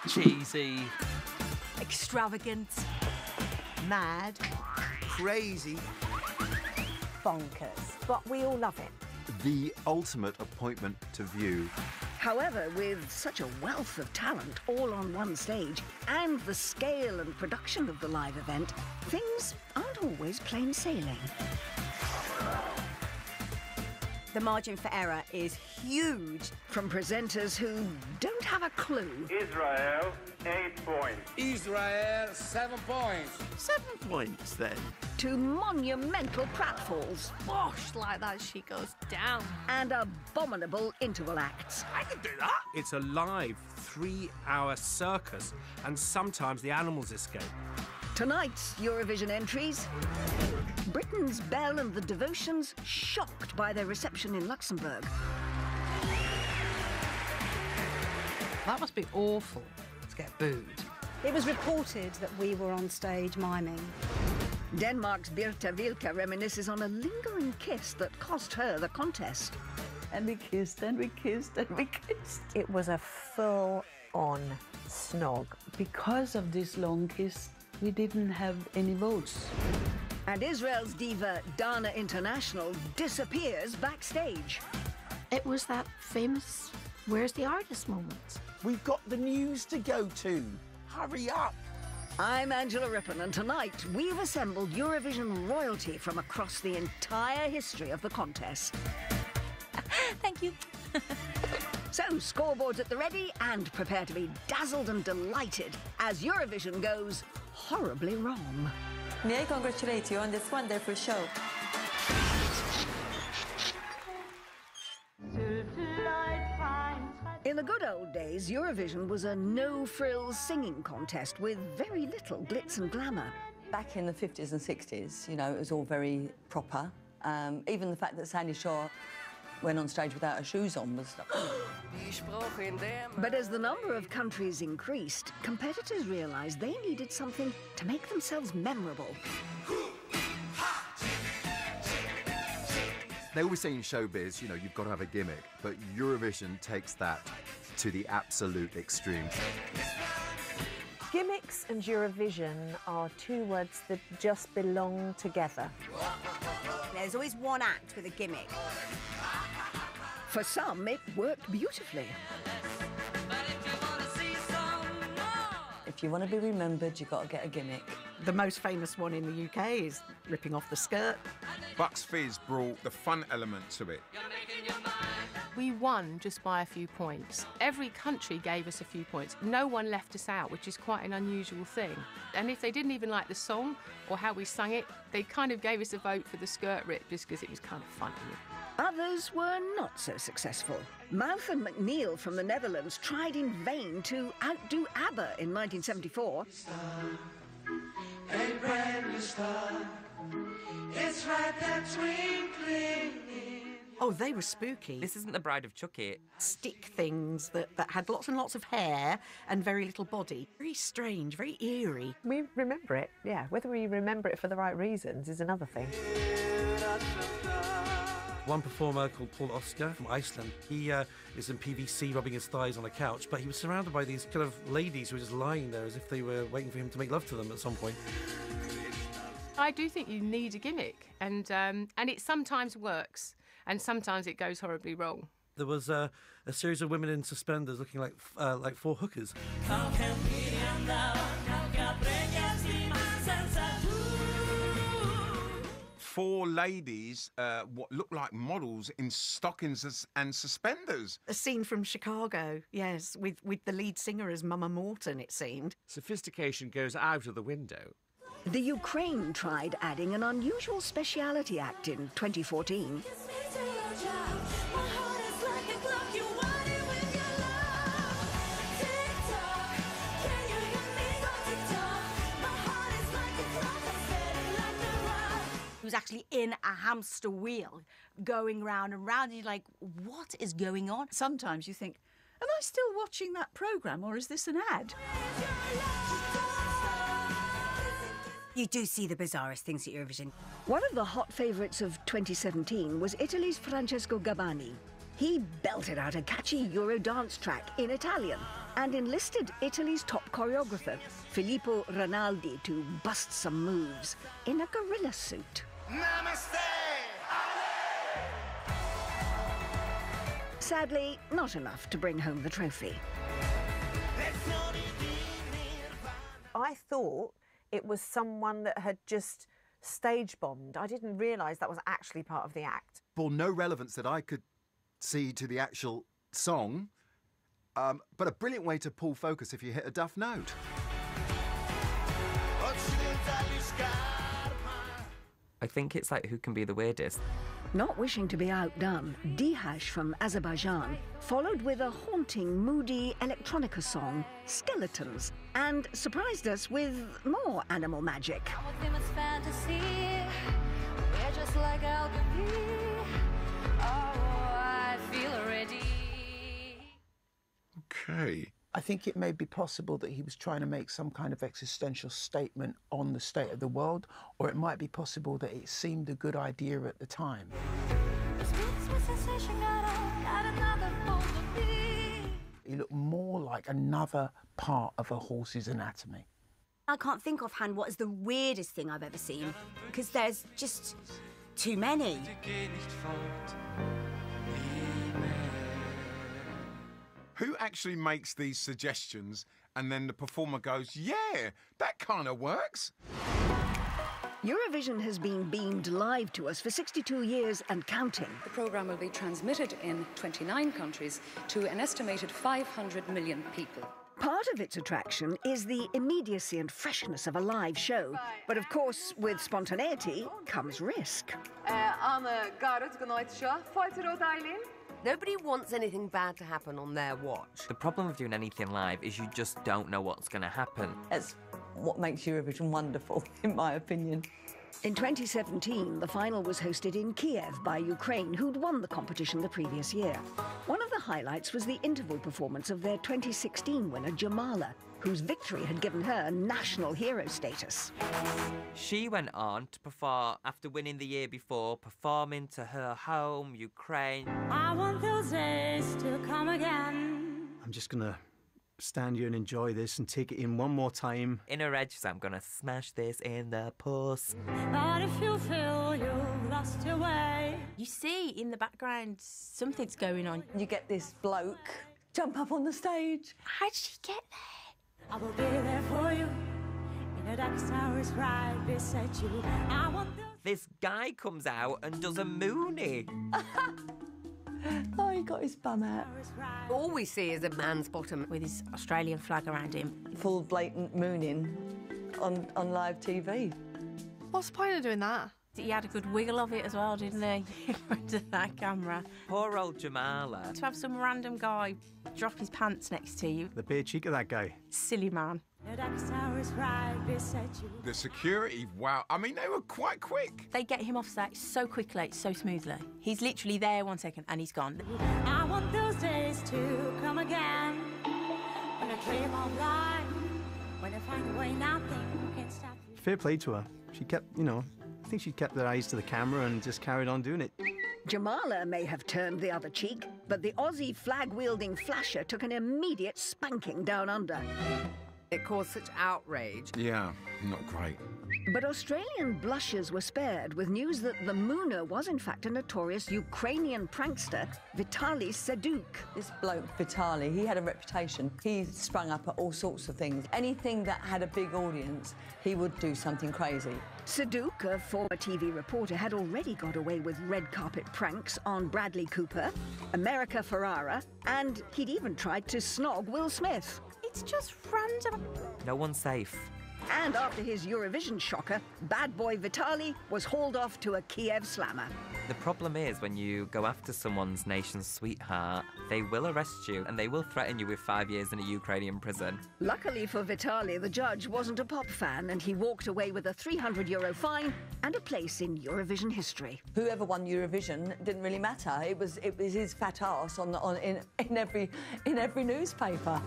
It's cheesy. Extravagant. Mad. Crazy. Bonkers. But we all love it. The ultimate appointment to view. However, with such a wealth of talent all on one stage and the scale and production of the live event, things aren't always plain sailing. The margin for error is huge. From presenters who don't have a clue. Israel, 8 points. Israel, 7 points. 7 points, then. To monumental pratfalls. Bosh, like that she goes down. And abominable interval acts. I can do that. It's a live 3-hour circus, and sometimes the animals escape. Tonight's Eurovision entries. Britain's Belle and the Devotions shocked by their reception in Luxembourg. That must be awful to get booed. It was reported that we were on stage miming. Denmark's Birta Wilke reminisces on a lingering kiss that cost her the contest. And we kissed, and we kissed, and we kissed. It was a full-on snog. Because of this long kiss, we didn't have any votes. And Israel's diva Dana International disappears backstage. It was that famous "Where's the artist" moment. We've got the news to go to. Hurry up. I'm Angela Rippon, and tonight we've assembled Eurovision royalty from across the entire history of the contest. Thank you. So, scoreboards at the ready and prepare to be dazzled and delighted as Eurovision goes horribly wrong. May I congratulate you on this wonderful show. In the good old days, Eurovision was a no-frills singing contest with very little glitz and glamour. Back in the 50s and 60s, you know, it was all very proper. Even the fact that Sandy Shaw went on stage without her shoes on was But as the number of countries increased, competitors realised they needed something to make themselves memorable. They always say in showbiz, you know, you've got to have a gimmick, but Eurovision takes that to the absolute extreme. Gimmicks and Eurovision are two words that just belong together. There's always one act with a gimmick. For some, it worked beautifully. If you want to be remembered, you've got to get a gimmick. The most famous one in the UK is ripping off the skirt. Bucks Fizz brought the fun element to it. We won just by a few points. Every country gave us a few points. No one left us out, which is quite an unusual thing. And if they didn't even like the song or how we sung it, they kind of gave us a vote for the skirt rip just because it was kind of funny. Others were not so successful. Mouth and McNeil from the Netherlands tried in vain to outdo ABBA in 1974. A brand new star, it's right there twinkling. Oh, they were spooky. This isn't the Bride of Chucky. Stick things that had lots and lots of hair and very little body. Very strange, very eerie. We remember it, yeah. Whether we remember it for the right reasons is another thing. One performer called Paul Oscar from Iceland, he is in PVC rubbing his thighs on a couch, but he was surrounded by these kind of ladies who were just lying there as if they were waiting for him to make love to them at some point. I do think you need a gimmick, and it sometimes works, and sometimes it goes horribly wrong. There was a series of women in suspenders looking like 4 hookers. Four ladies, what looked like models in stockings and suspenders. A scene from Chicago, yes, with the lead singer as Mama Morton, it seemed. Sophistication goes out of the window. The Ukraine tried adding an unusual speciality act in 2014. He was actually in a hamster wheel, going round and round, and you're like, what is going on? Sometimes you think, am I still watching that programme, or is this an ad? You do see the bizarrest things at Eurovision. One of the hot favourites of 2017 was Italy's Francesco Gabbani. He belted out a catchy Euro dance track in Italian. and enlisted Italy's top choreographer, Filippo Rinaldi, to bust some moves in a gorilla suit. Namaste! Sadly, not enough to bring home the trophy. I thought it was someone that had just stage bombed. I didn't realise that was actually part of the act. Bore no relevance that I could see to the actual song, but a brilliant way to pull focus if you hit a duff note. I think it's like who can be the weirdest. Not wishing to be outdone, Dihash from Azerbaijan followed with a haunting, moody electronica song, Skeletons, and surprised us with more animal magic. Okay. I think it may be possible that he was trying to make some kind of existential statement on the state of the world, or it might be possible that it seemed a good idea at the time. He looked more like another part of a horse's anatomy. I can't think offhand what is the weirdest thing I've ever seen, because there's just too many. Who actually makes these suggestions and then the performer goes, yeah, that kind of works? Eurovision has been beamed live to us for 62 years and counting. The programme will be transmitted in 29 countries to an estimated 500 million people. Part of its attraction is the immediacy and freshness of a live show. But of course, with spontaneity comes risk. Nobody wants anything bad to happen on their watch. The problem with doing anything live is you just don't know what's going to happen. That's what makes Eurovision wonderful, in my opinion. In 2017, the final was hosted in Kiev by Ukraine, who'd won the competition the previous year. One of the highlights was the interval performance of their 2016 winner, Jamala, whose victory had given her national hero status. She went on to perform, after winning the year before, performing to her home, Ukraine. I want those days to come again. I'm just gonna stand here and enjoy this and take it in one more time. In her head, she's like, I'm gonna smash this in the puss. But if you feel you've lost your way, you see in the background something's going on. You get this bloke jump up on the stage. How did she get there? I will be there for you. In the darkest hours, right beside you. I want those... This guy comes out and does a moonie. Oh, he got his bum out. All we see is a man's bottom with his Australian flag around him. Full blatant mooning on live TV. What's the point of doing that? He had a good wiggle of it as well, didn't he? In front of that camera. Poor old Jamala. To have some random guy drop his pants next to you. The bare cheek of that guy. Silly man. The security, wow. I mean, they were quite quick. They get him off set so quickly, so smoothly. He's literally there 1 second and he's gone. I want those days to come again. When I dream of life, when I find a way, nothing can stop you. Fair play to her. She kept, I think she kept her eyes to the camera and just carried on doing it. Jamala may have turned the other cheek, but the Aussie flag-wielding flasher took an immediate spanking down under. It caused such outrage. Yeah, not great. But Australian blushers were spared with news that the mooner was in fact a notorious Ukrainian prankster, Vitaly Seduk. This bloke, Vitaly, he had a reputation. He sprung up at all sorts of things. Anything that had a big audience, he would do something crazy. Seduk, a former TV reporter, had already got away with red carpet pranks on Bradley Cooper, America Ferrara, and he'd even tried to snog Will Smith. It's just random. No one's safe. And after his Eurovision shocker, bad boy Vitaly was hauled off to a Kiev slammer. The problem is when you go after someone's nation's sweetheart, they will arrest you and they will threaten you with 5 years in a Ukrainian prison. Luckily for Vitaly, the judge wasn't a pop fan and he walked away with a €300 fine and a place in Eurovision history. Whoever won Eurovision didn't really matter. It was his fat ass in every newspaper.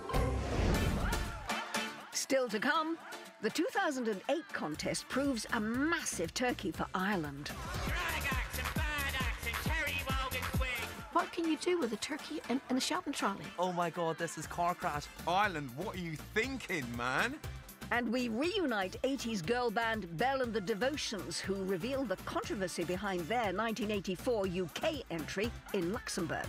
Still to come, the 2008 contest proves a massive turkey for Ireland. What can you do with a turkey and a shopping trolley? Oh my God, this is Corkrat. Ireland, what are you thinking, man? And we reunite 80s girl band Belle and the Devotions, who reveal the controversy behind their 1984 UK entry in Luxembourg.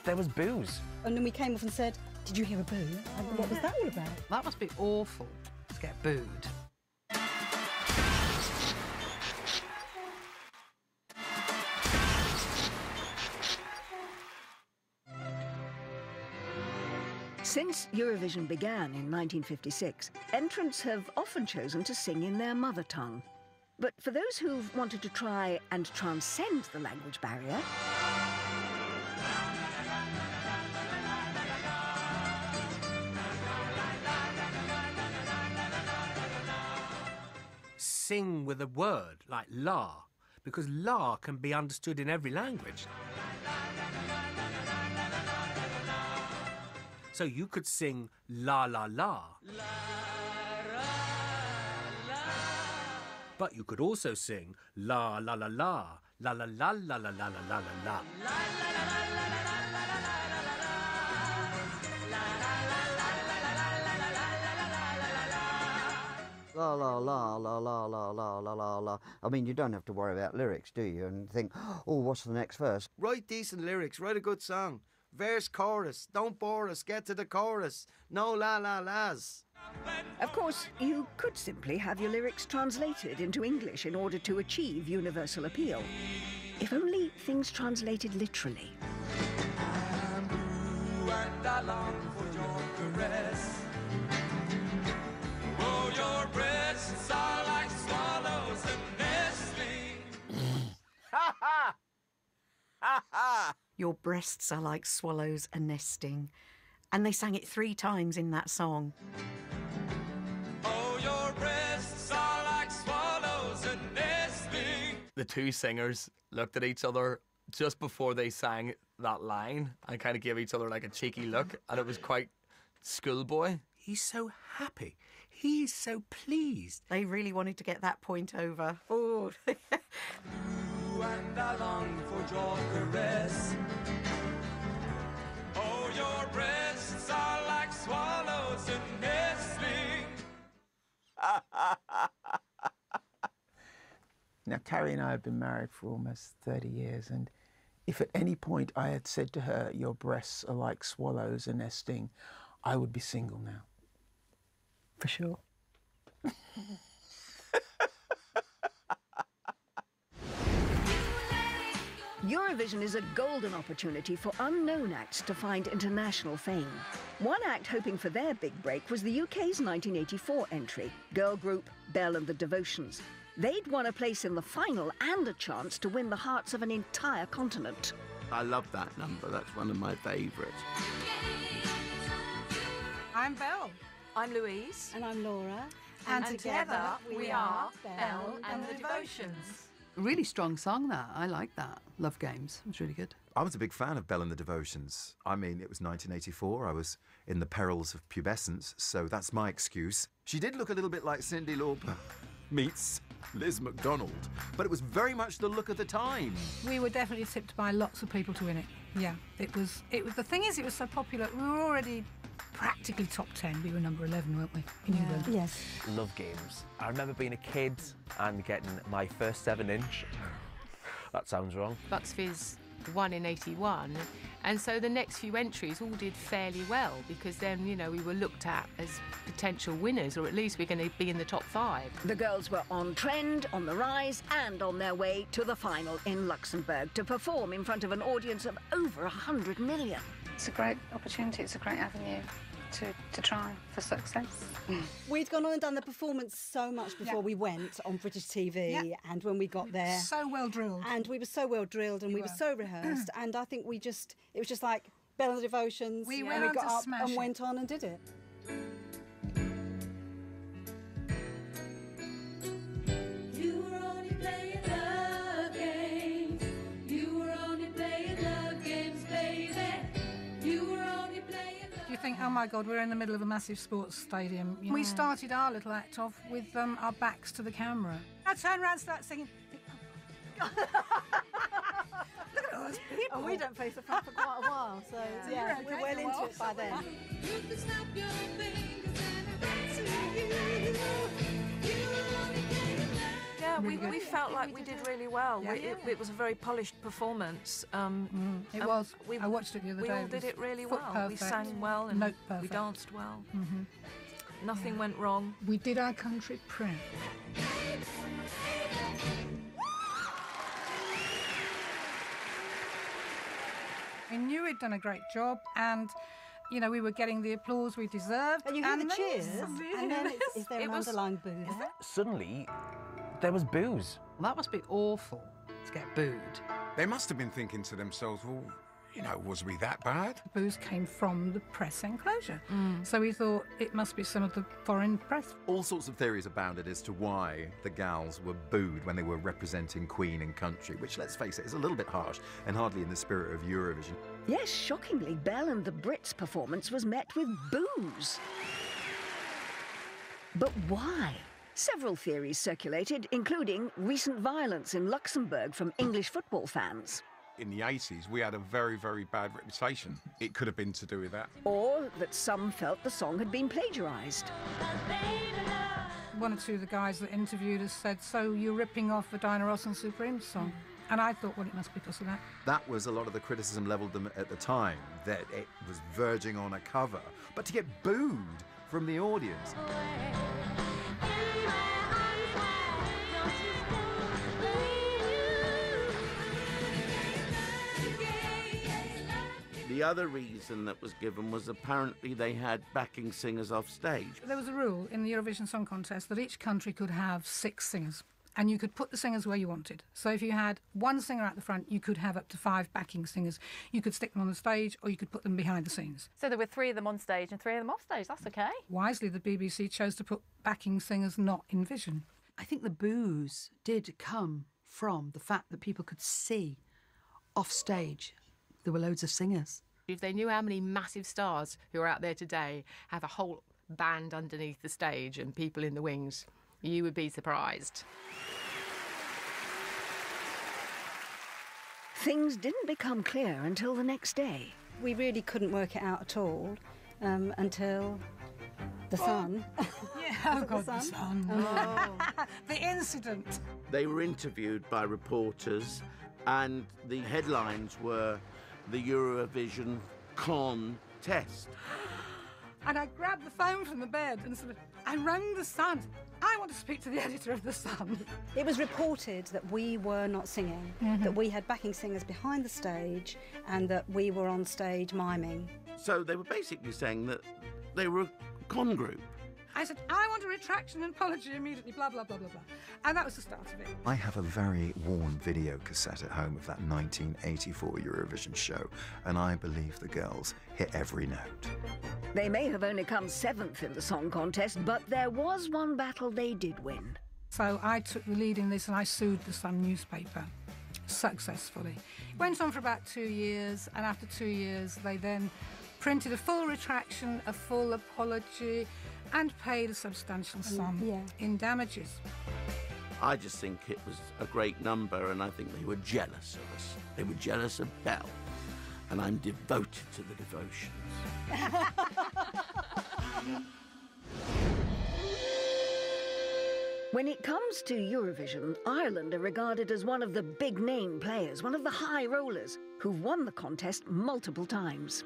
There was booze. And then we came off and said, did you hear a boo? And what was that all about? That must be awful to get booed. Since Eurovision began in 1956, entrants have often chosen to sing in their mother tongue. But for those who've wanted to try and transcend the language barrier, sing with a word like la, because la can be understood in every language. So you could sing la la la. But you could also sing la la la la, la la la la la la la la la. La la la la la la la la la la. I mean, you don't have to worry about lyrics, do you? And think, oh, what's the next verse? Write decent lyrics, write a good song. Verse, chorus, don't bore us, get to the chorus. No la la las. of course, you could simply have your lyrics translated into English in order to achieve universal appeal. If only things translated literally. I'm blue and I long for your caress. Oh, your breasts are like swallows and nestling. Ha ha! Ha ha! Your breasts are like swallows a nesting. And they sang it 3 times in that song. Oh, your breasts are like swallows and nesting. The two singers looked at each other just before they sang that line and kind of gave each other like a cheeky look, and it was quite schoolboy. He's so happy. He's so pleased. They really wanted to get that point over. Oh. And I long for your caress. Oh, your breasts are like swallows and nestling. Now, Carrie and I have been married for almost 30 years, and if at any point I had said to her, your breasts are like swallows and nesting, I would be single now. For sure. Eurovision is a golden opportunity for unknown acts to find international fame. One act hoping for their big break was the UK's 1984 entry, girl group Belle and the Devotions. They'd won a place in the final and a chance to win the hearts of an entire continent. I love that number, that's one of my favourites. I'm Belle. I'm Louise. And I'm Laura. And together we are Belle and the Devotions. Really strong song, that. I like that. Love Games. It was really good. I was a big fan of Belle and the Devotions. I mean, it was 1984. I was in the perils of pubescence, so that's my excuse. She did look a little bit like Cyndi Lauper meets Liz McDonald, but it was very much the look of the time. We were definitely tipped by lots of people to win it. Yeah, it was. The thing is, it was so popular. We were already practically top 10. We were number 11, weren't we, in England? Yes. Love Games. I remember being a kid and getting my first 7-inch. That sounds wrong. Bucks Fizz won in 81, and so the next few entries all did fairly well, because then, you know, we were looked at as potential winners, or at least we're going to be in the top 5. The girls were on trend, on the rise, and on their way to the final in Luxembourg to perform in front of an audience of over 100 million. It's a great opportunity, it's a great avenue to try for success. We'd gone on and done the performance so much before we went on British TV, and when we got there. So well drilled. And we were so well drilled, and we were so rehearsed, and I think it was just like Belle and the Devotions, we and we got up and went on and did it. You were only playing love games. You were only playing love games, baby. You were only playing love. Do you think, oh my God, we're in the middle of a massive sports stadium? Yeah. We started our little act off with our backs to the camera. I turned around and started singing. Look at all those people. And we don't face the front for quite a while, so yeah, You're we're okay well for a into while. it by then. You can snap your fingers and I'll answer you. Only play it loud. Yeah, Really we good. felt like we did really well. Yeah. It was a very polished performance. It and was. I watched it the other we day. all did it really foot well. We perfect, sang well and note we perfect. danced well. Mhm. Nothing went wrong. We did our country proud. We knew we'd done a great job, and you know we were getting the applause we deserved. And you hear the then cheers, and then is there it an was- underlying boo there? Suddenly, there was booze. Well, that must be awful to get booed. They must have been thinking to themselves, well, you know, was we that bad? The booze came from the press enclosure, so we thought it must be some of the foreign press. All sorts of theories abounded as to why the gals were booed when they were representing Queen and country, which, let's face it, is a little bit harsh and hardly in the spirit of Eurovision. Yes, shockingly, Belle and the Brits' performance was met with boos. But why? Several theories circulated, including recent violence in Luxembourg from English football fans. In the 80s, we had a very, very bad reputation. It could have been to do with that. Or that some felt the song had been plagiarised. One or two of the guys that interviewed us said, "So you're ripping off the Diana Ross and Supremes song?" And I thought, well, it must be because of that. That was a lot of the criticism levelled them at the time, that it was verging on a cover. But to get booed from the audience... The other reason that was given was apparently they had backing singers off stage. There was a rule in the Eurovision Song Contest that each country could have 6 singers, and you could put the singers where you wanted. So if you had one singer at the front, you could have up to 5 backing singers. You could stick them on the stage, or you could put them behind the scenes. So there were 3 of them on stage and 3 of them off stage. That's okay. Wisely, the BBC chose to put backing singers not in vision. I think the boos did come from the fact that people could see off stage there were loads of singers. If they knew how many massive stars who are out there today have a whole band underneath the stage and people in the wings, you would be surprised. Things didn't become clear until the next day. We really couldn't work it out at all until the Sun. Yeah, oh God, the Sun. Oh. The incident. They were interviewed by reporters, and the headlines were the Eurovision contest. And I grabbed the phone from the bed and sort of, I rang the Sun. I want to speak to the editor of the Sun. It was reported that we were not singing, that we had backing singers behind the stage, and that we were on stage miming. So they were basically saying that they were a con group. I said, I want a retraction and apology immediately, blah, blah, blah, blah, blah. And that was the start of it. I have a very worn video cassette at home of that 1984 Eurovision show, and I believe the girls hit every note. They may have only come 7th in the song contest, but there was one battle they did win. So I took the lead in this and I sued the Sun newspaper successfully. It went on for about 2 years, and after 2 years they then printed a full retraction, a full apology, and paid a substantial sum in damages. I just think it was a great number, and I think they were jealous of us. They were jealous of Belle, and I'm devoted to the devotions. When it comes to Eurovision, Ireland are regarded as one of the big-name players, one of the high rollers, who've won the contest multiple times.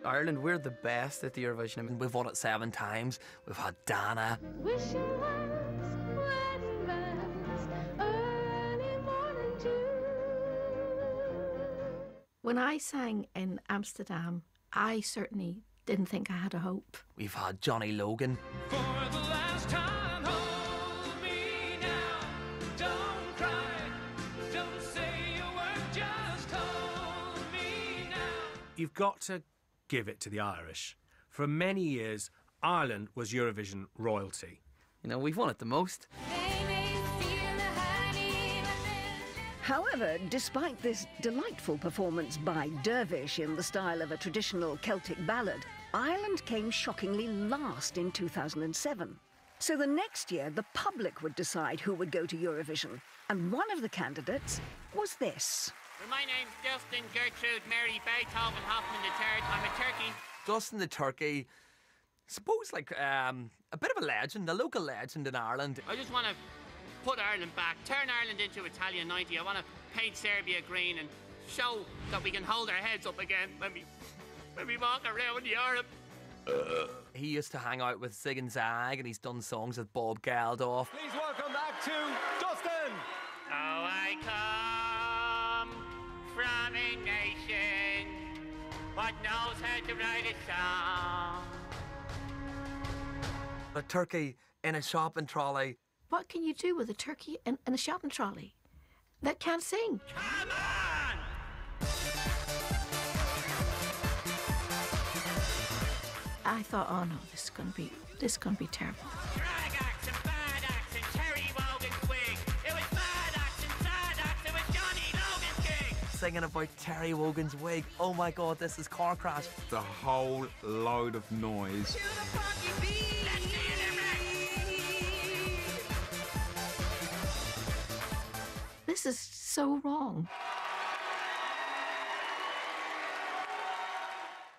Ireland, we're the best at the Eurovision. I mean, we've won it 7 times. We've had Dana. When I sang in Amsterdam, I certainly didn't think I had a hope. We've had Johnny Logan. You've got to give it to the Irish. For many years, Ireland was Eurovision royalty. You know, we've won it the most. However, despite this delightful performance by Dervish in the style of a traditional Celtic ballad, Ireland came shockingly last in 2007. So the next year, the public would decide who would go to Eurovision. And one of the candidates was this. Well, my name's Justin Gertrude Mary Beethoven Hoffman III. I'm a turkey. Justin the Turkey, suppose like a bit of a legend, a local legend in Ireland. I just want to put Ireland back, turn Ireland into Italian 90. I want to paint Serbia green and show that we can hold our heads up again when we walk around Europe. He used to hang out with Zig and Zag, and he's done songs with Bob Geldof. Please welcome back to Justin. Oh, I come from a nation what knows how to write a song. A turkey in a shopping trolley. What can you do with a turkey in a shopping trolley that can't sing? Come on! I thought, oh no, this is gonna be terrible. Drag acts and bad acts and Terry Wogan's wig. It was bad acts and sad acts. It was Johnny Logan's gig. Singing about Terry Wogan's wig. Oh my God, this is car crash. The whole load of noise. This is so wrong.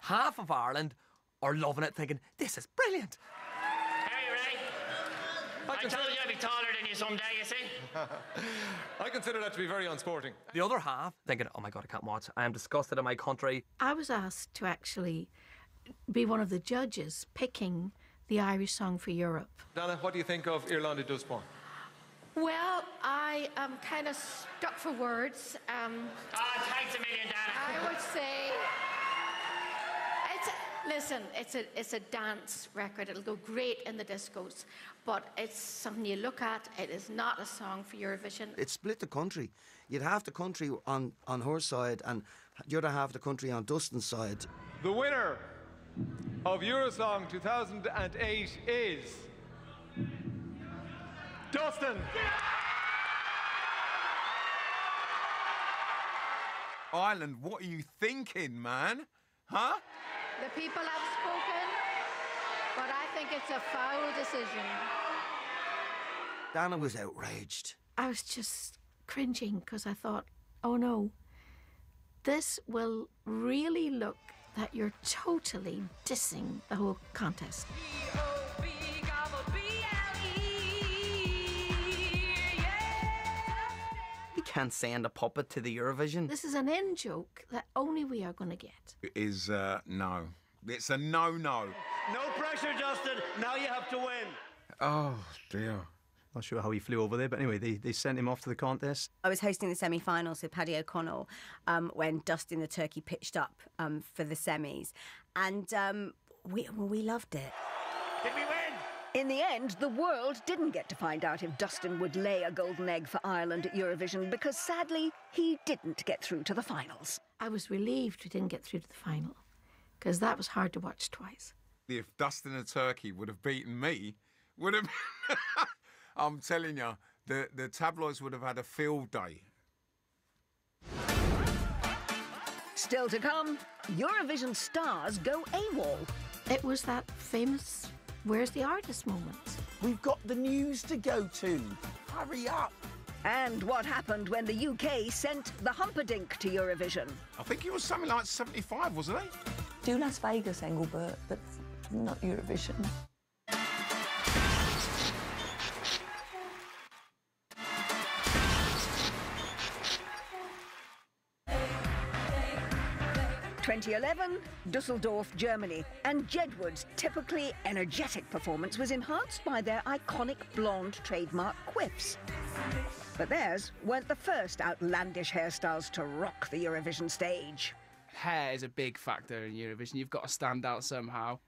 Half of Ireland are loving it, thinking, this is brilliant. Hey, Ray. I told you I'd be taller than you someday, you see? I consider that to be very unsporting. The other half thinking, oh my God, I can't watch. I am disgusted in my country. I was asked to actually be one of the judges picking the Irish song for Europe. Dana, what do you think of Irlanda Dus Pon? Well, I am kind of stuck for words. Thanks a million, Dana. I would say, listen, it's a dance record. It'll go great in the discos, but it's something you look at. It is not a song for Eurovision. It split the country. You'd half the country on her side and the other half of the country on Dustin's side. The winner of Eurosong 2008 is Dustin. Ireland, what are you thinking, man? Huh? The people have spoken, but I think it's a foul decision. Dana was outraged. I was just cringing because I thought, oh no, this will really look that you're totally dissing the whole contest. You can't send a puppet to the Eurovision. This is an in-joke that only we are going to get. It is, no. It's a no-no. No pressure, Justin. Now you have to win. Oh, dear. Not sure how he flew over there, but anyway, they sent him off to the contest. I was hosting the semi-finals with Paddy O'Connell when Dustin the Turkey pitched up for the semis, and we loved it. Did we win? In the end, the world didn't get to find out if Dustin would lay a golden egg for Ireland at Eurovision because, sadly, he didn't get through to the finals. I was relieved we didn't get through to the final because that was hard to watch twice. If Dustin the Turkey would have beaten me, would have... I'm telling you, the tabloids would have had a field day. Still to come, Eurovision stars go AWOL. It was that famous "Where's the Artist" moment. We've got the news to go to. Hurry up. And what happened when the UK sent the Humperdinck to Eurovision. I think it was something like 75, wasn't it? Do Las Vegas, Engelbert, but not Eurovision. (2011), Dusseldorf, Germany, and Jedward's typically energetic performance was enhanced by their iconic blonde trademark quiffs. But theirs weren't the first outlandish hairstyles to rock the Eurovision stage. Hair is a big factor in Eurovision. You've got to stand out somehow.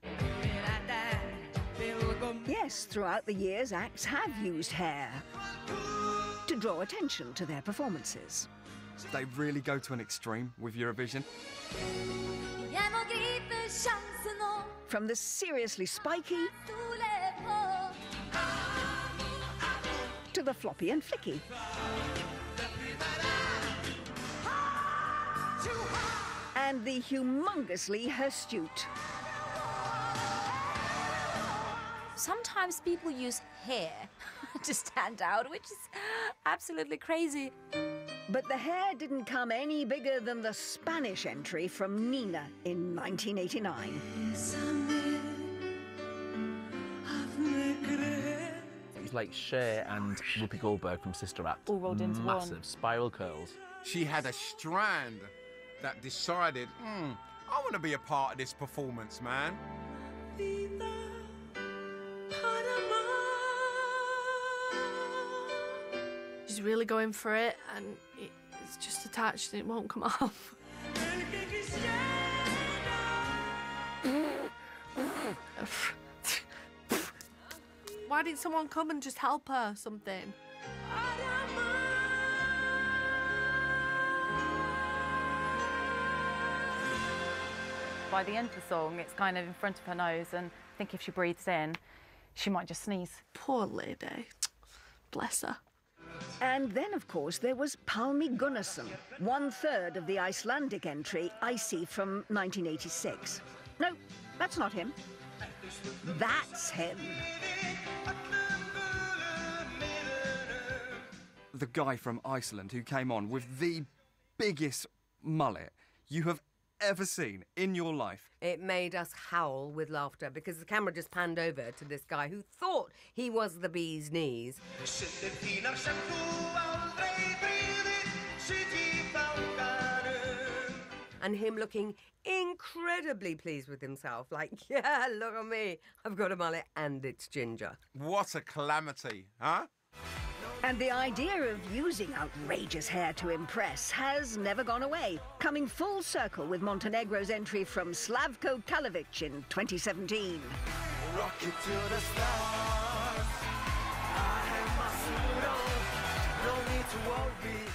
Yes, throughout the years, acts have used hair to draw attention to their performances. They really go to an extreme with Eurovision. From the seriously spiky to the floppy and flicky. And the humongously hirsute. Sometimes people use hair to stand out, which is absolutely crazy. But the hair didn't come any bigger than the Spanish entry from Nina in 1989. It was like Cher and Whoopi Goldberg from Sister Act. All rolled into one. Massive spiral curls. She had a strand that decided, I want to be a part of this performance, man. She's really going for it, and it's just attached and it won't come off. Why didn't someone come and just help her or something? By the end of the song, it's kind of in front of her nose, and I think if she breathes in, she might just sneeze. Poor lady. Bless her. And then, of course, there was Palmi Gunnarsson, 1/3 of the Icelandic entry, Icy, from 1986. No, that's not him. That's him. The guy from Iceland who came on with the biggest mullet you have ever seen in your life. It made us howl with laughter because the camera just panned over to this guy who thought he was the bee's knees. And him looking incredibly pleased with himself, like, yeah, look at me, I've got a mullet and it's ginger. What a calamity, huh? And the idea of using outrageous hair to impress has never gone away, coming full circle with Montenegro's entry from Slavko Kalovic in 2017. Rock it to the stars. I have my suit on. No need to worry.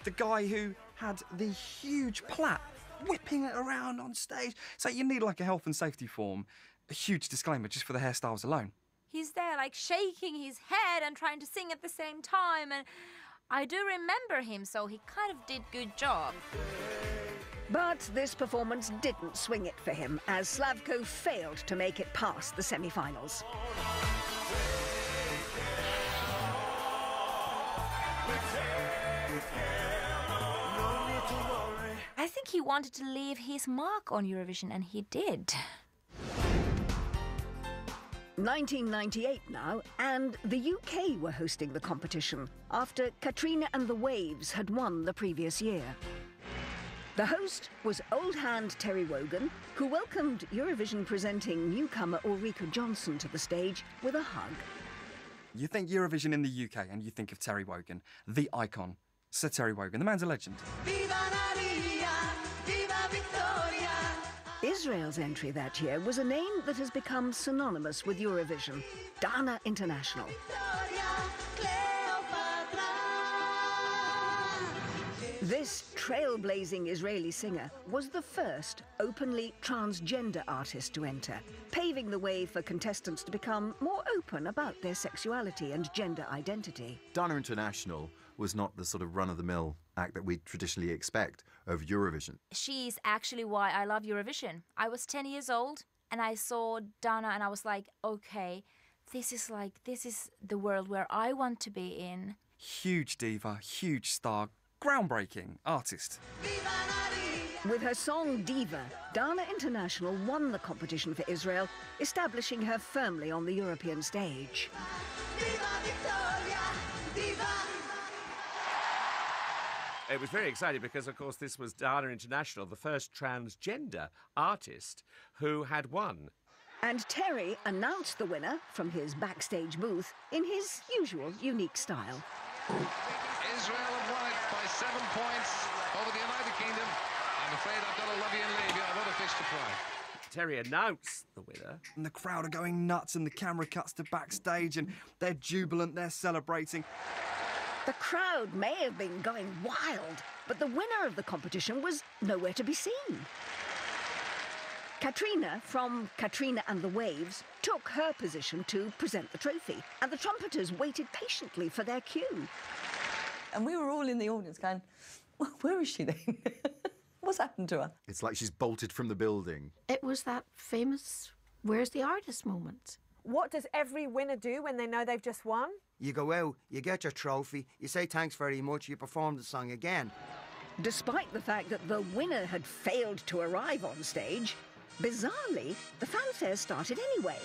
The guy who had the huge plait whipping it around on stage. So you need like a health and safety form. A huge disclaimer just for the hairstyles alone. He's there, like, shaking his head and trying to sing at the same time, and I do remember him, so he kind of did good job. But this performance didn't swing it for him, as Slavko failed to make it past the semi-finals. I think he wanted to leave his mark on Eurovision, and he did. 1998 now, and the UK were hosting the competition after Katrina and the Waves had won the previous year. The host was old hand Terry Wogan, who welcomed Eurovision presenting newcomer Ulrika Jonsson to the stage with a hug. You think Eurovision in the UK and you think of Terry Wogan, the icon. Sir Terry Wogan, the man's a legend. Israel's entry that year was a name that has become synonymous with Eurovision, Dana International. This trailblazing Israeli singer was the first openly transgender artist to enter, paving the way for contestants to become more open about their sexuality and gender identity. Dana International was not the sort of run-of-the-mill act that we traditionally expect of Eurovision. She's actually why I love Eurovision. I was 10 years old and I saw Dana and I was like, okay, this is the world where I want to be in. Huge diva, huge star, groundbreaking artist. With her song Diva, Dana International won the competition for Israel, establishing her firmly on the European stage. It was very exciting because, of course, this was Dana International, the first transgender artist who had won. And Terry announced the winner from his backstage booth in his usual unique style. Israel have won it by 7 points over the United Kingdom. I'm afraid I've got to love you and leave you. I've other fish to fry. Terry announced the winner. And the crowd are going nuts and the camera cuts to backstage and they're jubilant, they're celebrating. The crowd may have been going wild, but the winner of the competition was nowhere to be seen. Katrina from Katrina and the Waves took her position to present the trophy, and the trumpeters waited patiently for their cue. And we were all in the audience going, where is she then? What's happened to her? It's like she's bolted from the building. It was that famous "Where's the artist" moment. What does every winner do when they know they've just won? You go out, you get your trophy, you say thanks very much, you perform the song again. Despite the fact that the winner had failed to arrive on stage, bizarrely, the fanfare started anyway.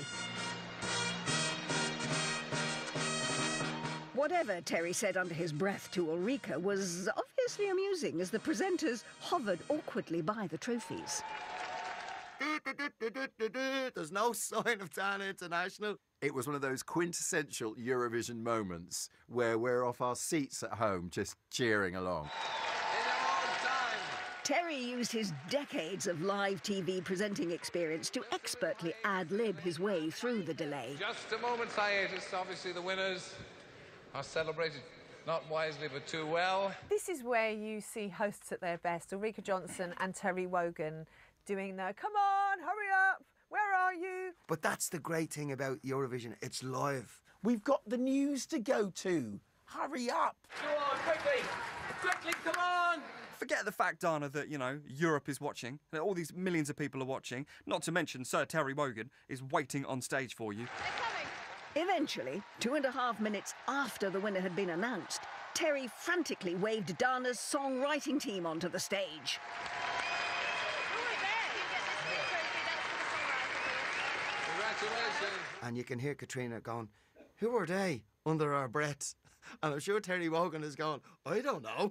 Whatever Terry said under his breath to Ulrika was obviously amusing as the presenters hovered awkwardly by the trophies. There's no sign of Dana International. It was one of those quintessential Eurovision moments where we're off our seats at home just cheering along. Terry used his decades of live TV presenting experience to expertly ad-lib his way through the delay. Just a moment's hiatus. Obviously, the winners are celebrated not wisely but too well. This is where you see hosts at their best. Ulrika Johnson and Terry Wogan doing the, come on, hurry up, where are you? But that's the great thing about Eurovision, it's live. We've got the news to go to. Hurry up. Go on, quickly! Quickly, come on! Forget the fact, Dana, that, you know, Europe is watching, that all these millions of people are watching, not to mention Sir Terry Wogan is waiting on stage for you. Eventually, 2.5 minutes after the winner had been announced, Terry frantically waved Dana's songwriting team onto the stage. Congratulations. And you can hear Katrina going, who are they? Under our breaths. And I'm sure Terry Wogan is going, I don't know.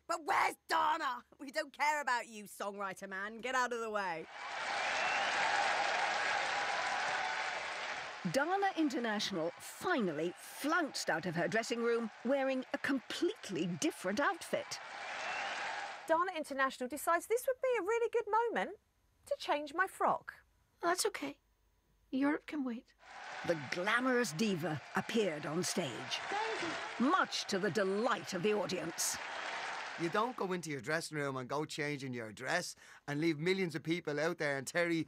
But where's Dana? We don't care about you, songwriter man. Get out of the way. Dana International finally flounced out of her dressing room wearing a completely different outfit. Dana International decides this would be a really good moment to change my frock. That's okay. Europe can wait. The glamorous diva appeared on stage, much to the delight of the audience. You don't go into your dressing room and go changing your dress and leave millions of people out there and Terry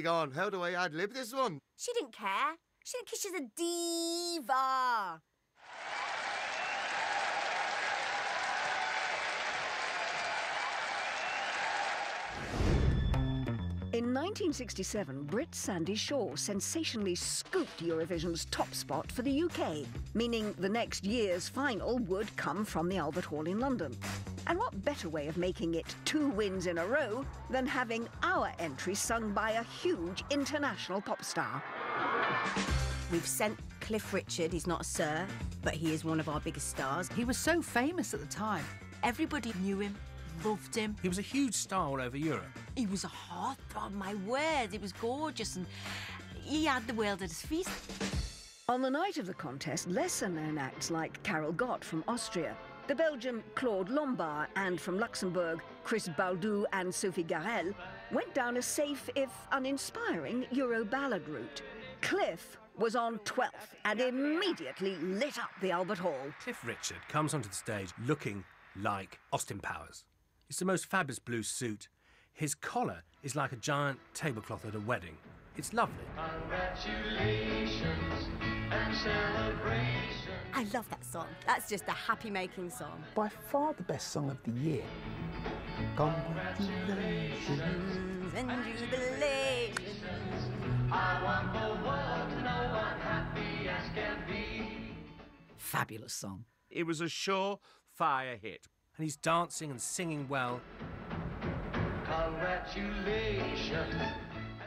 going, how do I ad-lib this one? She didn't care. She didn't care. She's a diva. In 1967, Brit Sandy Shaw sensationally scooped Eurovision's top spot for the UK, meaning the next year's final would come from the Albert Hall in London. And what better way of making it 2 wins in a row than having our entry sung by a huge international pop star? We've sent Cliff Richard. He's not a sir, but he is one of our biggest stars. He was so famous at the time. Everybody knew him, loved him. He was a huge star all over Europe. He was a heartthrob, my word. It was gorgeous, and he had the world at his feet. On the night of the contest, lesser-known acts like Karel Gott from Austria, the Belgian Claude Lombard, and from Luxembourg, Chris Baldou and Sophie Garel, went down a safe, if uninspiring, Euro ballad route. Cliff was on 12th and immediately lit up the Albert Hall. Cliff Richard comes onto the stage looking like Austin Powers. It's the most fabulous blue suit. His collar is like a giant tablecloth at a wedding. It's lovely. Congratulations and celebrations. I love that song. That's just a happy-making song. By far the best song of the year. Congratulations and jubilations. I want the world to know I'm happy as can be. Fabulous song. It was a sure-fire hit. And he's dancing and singing well. Congratulations.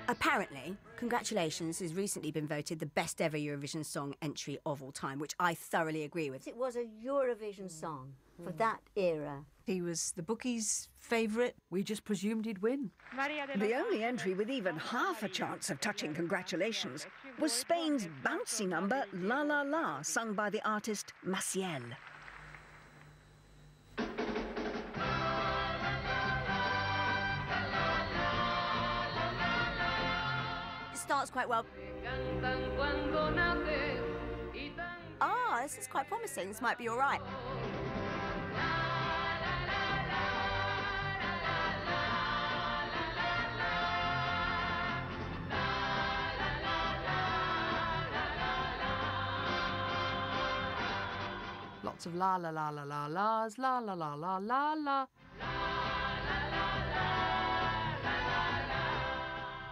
Apparently, Congratulations has recently been voted the best ever Eurovision song entry of all time, which I thoroughly agree with. It was a Eurovision song for that era. He was the bookies' favourite. We just presumed he'd win. The only entry with even half a chance of touching Congratulations was Spain's bouncy number La La La, sung by the artist Maciel. It starts quite well. This is quite promising. This might be all right. Lots of la la la la la la's, la la la la la la.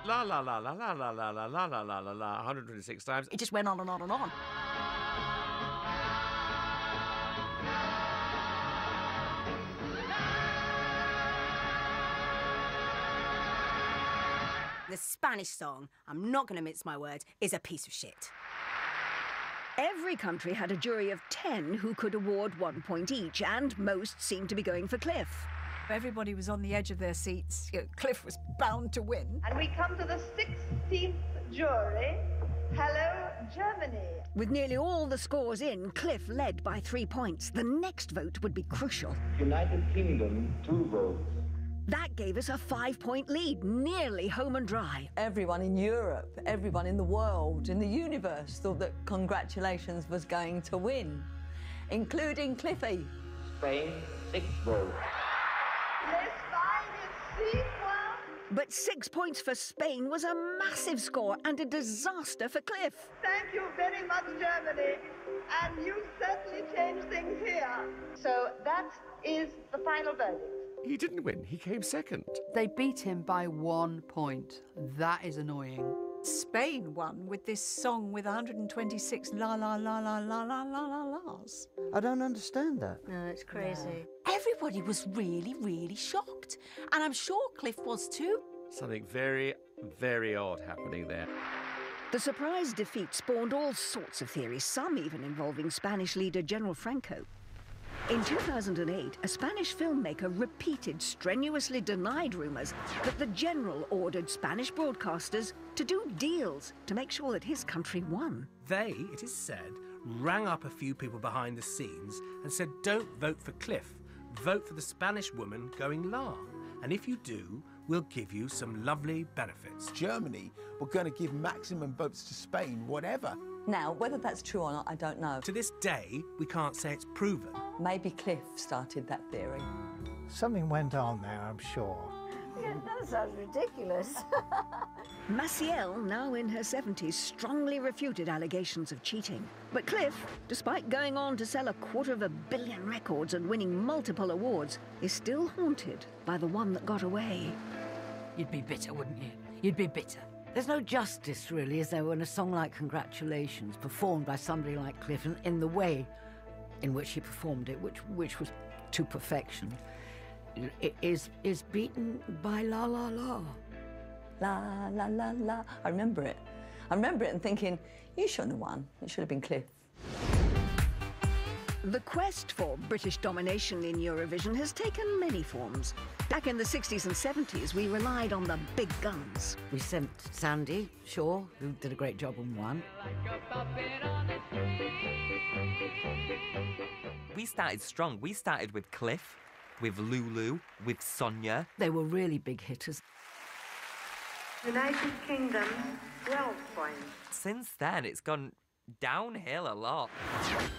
La la la la la la la la la la la la la 126 times. It just went on and on and on. The Spanish song, I'm not going to mince my words, is a piece of shit. Every country had a jury of 10 who could award 1 point each, and most seemed to be going for Cliff. Everybody was on the edge of their seats. Cliff was bound to win. And we come to the 16th jury. Hello, Germany. With nearly all the scores in, Cliff led by 3 points. The next vote would be crucial. United Kingdom, 2 votes. That gave us a 5-point lead, nearly home and dry. Everyone in Europe, everyone in the world, in the universe thought that Congratulations was going to win, including Cliffy. Spain, 6 votes. But 6 points for Spain was a massive score and a disaster for Cliff. Thank you very much, Germany. And you certainly changed things here. So that is the final verdict. He didn't win. He came second. They beat him by 1 point. That is annoying. Spain won with this song with 126 la la la la la la la la la's. I don't understand that. No, it's crazy. Everybody was really, really shocked. And I'm sure Cliff was too. Something very, very odd happening there. The surprise defeat spawned all sorts of theories, some even involving Spanish leader General Franco. In 2008, a Spanish filmmaker strenuously denied rumours that the general ordered Spanish broadcasters to do deals to make sure that his country won. They, it is said, rang up a few people behind the scenes and said, don't vote for Cliff, vote for the Spanish woman going la. And if you do, we'll give you some lovely benefits. Germany were going to give maximum votes to Spain, whatever. Now, whether that's true or not, I don't know. To this day, we can't say it's proven. Maybe Cliff started that theory. Something went on there, I'm sure. Yeah, that sounds ridiculous. Maciel, now in her 70s, strongly refuted allegations of cheating. But Cliff, despite going on to sell 250 million records and winning multiple awards, is still haunted by the one that got away. You'd be bitter, wouldn't you? You'd be bitter. There's no justice, really, is there, when a song like Congratulations, performed by somebody like Cliff, and in the way in which he performed it, which was to perfection, is beaten by La La La. La, la, la, la. I remember it and thinking, you shouldn't have won. It should have been Cliff. The quest for British domination in Eurovision has taken many forms. Back in the 60s and 70s, we relied on the big guns. We sent Sandy Shaw, who did a great job and won. We started strong. We started with Cliff, with Lulu, with Sonia. They were really big hitters. United Kingdom, 12 points. Since then, it's gone downhill a lot.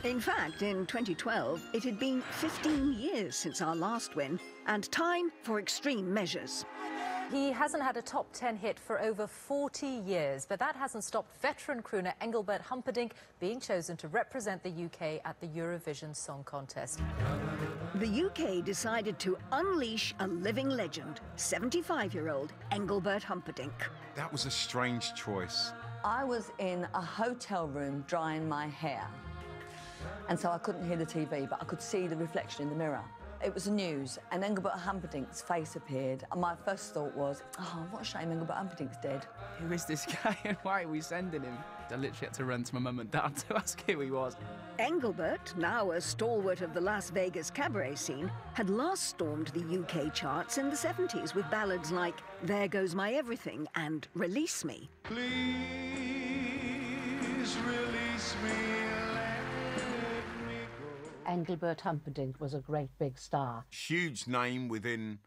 In fact, in 2012, it had been 15 years since our last win, and time for extreme measures. He hasn't had a top 10 hit for over 40 years, but that hasn't stopped veteran crooner Engelbert Humperdinck being chosen to represent the UK at the Eurovision Song Contest. The UK decided to unleash a living legend, 75-year-old Engelbert Humperdinck. That was a strange choice. I was in a hotel room drying my hair, and so I couldn't hear the TV, but I could see the reflection in the mirror. It was the news, and Engelbert Humperdinck's face appeared, and my first thought was, oh, what a shame Engelbert Humperdinck's dead. Who is this guy and why are we sending him? I literally had to run to my mum and dad to ask who he was. Engelbert, now a stalwart of the Las Vegas cabaret scene, had last stormed the UK charts in the 70s with ballads like There Goes My Everything and Release Me. Please release me, let me go. Engelbert Humperdinck was a great big star. Huge name within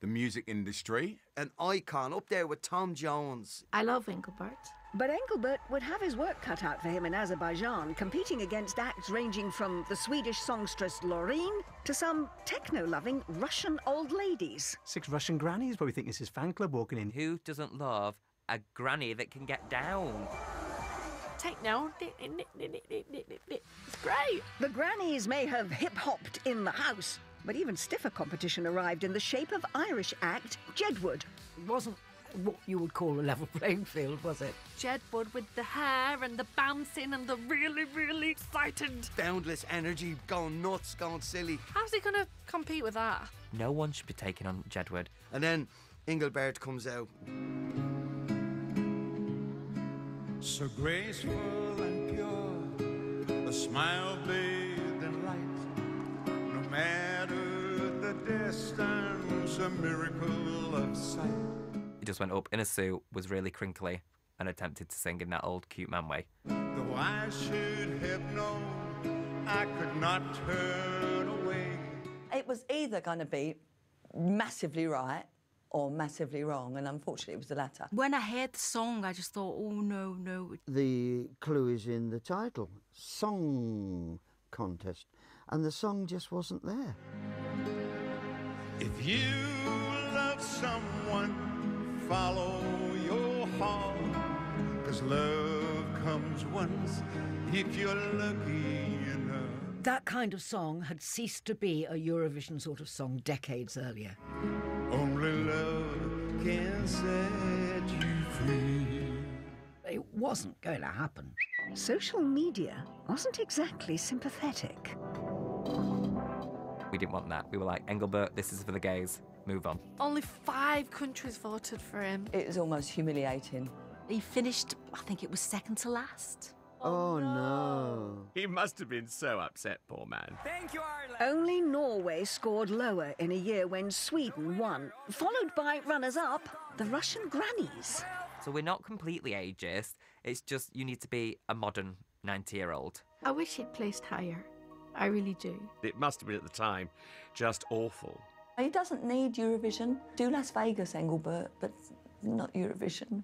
the music industry. An icon up there with Tom Jones. I love Engelbert. But Engelbert would have his work cut out for him in Azerbaijan, competing against acts ranging from the Swedish songstress Loreen to some techno-loving Russian old ladies. 6 Russian grannies, but we think this is fan club walking in. Who doesn't love a granny that can get down? Take now. It's great. The grannies may have hip-hopped in the house, but even stiffer competition arrived in the shape of Irish act Jedward. It wasn't what you would call a level playing field, was it? Jedward with the hair and the bouncing and the really, really excited. Boundless energy, going nuts, going silly. How's he going to compete with that? No one should be taking on Jedward. And then Engelbert comes out. So graceful and pure, a smile bathed in light. No matter the distance, a miracle of sight. He just went up in a suit, was really crinkly, and attempted to sing in that old cute man way. Though I should have known, I could not turn away. It was either going to be massively right or massively wrong, and unfortunately it was the latter. When I heard the song, I just thought, oh, no, no. The clue is in the title, Song Contest, and the song just wasn't there. If you love someone, follow your heart, 'cause love comes once if you're lucky enough. That kind of song had ceased to be a Eurovision sort of song decades earlier. Only love can set you free. It wasn't going to happen. Social media wasn't exactly sympathetic. We didn't want that. We were like, Engelbert, this is for the gays. Move on. Only 5 countries voted for him. It was almost humiliating. He finished, I think it was second to last. Oh, no. He must have been so upset, poor man. Thank you, Ireland. Only Norway scored lower in a year when Sweden won, followed by runners-up, the Russian grannies. So we're not completely ageist. It's just you need to be a modern 90-year-old. I wish he'd placed higher. I really do. It must have been at the time just awful. He doesn't need Eurovision. Do Las Vegas, Engelbert, but not Eurovision.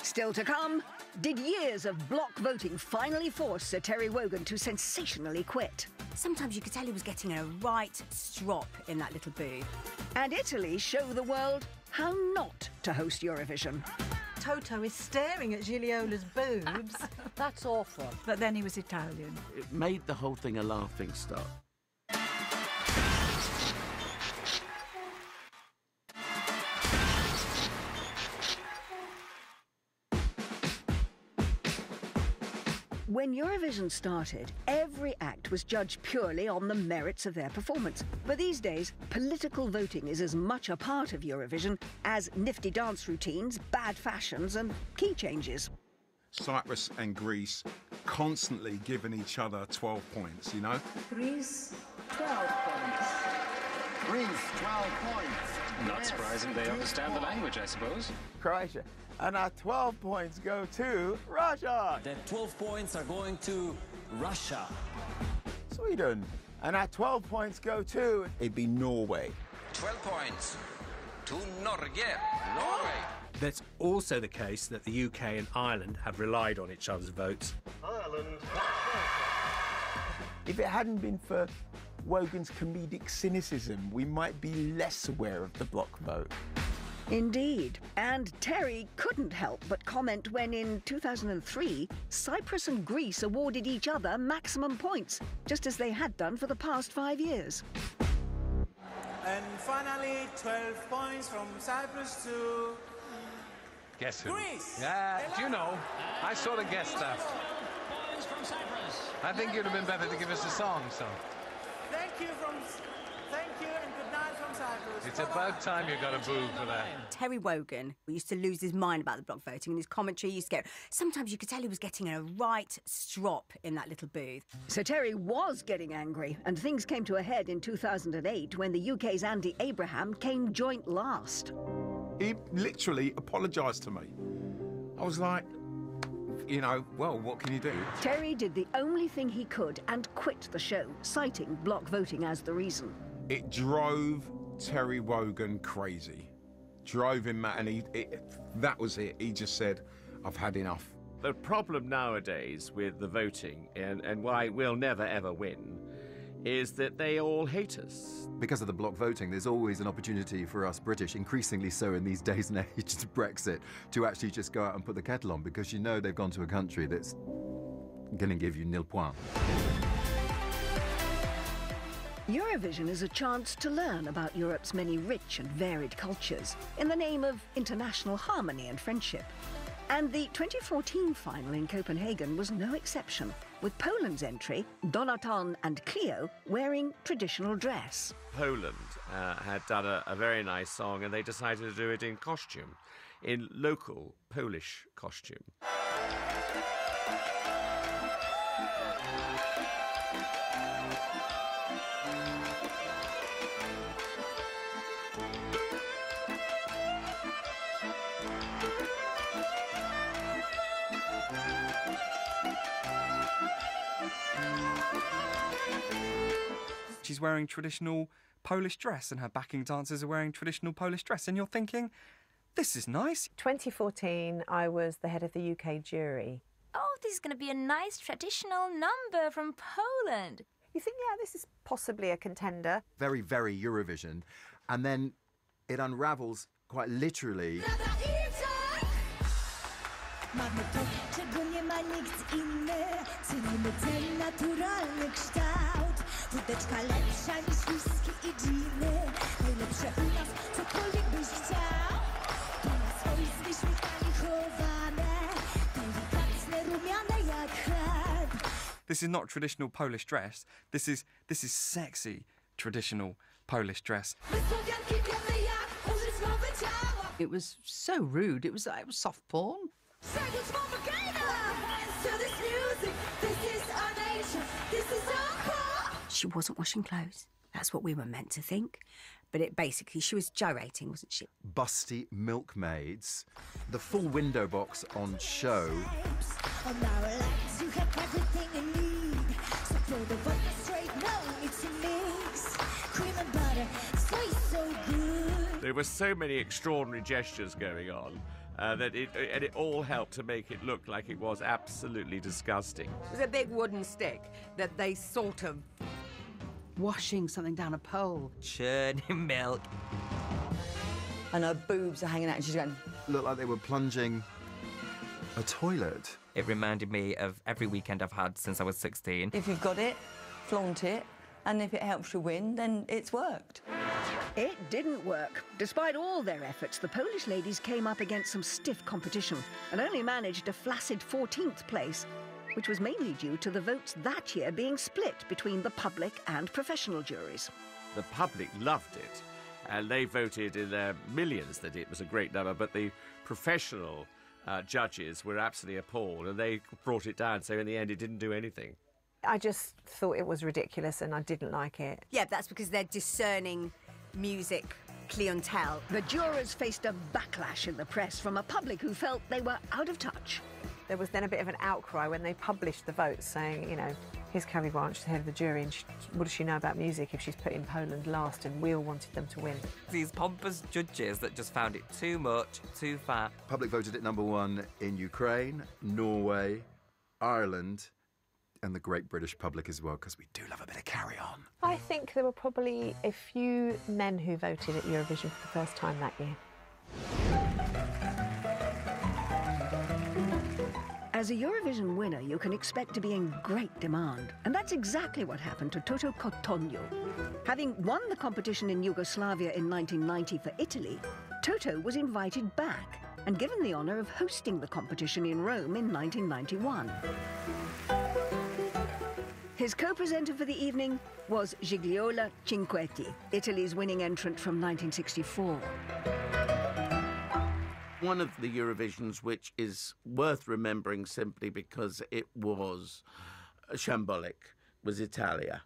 Still to come, did years of block voting finally force Sir Terry Wogan to sensationally quit? Sometimes you could tell he was getting a right strop in that little booth. And Italy show the world how not to host Eurovision. Toto is staring at Gigliola's boobs. That's awful. But then he was Italian. It made the whole thing a laughing stock. When Eurovision started, every act was judged purely on the merits of their performance. But these days, political voting is as much a part of Eurovision as nifty dance routines, bad fashions and key changes. Cyprus and Greece constantly giving each other 12 points, you know? Greece, 12 points. Greece, 12 points. Not surprising, they understand the language, I suppose. Croatia. And our 12 points go to Russia. The 12 points are going to Russia. Sweden. And our 12 points go to, it'd be Norway. 12 points to Norge, Norway. That's also the case that the UK and Ireland have relied on each other's votes. Ireland. If it hadn't been for Wogan's comedic cynicism, we might be less aware of the block vote. Indeed. And Terry couldn't help but comment when in 2003, Cyprus and Greece awarded each other maximum points, just as they had done for the past 5 years. And finally, 12 points from Cyprus to... Guess who? Greece! Do you know, I sort of guessed that. I think you'd have been better to give us a song, so. Thank you and good night from Cyprus. It's about time you got a boo for that. Terry Wogan used to lose his mind about the block voting, and his commentary used to go, sometimes you could tell he was getting a right strop in that little booth. So Terry was getting angry, and things came to a head in 2008 when the UK's Andy Abraham came joint last. He literally apologised to me. I was like, you know, well, what can you do? Terry did the only thing he could and quit the show, citing block voting as the reason. It drove Terry Wogan crazy. Drove him mad, and that was it. He just said, I've had enough. The problem nowadays with the voting, and why we'll never ever win, is that they all hate us. Because of the block voting, there's always an opportunity for us British, increasingly so in these days and ages of Brexit, to actually just go out and put the kettle on, because you know they've gone to a country that's going to give you nil point. Eurovision is a chance to learn about Europe's many rich and varied cultures in the name of international harmony and friendship. And the 2014 final in Copenhagen was no exception, with Poland's entry, Donaton and Cleo, wearing traditional dress. Poland had done a very nice song, and they decided to do it in costume, in local Polish costume. She's wearing traditional Polish dress and her backing dancers are wearing traditional Polish dress, and you're thinking, this is nice. 2014, I was the head of the UK jury. Oh, this is going to be a nice traditional number from Poland. You think, yeah, this is possibly a contender. Very, very Eurovision. And then it unravels quite literally. This is not traditional Polish dress. This is sexy traditional Polish dress. It was so rude. It was soft porn. She wasn't washing clothes. That's what we were meant to think. But she was gyrating, wasn't she? Busty milkmaids. The full window box on show. There were so many extraordinary gestures going on that it all helped to make it look like it was absolutely disgusting. It was a big wooden stick that they sort of... Washing something down a pole. Churning milk. And her boobs are hanging out and she's going... Looked like they were plunging a toilet. It reminded me of every weekend I've had since I was 16. If you've got it, flaunt it, and if it helps you win, then it's worked. It didn't work. Despite all their efforts, the Polish ladies came up against some stiff competition and only managed a flaccid 14th place, which was mainly due to the votes that year being split between the public and professional juries. The public loved it, and they voted in their millions that it was a great number, but the professional judges were absolutely appalled, and they brought it down, so in the end it didn't do anything. I just thought it was ridiculous and I didn't like it. Yeah, that's because they're discerning music clientele. The jurors faced a backlash in the press from a public who felt they were out of touch. There was then a bit of an outcry when they published the votes saying, you know, here's Carrie Grant, she's the head of the jury, and what does she know about music if she's put in Poland last, and we all wanted them to win. These pompous judges that just found it too much, too far. Public voted it #1 in Ukraine, Norway, Ireland, and the great British public as well, because we do love a bit of Carry On. I think there were probably a few men who voted at Eurovision for the first time that year. As a Eurovision winner, you can expect to be in great demand. And that's exactly what happened to Toto Cottonio. Having won the competition in Yugoslavia in 1990 for Italy, Toto was invited back and given the honour of hosting the competition in Rome in 1991. His co-presenter for the evening was Gigliola Cinquetti, Italy's winning entrant from 1964. One of the Eurovisions which is worth remembering simply because it was shambolic was Italia.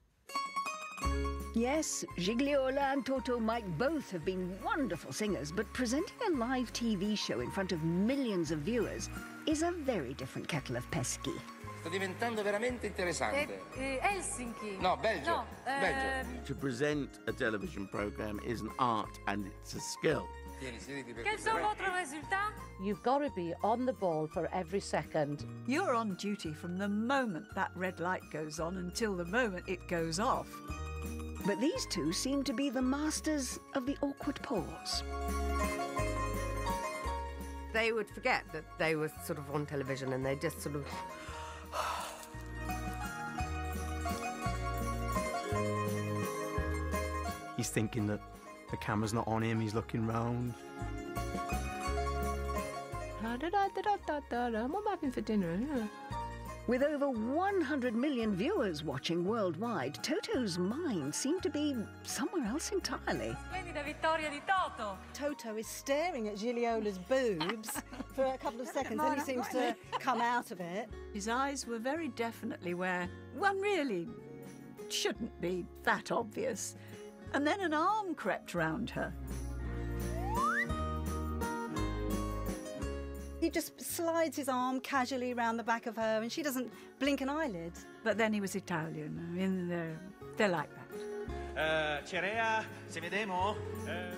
Yes, Gigliola and Toto might both have been wonderful singers, but presenting a live TV show in front of millions of viewers is a very different kettle of pesky. Sta diventando veramente interessante. Helsinki. No, Belgium. No, Belgium. To present a television program is an art and it's a skill. Quels sont votre résultat? You've got to be on the ball for every second. You're on duty from the moment that red light goes on until the moment it goes off. But these two seem to be the masters of the awkward pause. They would forget that they were sort of on television and they just sort of... He's thinking that the camera's not on him, he's looking round. What am I having for dinner? With over 100 million viewers watching worldwide, Toto's mind seemed to be somewhere else entirely. Splendida vittoria di Toto. Toto is staring at Gigliola's boobs for a couple of seconds, then he seems to come out of it. His eyes were very definitely where one really shouldn't be that obvious. And then an arm crept round her. He just slides his arm casually around the back of her and she doesn't blink an eyelid. But then he was Italian. I mean, they're like that. Cerea, se vedemo.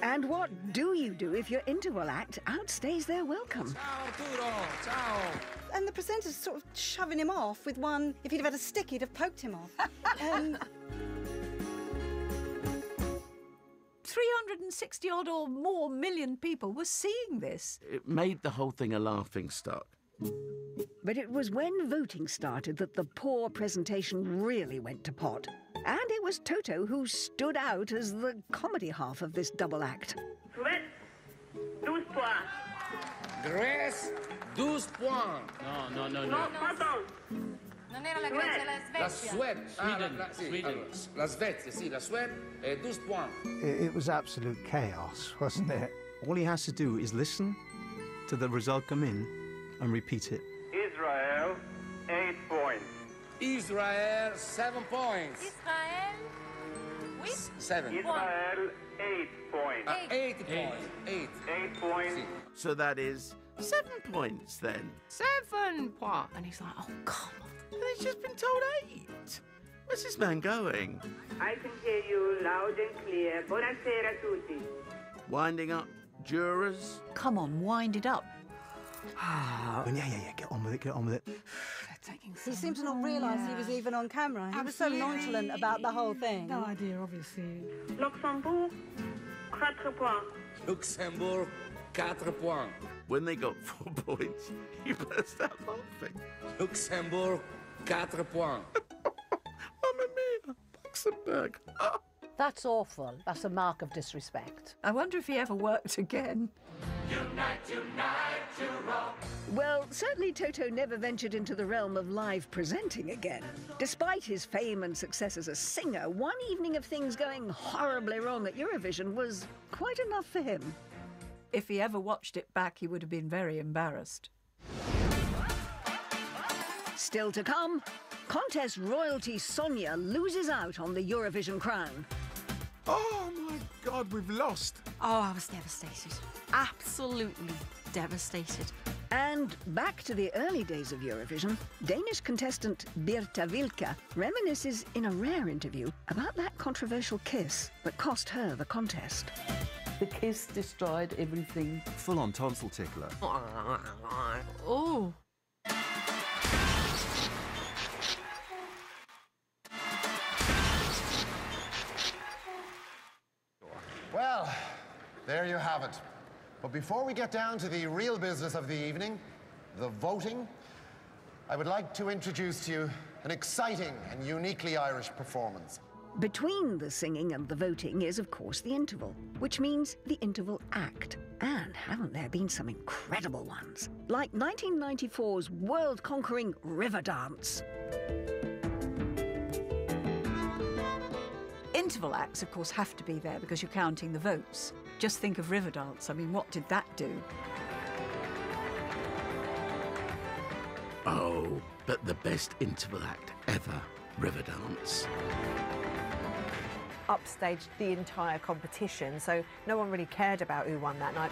And what do you do if your interval act outstays their welcome? Ciao Arturo, ciao. And the presenter's sort of shoving him off with one, if he'd have had a stick, he'd have poked him off. 360-odd or more million people were seeing this. It made the whole thing a laughing stock. But it was when voting started that the poor presentation really went to pot. And it was Toto who stood out as the comedy half of this double act. 12 points. Grèce, 12 points. No, pardon. Non era la Grecia, la La Svezia. Suède. Sweden. Allora, la Svezia, sì, la Suède, 12 points. It was absolute chaos, wasn't it? All he has to do is listen to the result come in and repeat it. Israel, 8 points. Israel, 7 points. Israel, oui? 7. Israel, 8 points. 8 points. 8. 8 points. So that is 7 points then. 7 points. And he's like, oh, come on. And he's just been told 8. Where's this man going? I can hear you loud and clear. Buonasera tutti. Winding up jurors? Come on, wind it up. Yeah, get on with it, get on with it. He seemed to not realise he was even on camera. He was so nonchalant about the whole thing. No idea, obviously. Luxembourg, 4 points. Luxembourg, 4 points. When they got 4 points, he burst out laughing. Luxembourg, 4 points. Mamma mia, Luxembourg. That's awful. That's a mark of disrespect. I wonder if he ever worked again. Well, certainly Toto never ventured into the realm of live presenting again. Despite his fame and success as a singer, one evening of things going horribly wrong at Eurovision was quite enough for him. If he ever watched it back, he would have been very embarrassed. Still to come, contest royalty Sonia loses out on the Eurovision crown. Oh my God, we've lost. Oh, I was devastated. Absolutely devastated. And back to the early days of Eurovision, Danish contestant Birta Wilke reminisces in a rare interview about that controversial kiss that cost her the contest. The kiss destroyed everything. Full-on tonsil tickler. Oh. Well, there you have it. But before we get down to the real business of the evening, the voting, I would like to introduce to you an exciting and uniquely Irish performance. Between the singing and the voting is, of course, the interval, which means the interval act. And haven't there been some incredible ones? Like 1994's world-conquering River Dance. Interval acts, of course, have to be there because you're counting the votes. Just think of Riverdance. I mean, what did that do? Oh, but the best interval act ever, Riverdance. Upstaged the entire competition, so no one really cared about who won that night.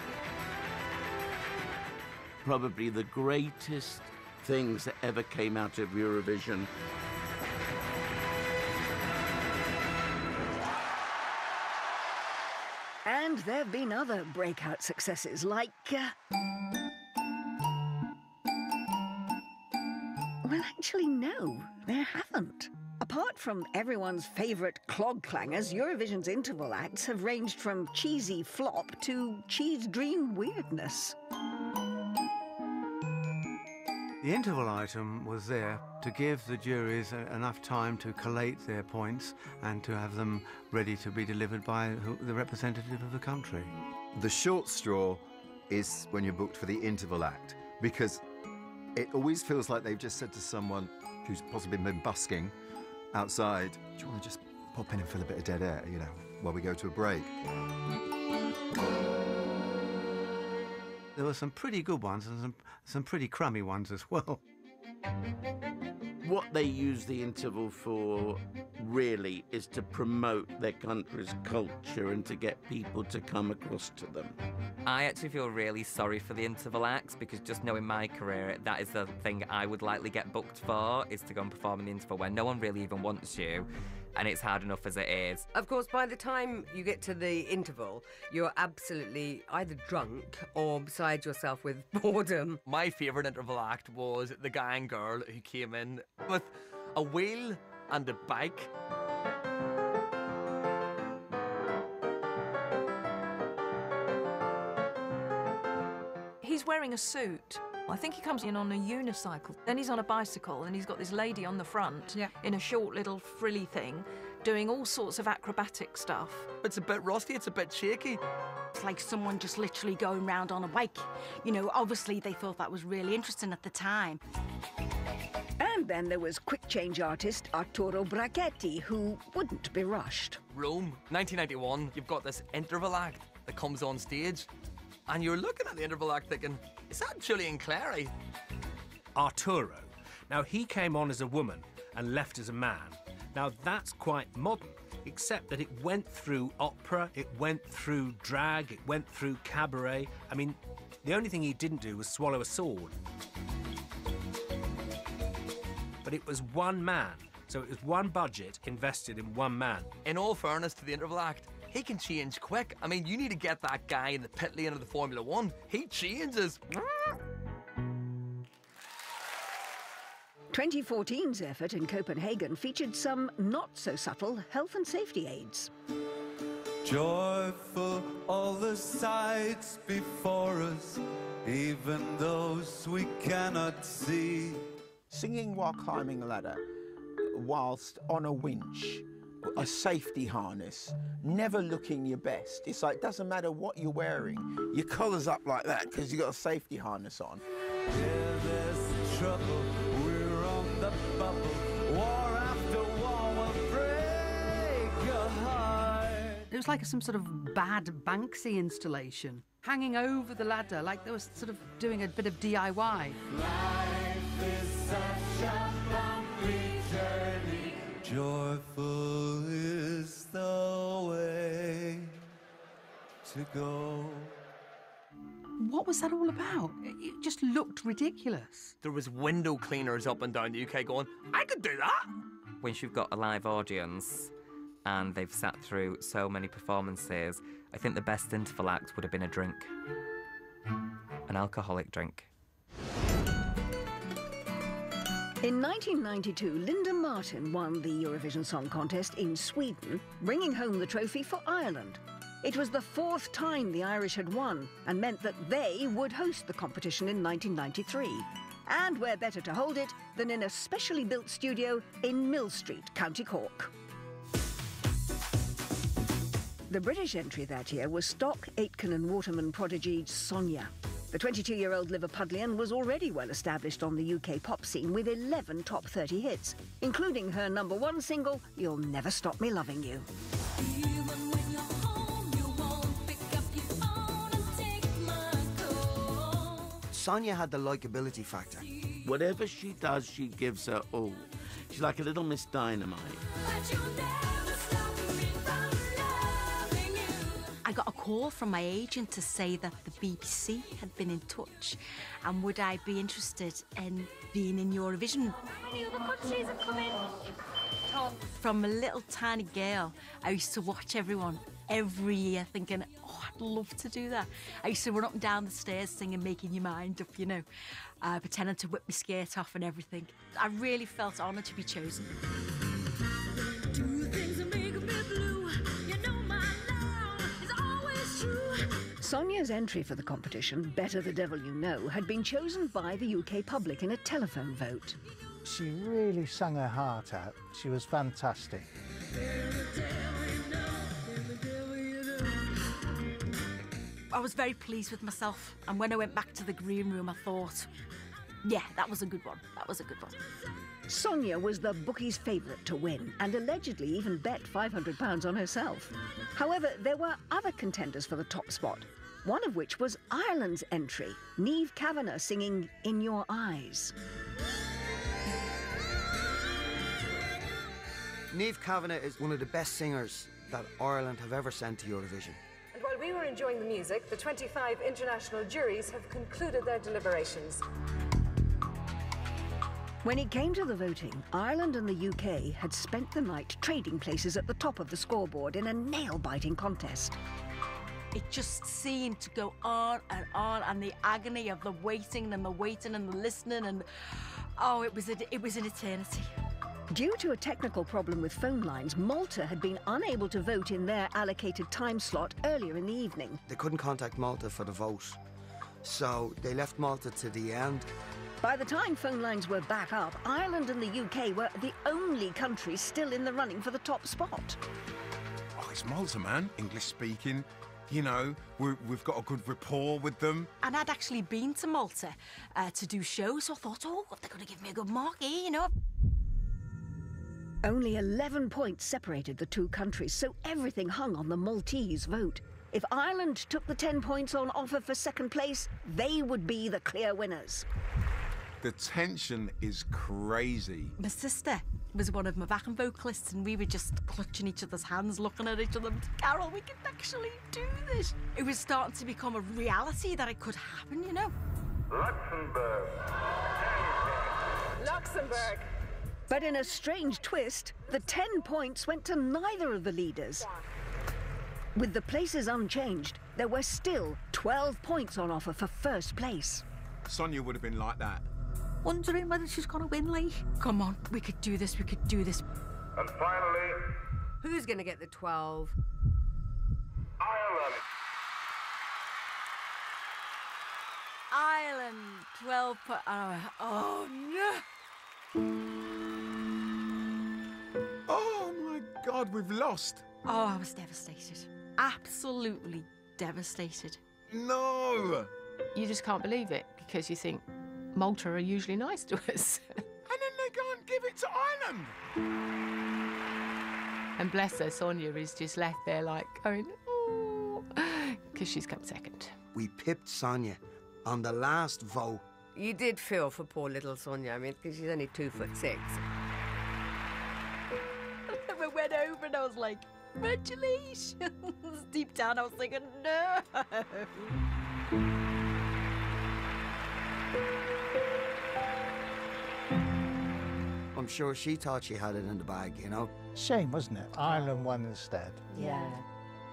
Probably the greatest things that ever came out of Eurovision. And there have been other breakout successes, like... Well, actually, no, there haven't. Apart from everyone's favourite clog clangers, Eurovision's interval acts have ranged from cheesy flop to cheese dream weirdness. The interval item was there to give the juries enough time to collate their points and to have them ready to be delivered by the representative of the country. The short straw is when you're booked for the interval act, because it always feels like they've just said to someone who's possibly been busking outside, do you want to just pop in and fill a bit of dead air, you know, while we go to a break? There were some pretty good ones and some pretty crummy ones as well. What they use the interval for, really, is to promote their country's culture and to get people to come across to them. I actually feel really sorry for the interval acts, because just knowing my career, that is the thing I would likely get booked for, is to go and perform in the interval where no one really even wants you, and it's hard enough as it is. Of course, by the time you get to the interval, you're absolutely either drunk or beside yourself with boredom. My favourite interval act was the guy and girl who came in with a wheel and a bike. He's wearing a suit. I think he comes in on a unicycle. Then he's on a bicycle and he's got this lady on the front in a short little frilly thing doing all sorts of acrobatic stuff. It's a bit rusty, it's a bit shaky. It's like someone just literally going round on a bike. You know, obviously they thought that was really interesting at the time. And then there was quick change artist Arturo Brachetti, who wouldn't be rushed. Rome, 1991, you've got this interval act that comes on stage, and you're looking at the interval act thinking, is that Julian Clary? Arturo. Now, he came on as a woman and left as a man. Now, that's quite modern, except that it went through opera, it went through drag, it went through cabaret. I mean, the only thing he didn't do was swallow a sword. But it was one man, so it was one budget invested in one man. In all fairness to the interval act, he can change quick. I mean, you need to get that guy in the pit lane of the Formula One. He changes. 2014's effort in Copenhagen featured some not-so-subtle health and safety aids. Joyful all the sights before us, even those we cannot see. Singing while climbing a ladder, whilst on a winch, a safety harness, never looking your best. It's like, doesn't matter what you're wearing, your collar's up like that because you've got a safety harness on. Yeah, there's trouble, we're on the bubble, war after war will break your heart. It was like some sort of bad Banksy installation, hanging over the ladder, like they were sort of doing a bit of DIY. Life is such a bumpy journey, joyful is the way to go. What was that all about? It just looked ridiculous. There was window cleaners up and down the UK going, I could do that. Once you've got a live audience and they've sat through so many performances, I think the best interval act would have been a drink. An alcoholic drink. In 1992, Linda Martin won the Eurovision Song Contest in Sweden, bringing home the trophy for Ireland. It was the fourth time the Irish had won and meant that they would host the competition in 1993. And where better to hold it than in a specially built studio in Mill Street, County Cork. The British entry that year was stock Aitken and Waterman prodigy Sonia. The 22-year-old Liverpudlian was already well established on the UK pop scene with 11 top 30 hits, including her #1 single, You'll Never Stop Me Loving You. Sonia had the likeability factor. Whatever she does, she gives her all. She's like a little Miss Dynamite. I got a call from my agent to say that the BBC had been in touch and would I be interested in being in Eurovision. Many other countries have come in. From a little tiny girl, I used to watch everyone every year thinking, oh, I'd love to do that. I used to run up and down the stairs singing Making Your Mind Up, you know, pretending to whip my skirt off and everything. I really felt honoured to be chosen. Sonia's entry for the competition, Better the Devil You Know, had been chosen by the UK public in a telephone vote. She really sang her heart out. She was fantastic. I was very pleased with myself, and when I went back to the green room, I thought, yeah, that was a good one. That was a good one. Sonia was the bookies' favourite to win and allegedly even bet £500 on herself. However, there were other contenders for the top spot, one of which was Ireland's entry, Niamh Kavanagh singing In Your Eyes. Niamh Kavanagh is one of the best singers that Ireland have ever sent to Eurovision. And while we were enjoying the music, the 25 international juries have concluded their deliberations. When it came to the voting, Ireland and the UK had spent the night trading places at the top of the scoreboard in a nail-biting contest. It just seemed to go on, and the agony of the waiting and the listening, and oh, it was an eternity. Due to a technical problem with phone lines, Malta had been unable to vote in their allocated time slot earlier in the evening. They couldn't contact Malta for the vote, so they left Malta to the end. By the time phone lines were back up, Ireland and the UK were the only countries still in the running for the top spot. Oh, it's Malta, man. English speaking. You know, we've got a good rapport with them. And I'd actually been to Malta to do shows, so I thought, oh, they're going to give me a good mark here, you know. Only 11 points separated the two countries, so everything hung on the Maltese vote. If Ireland took the 10 points on offer for second place, they would be the clear winners. The tension is crazy. My sister was one of my backing vocalists, and we were just clutching each other's hands, looking at each other. Carol, we can actually do this. It was starting to become a reality that it could happen, you know. Luxembourg. But in a strange twist, the 10 points went to neither of the leaders. With the places unchanged, there were still 12 points on offer for first place. Sonia would have been like that. Wondering whether she's going to win, Lee. Come on, we could do this, we could do this. And finally... Who's going to get the 12? Ireland. Ireland, 12 points. Oh, no. Oh, my God, we've lost. Oh, I was devastated. Absolutely devastated. No! You just can't believe it because you think Malta are usually nice to us. And then they go and give it to Ireland. And bless her, Sonia is just left there like going, oh, because she's come second. We pipped Sonia on the last vote. You did feel for poor little Sonia, I mean, because she's only 2'6". We went over and I was like, congratulations. Deep down I was thinking, no. I'm sure she thought she had it in the bag, you know? Shame, wasn't it? Ireland won instead. Yeah.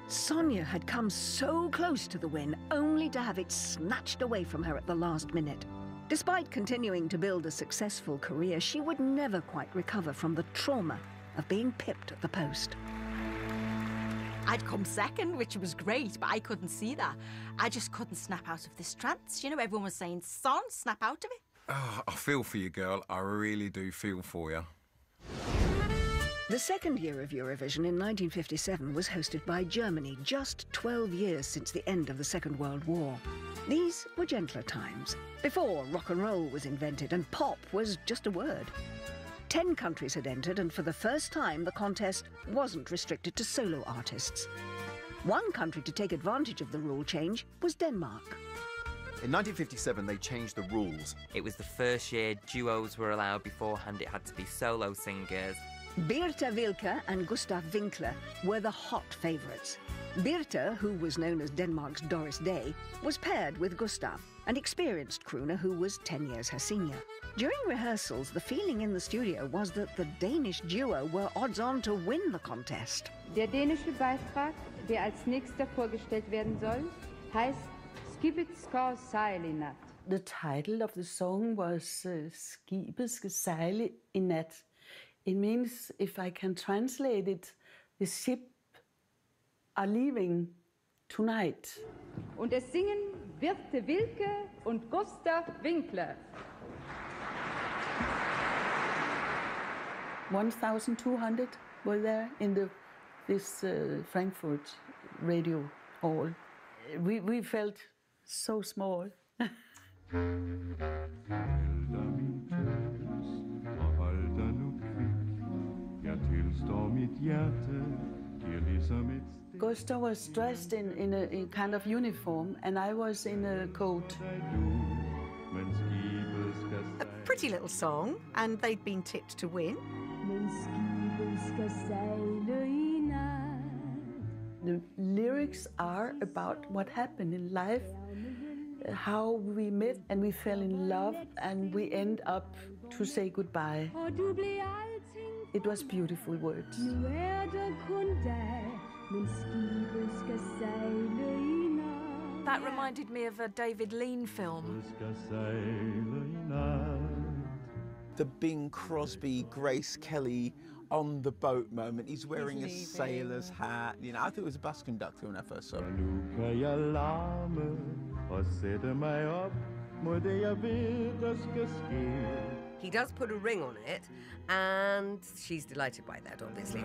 Sonia had come so close to the win, only to have it snatched away from her at the last minute. Despite continuing to build a successful career, she would never quite recover from the trauma of being pipped at the post. I'd come second, which was great, but I couldn't see that. I just couldn't snap out of this trance. You know, everyone was saying, son, snap out of it. Oh, I feel for you, girl. I really do feel for you. The second year of Eurovision in 1957 was hosted by Germany, just 12 years since the end of the Second World War. These were gentler times, before rock and roll was invented and pop was just a word. 10 countries had entered, and for the first time the contest wasn't restricted to solo artists. One country to take advantage of the rule change was Denmark. In 1957, they changed the rules. It was the first year duos were allowed. Beforehand, it had to be solo singers. Birte Wilke and Gustav Winkler were the hot favourites. Birte, who was known as Denmark's Doris Day, was paired with Gustav, an experienced crooner who was 10 years her senior. During rehearsals, the feeling in the studio was that the Danish duo were odds-on to win the contest. Der dänische Beitrag, der als nächster vorgestellt werden soll, heißt Skibet skal sejle i nat. The title of the song was Skibet skal sejle i nat. It means, if I can translate it, the ship are leaving tonight. Und es singen Birte Wilke und Gustav Winkler. 1,200 were there in this Frankfurt radio hall. We felt so small. Gustav was dressed in a kind of uniform, and I was in a coat. A pretty little song, and they'd been tipped to win. The lyrics are about what happened in life, how we met and we fell in love, and we end up to say goodbye. It was beautiful words. That reminded me of a David Lean film. The Bing Crosby, Grace Kelly on the boat moment. He's wearing a sailor's hat. You know, I thought it was a bus conductor when I first saw him. He does put a ring on it, and she's delighted by that, obviously.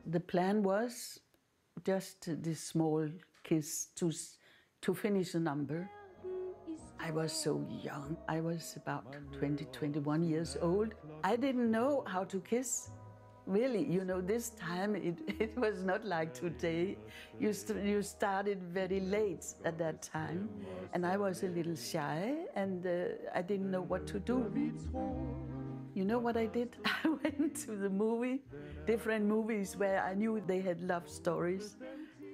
The plan was just this small kiss to finish the number. I was so young. I was about 20, 21 years old. I didn't know how to kiss. Really, you know, this time it was not like today. You started very late at that time, and I was a little shy, and I didn't know what to do. You know what I did? I went to the different movies where I knew they had love stories,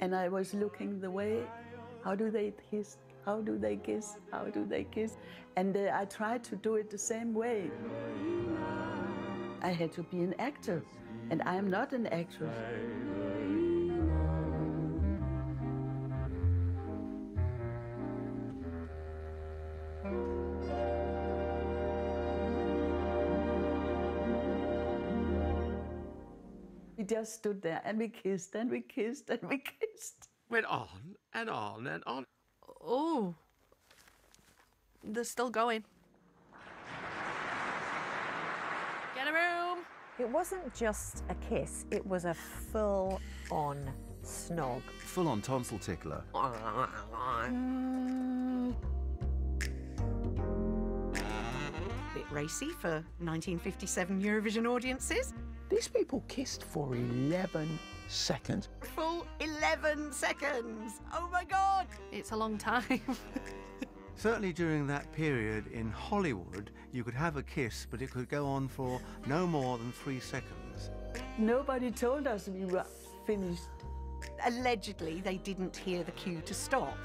and I was looking the way, how do they kiss? How do they kiss? How do they kiss? And I tried to do it the same way. I had to be an actor, and I am not an actress. We just stood there and we kissed and we kissed and we kissed. Went on and on and on. Oh, they're still going. Get a room. It wasn't just a kiss, it was a full-on snog. Full-on tonsil tickler. Bit racy for 1957 Eurovision audiences. These people kissed for 11 seconds. Full 11 seconds! Oh my God! It's a long time. Certainly during that period in Hollywood, you could have a kiss, but it could go on for no more than 3 seconds. Nobody told us we were finished. Allegedly, they didn't hear the cue to stop.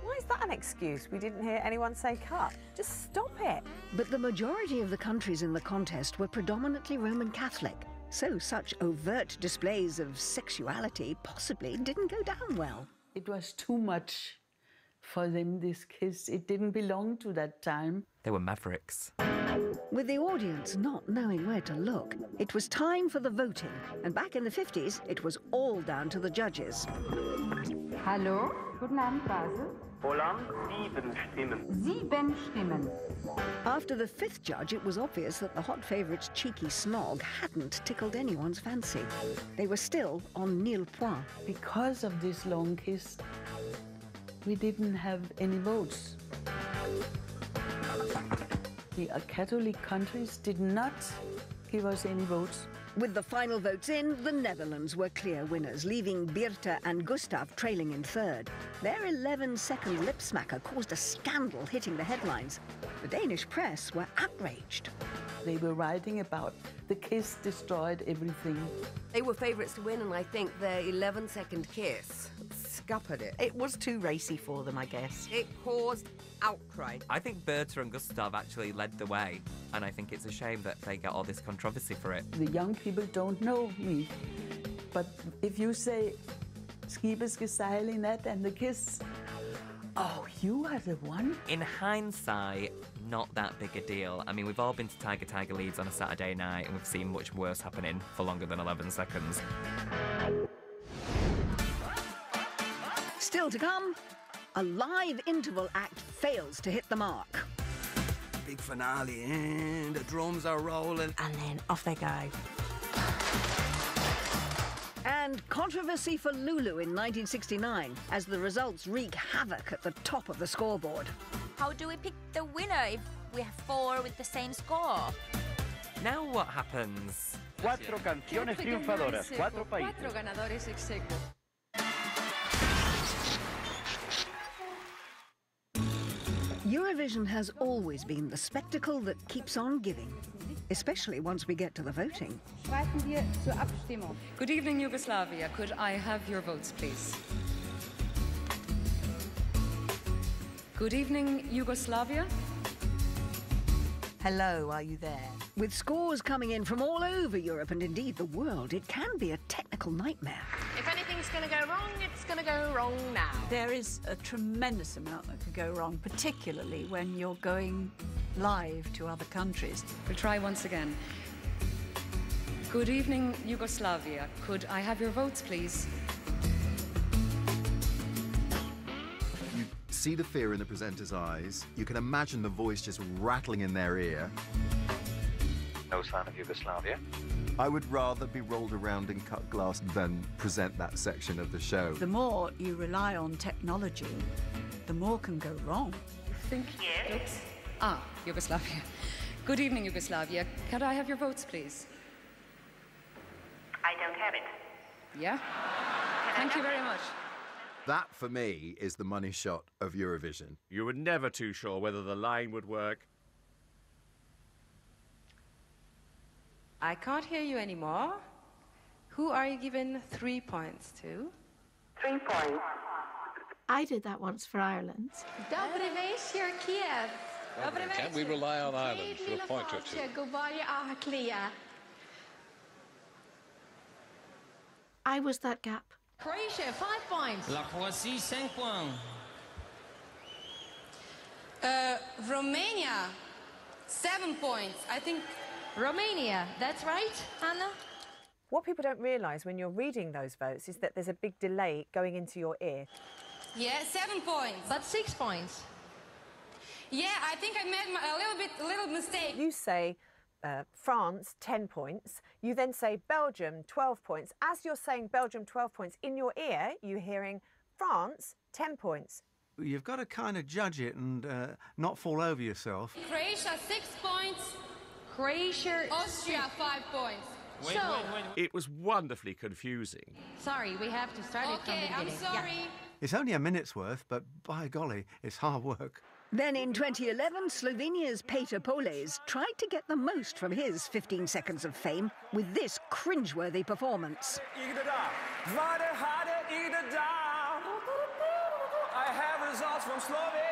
Why is that an excuse? We didn't hear anyone say cut. Just stop it. But the majority of the countries in the contest were predominantly Roman Catholic, so such overt displays of sexuality possibly didn't go down well. It was too much for them, this kiss. It didn't belong to that time. They were mavericks. With the audience not knowing where to look, it was time for the voting. And back in the 50s, it was all down to the judges. Hallo, guten Abend, Basel. Holland, 7 Stimmen. 7 Stimmen. After the 5th judge, it was obvious that the hot favourite's cheeky snog hadn't tickled anyone's fancy. They were still on nil point. Because of this long kiss, we didn't have any votes. The Catholic countries did not give us any votes. With the final votes in, the Netherlands were clear winners, leaving Birte and Gustav trailing in 3rd. Their 11-second lip smacker caused a scandal hitting the headlines. The Danish press were outraged. They were writing about the kiss destroyed everything. They were favourites to win, and I think their 11-second kiss scuppered it. It was too racy for them, I guess. It caused outcry. I think Berta and Gustav actually led the way, and I think it's a shame that they get all this controversy for it. The young people don't know me, but if you say Skibet skal sejle i nat and the kiss, oh, you are the one. In hindsight, not that big a deal. I mean, we've all been to Tiger Leeds on a Saturday night, and we've seen much worse happening for longer than 11 seconds. Still to come, a live interval act fails to hit the mark. Big finale, and the drums are rolling. And then off they go. And controversy for Lulu in 1969 as the results wreak havoc at the top of the scoreboard. How do we pick the winner if we have 4 with the same score? Now what happens? 4 canciones triunfadoras, 4 países. 4 ganadores ex aequo. Eurovision has always been the spectacle that keeps on giving, especially once we get to the voting. Schreiten wir zur Abstimmung. Good evening, Yugoslavia. Could I have your votes, please? Good evening, Yugoslavia. Hello, are you there? With scores coming in from all over Europe and indeed the world, it can be a technical nightmare. If anything's going to go wrong, it's going to go wrong now. There is a tremendous amount that could go wrong, particularly when you're going live to other countries. We'll try once again. Good evening, Yugoslavia. Could I have your votes, please? You see the fear in the presenter's eyes. You can imagine the voice just rattling in their ear. No sign of Yugoslavia. I would rather be rolled around in cut glass than present that section of the show. The more you rely on technology, the more can go wrong. Think. Yes. Ah, Yugoslavia. Good evening, Yugoslavia. Could I have your votes, please? I don't have it. Yeah? Thank you very much. That, for me, is the money shot of Eurovision. You were never too sure whether the line would work. I can't hear you anymore. Who are you giving 3 points to? 3 points. I did that once for Ireland. Dobry вечір, Kiev. Can we rely on Ireland for a point or two? I was that gap. Croatia, 5 points. La Croatie, 5 points. Romania, 7 points. I think. Romania, that's right, Anna? What people don't realise when you're reading those votes is that there's a big delay going into your ear. Yeah, 7 points. But 6 points. Yeah, I think I made a little mistake. You say France, 10 points. You then say Belgium, 12 points. As you're saying Belgium, 12 points, in your ear, you're hearing France, 10 points. You've got to kind of judge it and not fall over yourself. Croatia, 6 points. Croatia, Austria, 5 points. Wait. It was wonderfully confusing. Sorry, we have to start it from the beginning. I'm sorry. Yeah. It's only a minute's worth, but by golly, it's hard work. Then in 2011, Slovenia's Peter Poles tried to get the most from his 15 seconds of fame with this cringeworthy performance. I have results from Slovenia.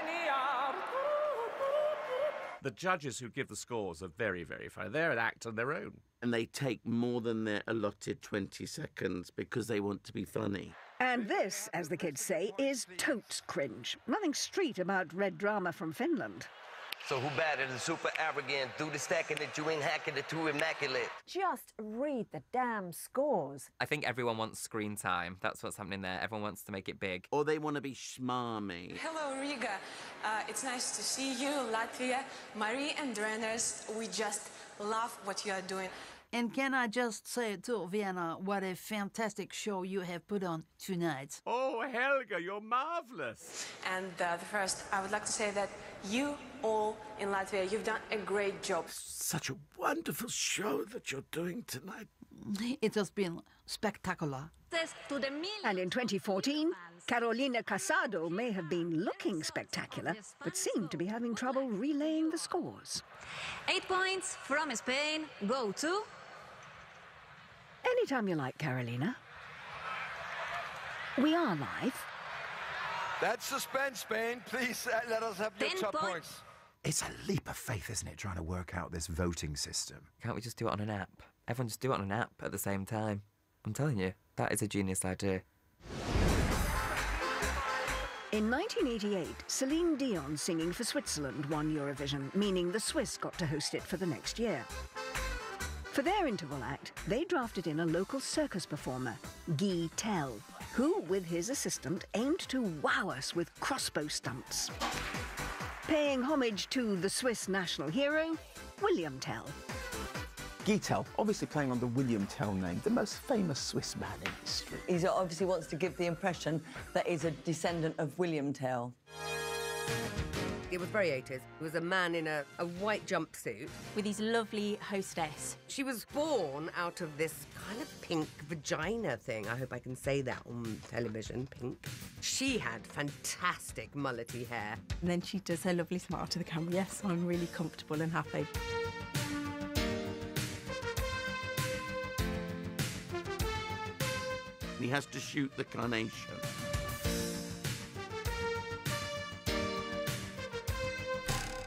The judges who give the scores are very, very funny. They're an act on their own. And they take more than their allotted 20 seconds because they want to be funny. And this, as the kids say, is totes cringe. Nothing street about red drama from Finland. So who batted the super arrogant, do the stacking that you ain't hacking it too immaculate? Just read the damn scores. I think everyone wants screen time. That's what's happening there. Everyone wants to make it big. Or they want to be schmarmy. Hello, Riga. It's nice to see you, Latvia. Marie and Dreners, we just love what you are doing. And can I just say to Vienna, what a fantastic show you have put on tonight. Oh, Helga, you're marvellous. And first, I would like to say that you all in Latvia, you've done a great job. Such a wonderful show that you're doing tonight. It has been spectacular. And in 2014, Carolina Casado may have been looking spectacular, but seemed to be having trouble relaying the scores. 8 points from Spain. Go to... Anytime you like, Carolina. We are live. That's suspense, Spain. Please let us have your top points. It's a leap of faith, isn't it, trying to work out this voting system? Can't we just do it on an app? Everyone just do it on an app at the same time. I'm telling you, that is a genius idea. In 1988, Celine Dion singing for Switzerland won Eurovision, meaning the Swiss got to host it for the next year. For their interval act, they drafted in a local circus performer, Guy Tell, who, with his assistant, aimed to wow us with crossbow stunts. Paying homage to the Swiss national hero, William Tell. Guy Tell, obviously playing on the William Tell name, the most famous Swiss man in history. He obviously wants to give the impression that he's a descendant of William Tell. It was very 80s. It was a man in a white jumpsuit. With his lovely hostess. She was born out of this kind of pink vagina thing. I hope I can say that on television, pink. She had fantastic mullety hair. And then she does her lovely smile to the camera. Yes, I'm really comfortable and happy. He has to shoot the carnation.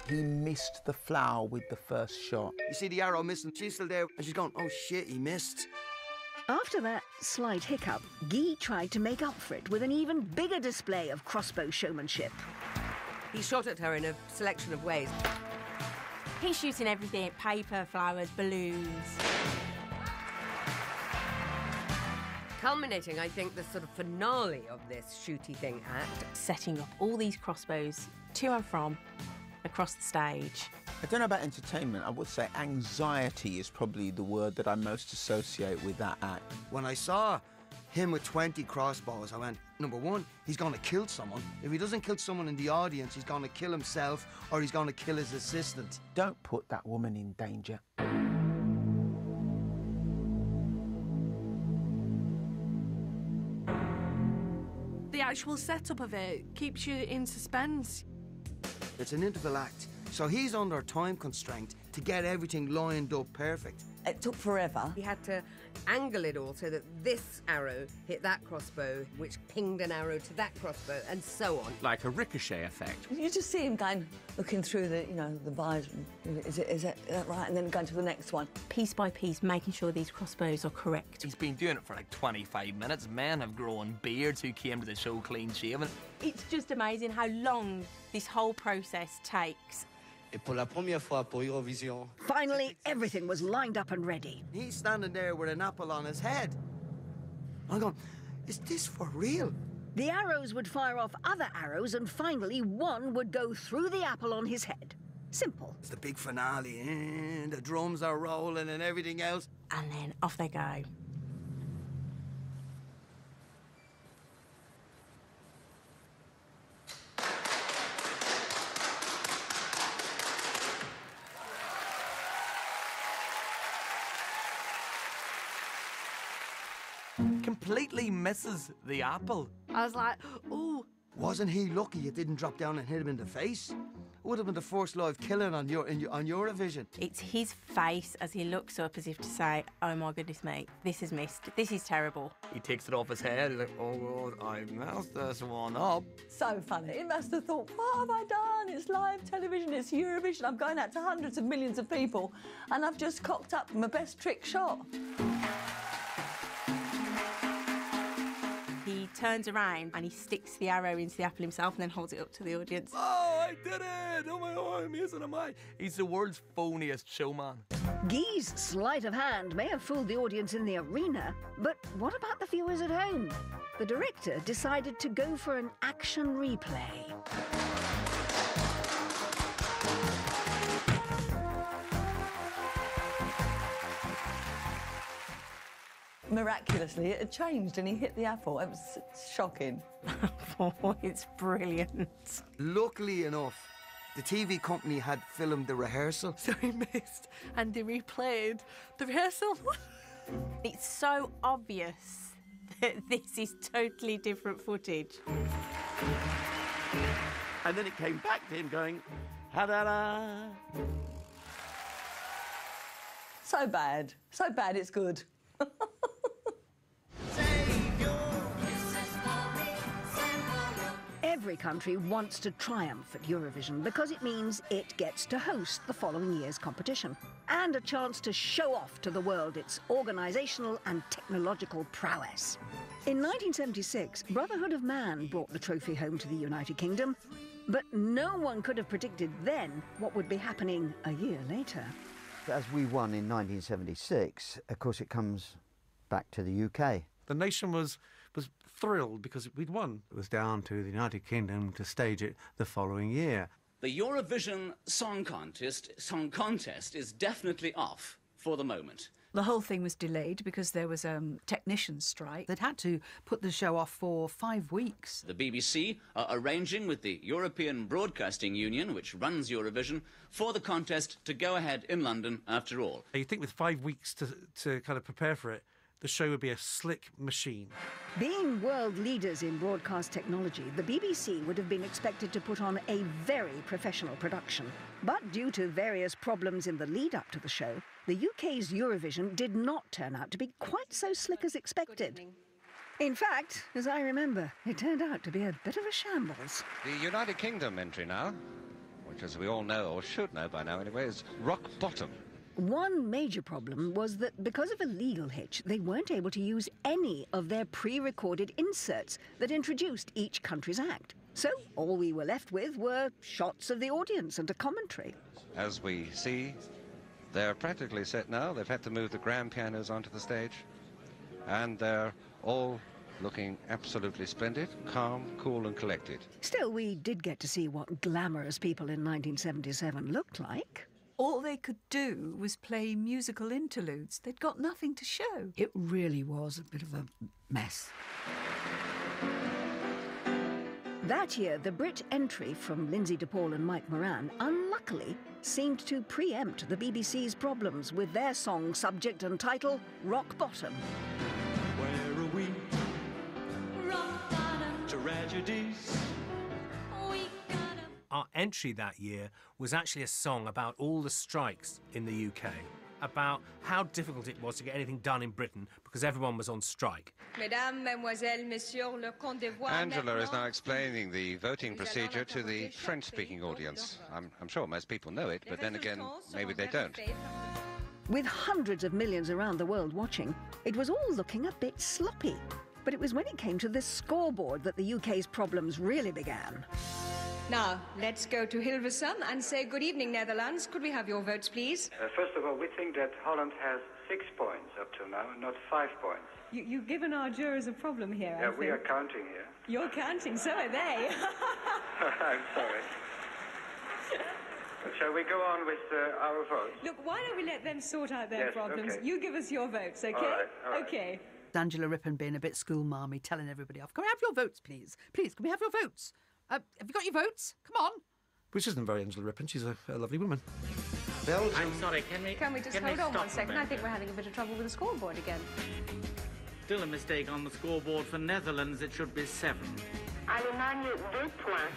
He missed the flower with the first shot. You see the arrow missing, she's still there, and she's going, oh shit, he missed. After that slight hiccup, Guy tried to make up for it with an even bigger display of crossbow showmanship. He shot at her in a selection of ways. He's shooting everything, paper, flowers, balloons. Culminating, I think, the sort of finale of this shooty thing act. Setting up all these crossbows to and from across the stage. I don't know about entertainment. I would say anxiety is probably the word that I most associate with that act. When I saw him with 20 crossbows, I went, number one, he's going to kill someone. If he doesn't kill someone in the audience, he's going to kill himself or he's going to kill his assistant. Don't put that woman in danger. The actual setup of it keeps you in suspense. It's an interval act, so he's under a time constraint to get everything lined up perfect. It took forever. He had to angle it all so that this arrow hit that crossbow, which pinged an arrow to that crossbow, and so on. Like a ricochet effect. You just see him going, looking through the, the visor. Is that right? And then going to the next one. Piece by piece, making sure these crossbows are correct. He's been doing it for like 25 minutes. Men have grown beards who came to the show clean shaven. It's just amazing how long this whole process takes. Et pour la première fois pour Eurovision. Finally, everything was lined up and ready. He's standing there with an apple on his head. I'm going, is this for real? The arrows would fire off other arrows, and finally one would go through the apple on his head. Simple. It's the big finale, and the drums are rolling and everything else. And then off they go. Completely misses the apple. I was like, ooh. Wasn't he lucky it didn't drop down and hit him in the face? It would have been the first live killing on Eurovision. It's his face as he looks up as if to say, oh my goodness me, this is missed. This is terrible. He takes it off his head. He's like, oh God, I messed this one up. So funny. He must have thought, what have I done? It's live television, it's Eurovision. I'm going out to hundreds of millions of people, and I've just cocked up my best trick shot. He turns around and he sticks the arrow into the apple himself and then holds it up to the audience. Oh, I did it! Oh my God, I'm amazing, am I? He's the world's phoniest showman. Guy's sleight of hand may have fooled the audience in the arena, but what about the viewers at home? The director decided to go for an action replay. Miraculously, it had changed and he hit the apple. It was shocking. Oh, it's brilliant. Luckily enough, the TV company had filmed the rehearsal. So he missed and they replayed the rehearsal. It's so obvious that this is totally different footage. And then it came back to him going, ha-da-da. So bad it's good. Every country wants to triumph at Eurovision because it means it gets to host the following year's competition and a chance to show off to the world its organisational and technological prowess. In 1976, Brotherhood of Man brought the trophy home to the United Kingdom, but no one could have predicted then what would be happening a year later. As we won in 1976, of course it comes back to the UK. The nation was thrilled because we'd won. It was down to the United Kingdom to stage it the following year. The Eurovision Song Contest is definitely off for the moment. The whole thing was delayed because there was a technician strike. They'd had to put the show off for 5 weeks. The BBC are arranging with the European Broadcasting Union, which runs Eurovision, for the contest to go ahead in London after all. You think with 5 weeks to kind of prepare for it, the show would be a slick machine. Being world leaders in broadcast technology, the BBC would have been expected to put on a very professional production. But due to various problems in the lead-up to the show, the UK's Eurovision did not turn out to be quite so slick as expected. In fact, as I remember, it turned out to be a bit of a shambles. The United Kingdom entry now, which as we all know, or should know by now anyway, is rock bottom. One major problem was that because of a legal hitch, they weren't able to use any of their pre-recorded inserts that introduced each country's act. So all we were left with were shots of the audience and a commentary. As we see, they're practically set now. They've had to move the grand pianos onto the stage, and they're all looking absolutely splendid, calm, cool and collected. Still, we did get to see what glamorous people in 1977 looked like. All they could do was play musical interludes. They'd got nothing to show. It really was a bit of a mess. That year, the Brit entry from Lindsay DePaul and Mike Moran unluckily seemed to preempt the BBC's problems with their song subject and title, Rock Bottom. Where are we? Rock bottom. Tragedies. Our entry that year was actually a song about all the strikes in the UK, about how difficult it was to get anything done in Britain because everyone was on strike. Angela is now explaining the voting procedure to the French-speaking audience. I'm sure most people know it, but then again, maybe they don't. With hundreds of millions around the world watching, it was all looking a bit sloppy. But it was when it came to this scoreboard that the UK's problems really began. Now, let's go to Hilversum and say good evening, Netherlands. Could we have your votes, please? First of all, we think that Holland has 6 points up to now, not 5 points. You've given our jurors a problem here, I think. We are counting here. You're counting, so are they. I'm sorry. Shall we go on with our votes? Look, why don't we let them sort out their problems? Okay. You give us your votes, okay? All right. Okay. Angela Rippon being a bit school-marmy, telling everybody off. Can we have your votes, please? Please, can we have your votes? Have you got your votes? Come on. Which isn't very Angela Rippon. She's a lovely woman. Belgium. I'm sorry, Can we just hold on 1 second? I think we're having a bit of trouble with the scoreboard again. Still a mistake on the scoreboard for Netherlands. It should be 7. Allemagne, 2 points.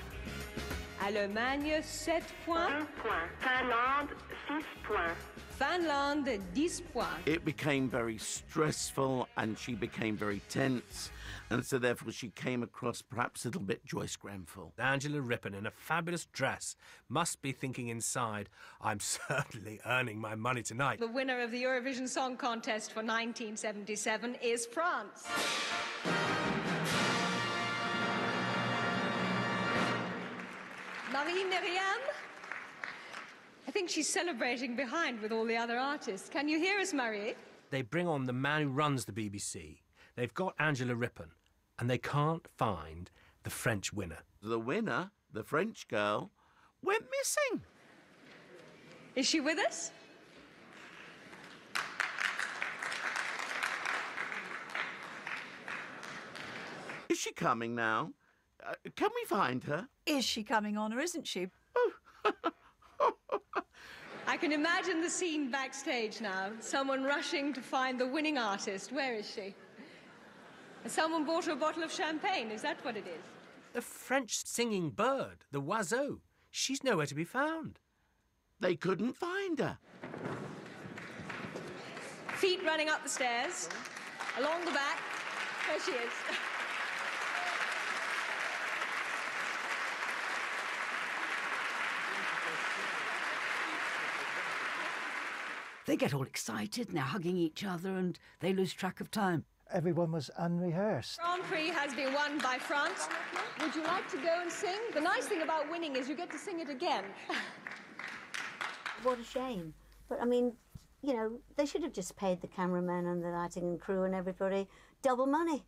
Allemagne, 7 points. 2 points. Finlande, 6 points. Finlande, 10 points. It became very stressful and she became very tense. And so therefore she came across perhaps a little bit Joyce Grenfell. Angela Rippon in a fabulous dress must be thinking inside, I'm certainly earning my money tonight. The winner of the Eurovision Song Contest for 1977 is France. Marie-Myriam? I think she's celebrating behind with all the other artists. Can you hear us, Marie? They bring on the man who runs the BBC. They've got Angela Rippon, and they can't find the French winner. The winner, the French girl, went missing. Is she with us? Is she coming now? Can we find her? Is she coming on or isn't she? I can imagine the scene backstage now. Someone rushing to find the winning artist. Where is she? Someone bought her a bottle of champagne. Is that what it is? The French singing bird, the oiseau. She's nowhere to be found. They couldn't find her. Feet running up the stairs, along the back. There she is. They get all excited and they're hugging each other and they lose track of time. everyone was unrehearsed. Grand Prix has been won by France. Would you like to go and sing? The nice thing about winning is you get to sing it again. What a shame. But, I mean, you know, they should have just paid the cameraman and the lighting and crew and everybody double money.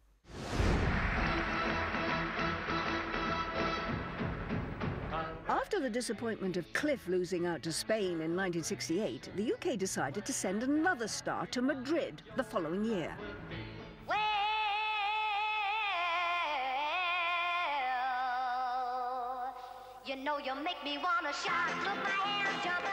After the disappointment of Cliff losing out to Spain in 1968, the UK decided to send another star to Madrid the following year. You know you make me wanna shout, put my hands jumping.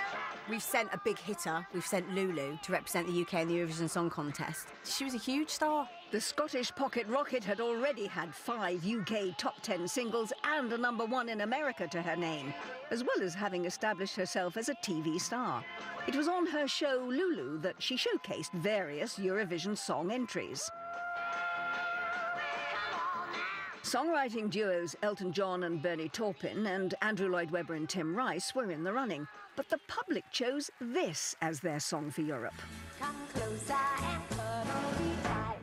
We've sent a big hitter. We've sent Lulu to represent the UK in the Eurovision Song Contest. She was a huge star. The Scottish pocket rocket had already had 5 UK top 10 singles and a #1 in America to her name, as well as having established herself as a TV star. It was on her show Lulu that she showcased various Eurovision song entries. Songwriting duos Elton John and Bernie Taupin and Andrew Lloyd Webber and Tim Rice were in the running, but the public chose this as their song for Europe. Come closer and cuddle me tight.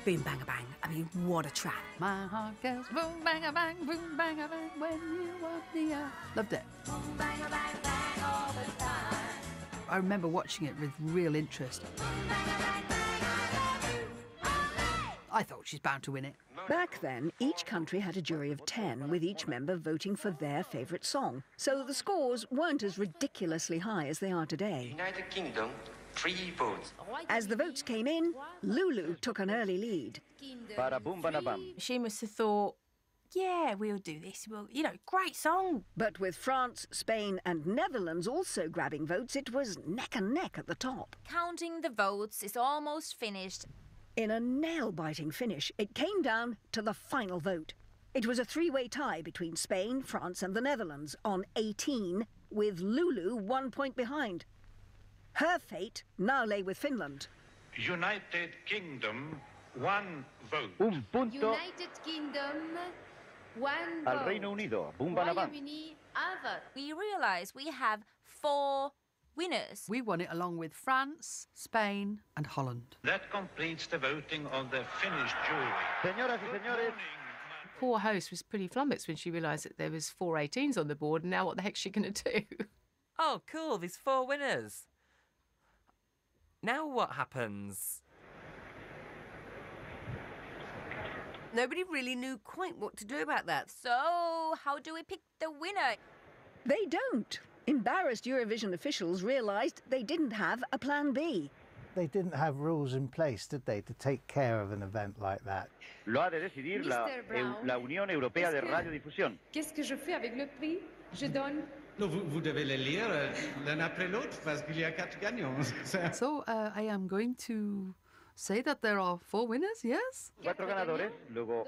Boom, bang, a bang. I mean, what a track. My heart goes boom, bang, a bang, boom, bang, a bang, when you want the air. Loved it. Boom, bang, a bang, bang all the time. I remember watching it with real interest. I thought she's bound to win it. Back then, each country had a jury of 10, with each member voting for their favourite song. So the scores weren't as ridiculously high as they are today. United Kingdom, 3 votes. As the votes came in, Lulu took an early lead. She must have thought, yeah, we'll do this. Well, you know, great song. But with France, Spain and Netherlands also grabbing votes, it was neck and neck at the top. Counting the votes is almost finished. In a nail-biting finish, it came down to the final vote. It was a 3-way tie between Spain, France and the Netherlands on 18, with Lulu 1 point behind. Her fate now lay with Finland. United Kingdom, 1 vote. United Kingdom, 1 vote. Al Reino Unido, boom, bang, bang. We realise we have 4 winners. We won it along with France, Spain and Holland. That completes the voting of the Finnish jury. Señoras y señores. Poor host was pretty flummoxed when she realised that there was 4 18s on the board, and now what the heck's she going to do? Oh, cool, there's 4 winners. Now what happens? Nobody really knew quite what to do about that. So, how do we pick the winner? They don't. Embarrassed Eurovision officials realised they didn't have a plan B. They didn't have rules in place, did they, to take care of an event like that? Lo ha de decidir la Unión Europea de Radiodifusión. Qu'est-ce que je fais avec le prix? Je donne. Non, vous devez les lire l'un après l'autre parce qu'il y a 4 gagnants. So I am going to say that there are 4 winners, yes? 4 ganadores, luego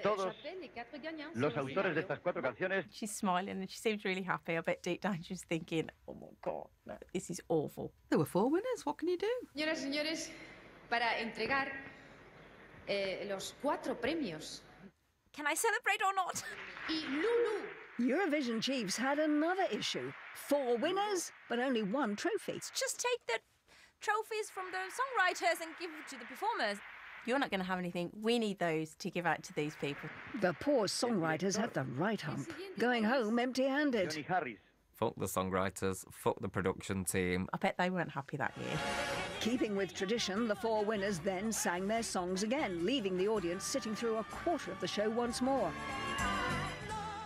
todos los autores de estas 4 canciones. She's smiling and she seems really happy. I bet deep down she's thinking, oh my God, no, this is awful. There were 4 winners, what can you do? Señoras y señores, para entregar los 4 premios. Can I celebrate or not? Y Lulu. Eurovision chiefs had another issue. 4 winners, but only 1 trophy. Just take the trophies from the songwriters and give it to the performers. You're not going to have anything. We need those to give out to these people. The poor songwriters had the right hump, going home empty-handed. Fuck the songwriters, fuck the production team. I bet they weren't happy that year. Keeping with tradition, the 4 winners then sang their songs again, leaving the audience sitting through a quarter of the show once more.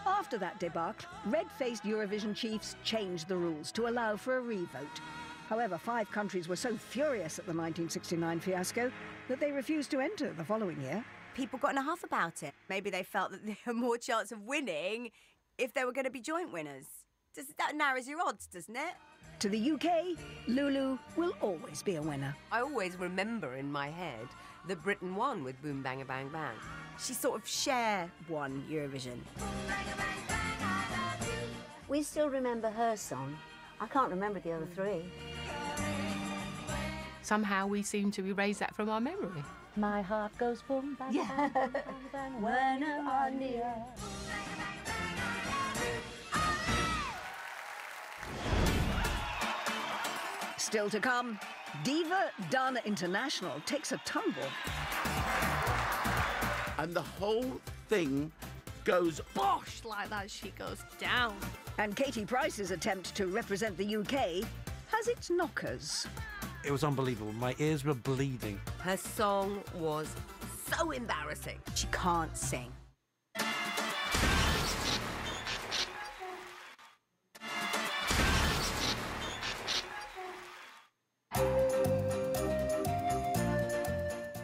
After that debacle, red-faced Eurovision chiefs changed the rules to allow for a re-vote. However, 5 countries were so furious at the 1969 fiasco that they refused to enter the following year. People got in a huff about it. Maybe they felt that they had more chance of winning if they were going to be joint winners. That narrows your odds, doesn't it? To the UK, Lulu will always be a winner. I always remember in my head that Britain won with Boom Bang a Bang Bang. She sort of won Eurovision. We still remember her song. I can't remember the other 3. Somehow we seem to erase that from our memory. My heart goes boom, bang, bang, bang, bang, bang, when I'm on the air. Still to come, diva Dana International takes a tumble. And the whole thing goes Bosh! Like that, she goes down. And Katie Price's attempt to represent the UK has its knockers. It was unbelievable. My ears were bleeding. Her song was so embarrassing. She can't sing.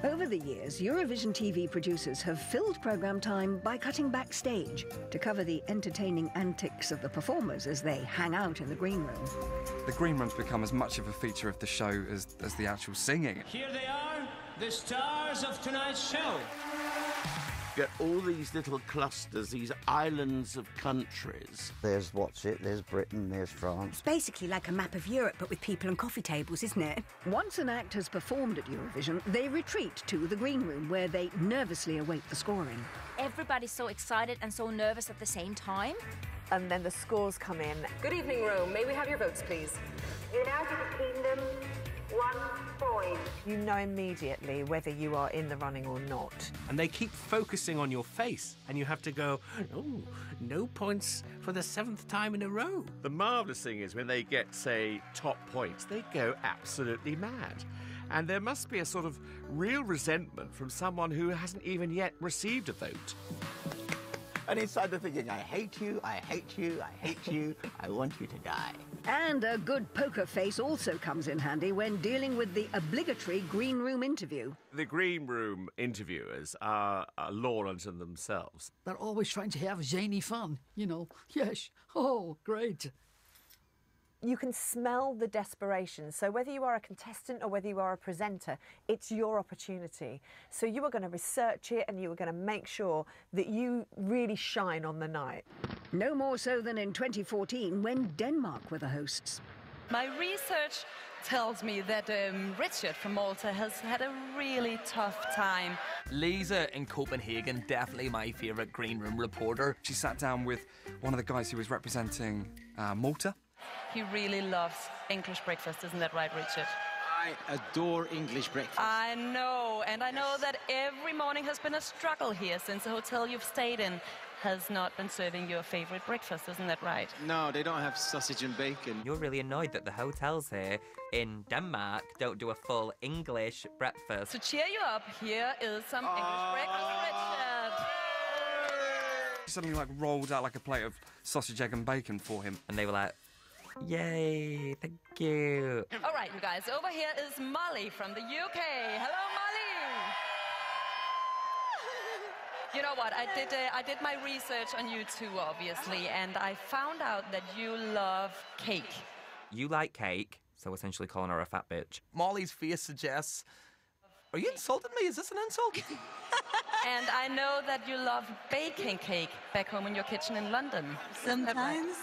Over the years, Eurovision TV producers have filled programme time by cutting backstage to cover the entertaining antics of the performers as they hang out in the green room. The green room's become as much of a feature of the show as the actual singing. Here they are, the stars of tonight's show. Get all these little clusters, these islands of countries. There's What's It, there's Britain, there's France. It's basically like a map of Europe, but with people and coffee tables, isn't it? Once an act has performed at Eurovision, they retreat to the green room where they nervously await the scoring. Everybody's so excited and so nervous at the same time. And then the scores come in. Good evening, room. May we have your votes, please? United Kingdom, 1 point. You know immediately whether you are in the running or not. And they keep focusing on your face, and you have to go, oh, no points for the 7th time in a row. The marvellous thing is when they get, say, top points, they go absolutely mad. And there must be a sort of real resentment from someone who hasn't even yet received a vote. And inside they're thinking, I hate you, I hate you, I hate you, I want you to die. And a good poker face also comes in handy when dealing with the obligatory green room interview. The green room interviewers are a law unto themselves. They're always trying to have zany fun, you know. Yes, oh, great. You can smell the desperation. So whether you are a contestant or whether you are a presenter, it's your opportunity. So you are going to research it and you are going to make sure that you really shine on the night. No more so than in 2014 when Denmark were the hosts. My research tells me that Richard from Malta has had a really tough time. Lisa in Copenhagen, definitely my favourite green room reporter. She sat down with one of the guys who was representing Malta. He really loves English breakfast, isn't that right, Richard? I adore English breakfast. I know, and I know that every morning has been a struggle here since the hotel you've stayed in has not been serving your favourite breakfast, isn't that right? No, they don't have sausage and bacon. You're really annoyed that the hotels here in Denmark don't do a full English breakfast. To cheer you up, here is some English breakfast, Richard. She suddenly rolled out a plate of sausage, egg and bacon for him. And they were like, yay, thank you. All right, you guys, over here is Molly from the UK. Hello, Molly. You know what, I did my research on you too, obviously, and I found out that you love cake. You like cake, so essentially calling her a fat bitch. Molly's face suggests... Are you insulting me? Is this an insult? And I know that you love baking cake back home in your kitchen in London. Sometimes.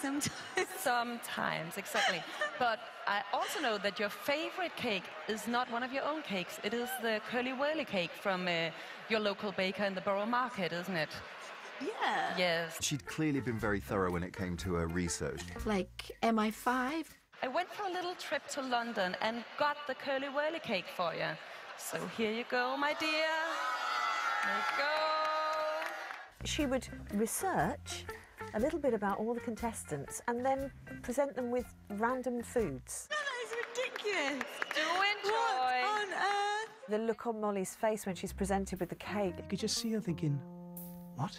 Sometimes, exactly. But I also know that your favourite cake is not one of your own cakes. It is the curly-whirly cake from your local baker in the Borough Market, isn't it? Yeah. Yes. She'd clearly been very thorough when it came to her research. Like MI5? I went for a little trip to London and got the curly-whirly cake for you. So here you go, my dear. There you go. She would research a little bit about all the contestants and then present them with random foods. That is ridiculous. Do enjoy. What on earth? The look on Molly's face when she's presented with the cake. You could just see her thinking, what?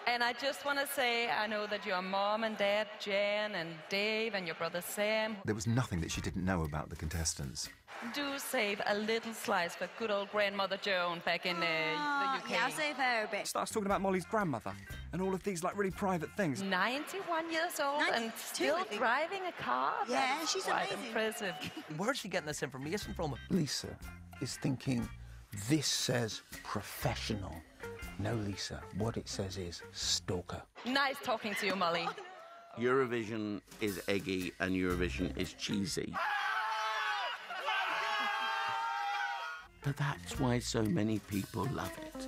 And I just want to say, I know that your mom and dad, Jan and Dave, and your brother Sam... There was nothing that she didn't know about the contestants. Do save a little slice for good old grandmother Joan back in the UK. Yeah, I'll save her a bit. Starts talking about Molly's grandmother and all of these really private things. 91 years old and still driving a car? Yeah, That's she's quite amazing. impressive. Where's she getting this information from? Lisa is thinking, this says professional. No, Lisa, what it says is stalker. Nice talking to you, Molly. Eurovision is eggy and Eurovision is cheesy. But that's why so many people love it.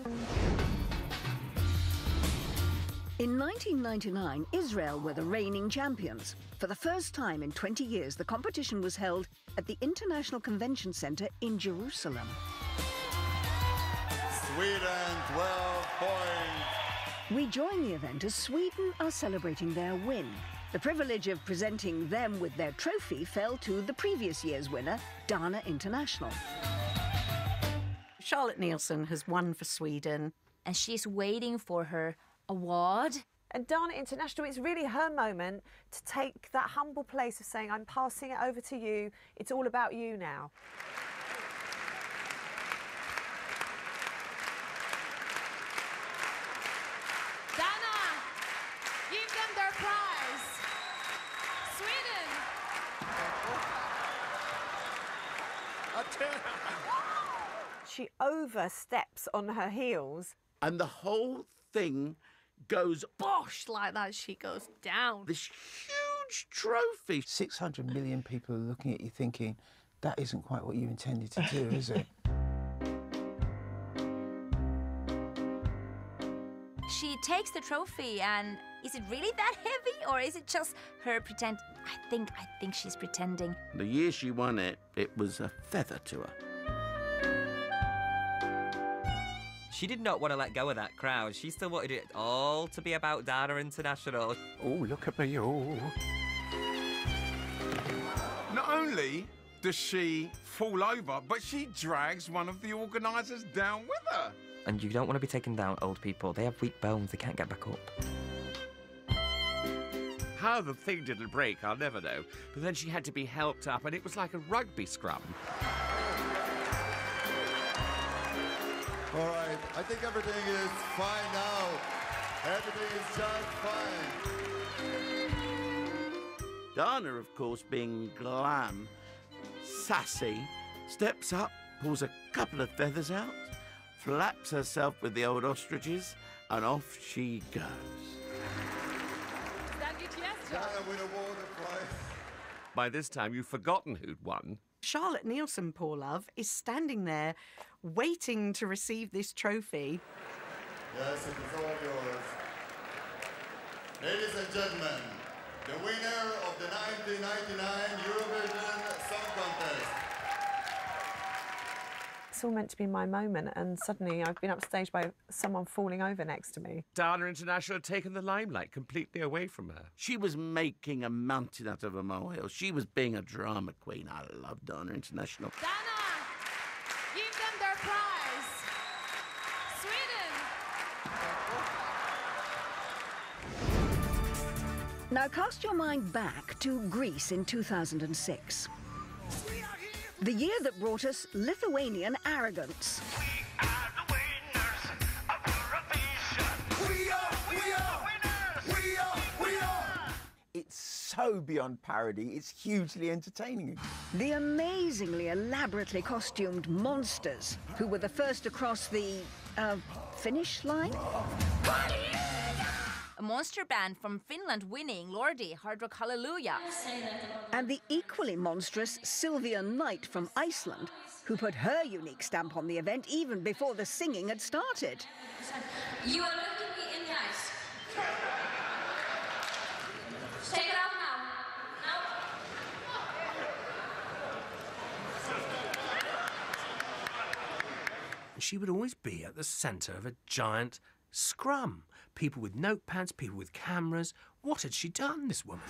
In 1999, Israel were the reigning champions. For the first time in 20 years, the competition was held at the International Convention Centre in Jerusalem. Sweden, 12 points. We join the event as Sweden are celebrating their win. The privilege of presenting them with their trophy fell to the previous year's winner, Dana International. Charlotte Nielsen has won for Sweden. And she's waiting for her award. And Dana International, it's really her moment to take that humble place of saying, I'm passing it over to you. It's all about you now. Dana, give them their prize. Sweden. She oversteps on her heels. And the whole thing goes Bosh, like that, she goes down. This huge trophy. 600 million people are looking at you thinking, that isn't quite what you intended to do, is it? She takes the trophy, and is it really that heavy, or is it just her pretend? I think she's pretending. The year she won it, it was a feather to her. She did not want to let go of that crowd. She still wanted it all to be about Dana International. Oh, look at me, oh. Not only does she fall over, but she drags one of the organisers down with her. And you don't want to be taking down old people. They have weak bones. They can't get back up. How the thing didn't break, I'll never know. But then she had to be helped up, and it was like a rugby scrum. All right, I think everything is fine now. Everything is just fine. Dana, of course, being glam, sassy, steps up, pulls a couple of feathers out, flaps herself with the old ostriches, and off she goes. Dana win a water prize. By this time, you've forgotten who'd won. Charlotte Nielsen, poor love, is standing there waiting to receive this trophy. Yes, it is all yours. Ladies and gentlemen, the winner of the 1999 Eurovision Song Contest. It's all meant to be my moment, and suddenly I've been upstaged by someone falling over next to me. Dana International had taken the limelight completely away from her. She was making a mountain out of a molehill. She was being a drama queen. I love Dana International. Dana, give them their prize. Sweden. Now cast your mind back to Greece in 2006. The year that brought us Lithuanian arrogance. It's so beyond parody, it's hugely entertaining. The amazingly elaborately costumed monsters who were the first to cross the finish line. A monster band from Finland winning Lordi, Hard Rock Hallelujah. And the equally monstrous Sylvia Knight from Iceland, who put her unique stamp on the event even before the singing had started. You are looking me in the eyes. Take it out now. She would always be at the centre of a giant scrum. People with notepads, people with cameras. What had she done, this woman?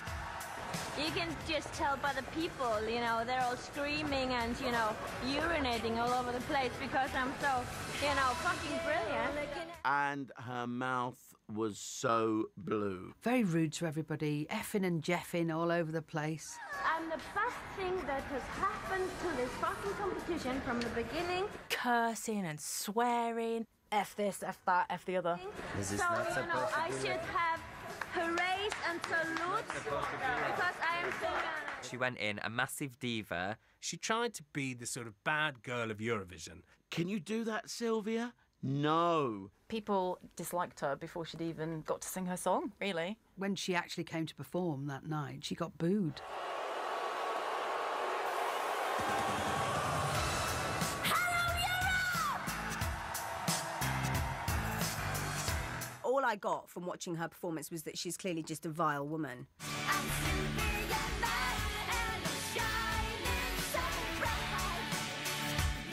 You can just tell by the people, you know, they're all screaming and, you know, urinating all over the place because I'm so, you know, fucking brilliant. And her mouth was so blue. Very rude to everybody, effing and jeffing all over the place. And the best thing that has happened to this fucking competition from the beginning, cursing and swearing. F this, F that, F the other. So, you know, I should have hoorays and salutes because I am singing. She went in a massive diva. She tried to be the sort of bad girl of Eurovision. Can you do that, Sylvia? No. People disliked her before she'd even got to sing her song, really. When she actually came to perform that night, she got booed. All I got from watching her performance was that she's clearly just a vile woman.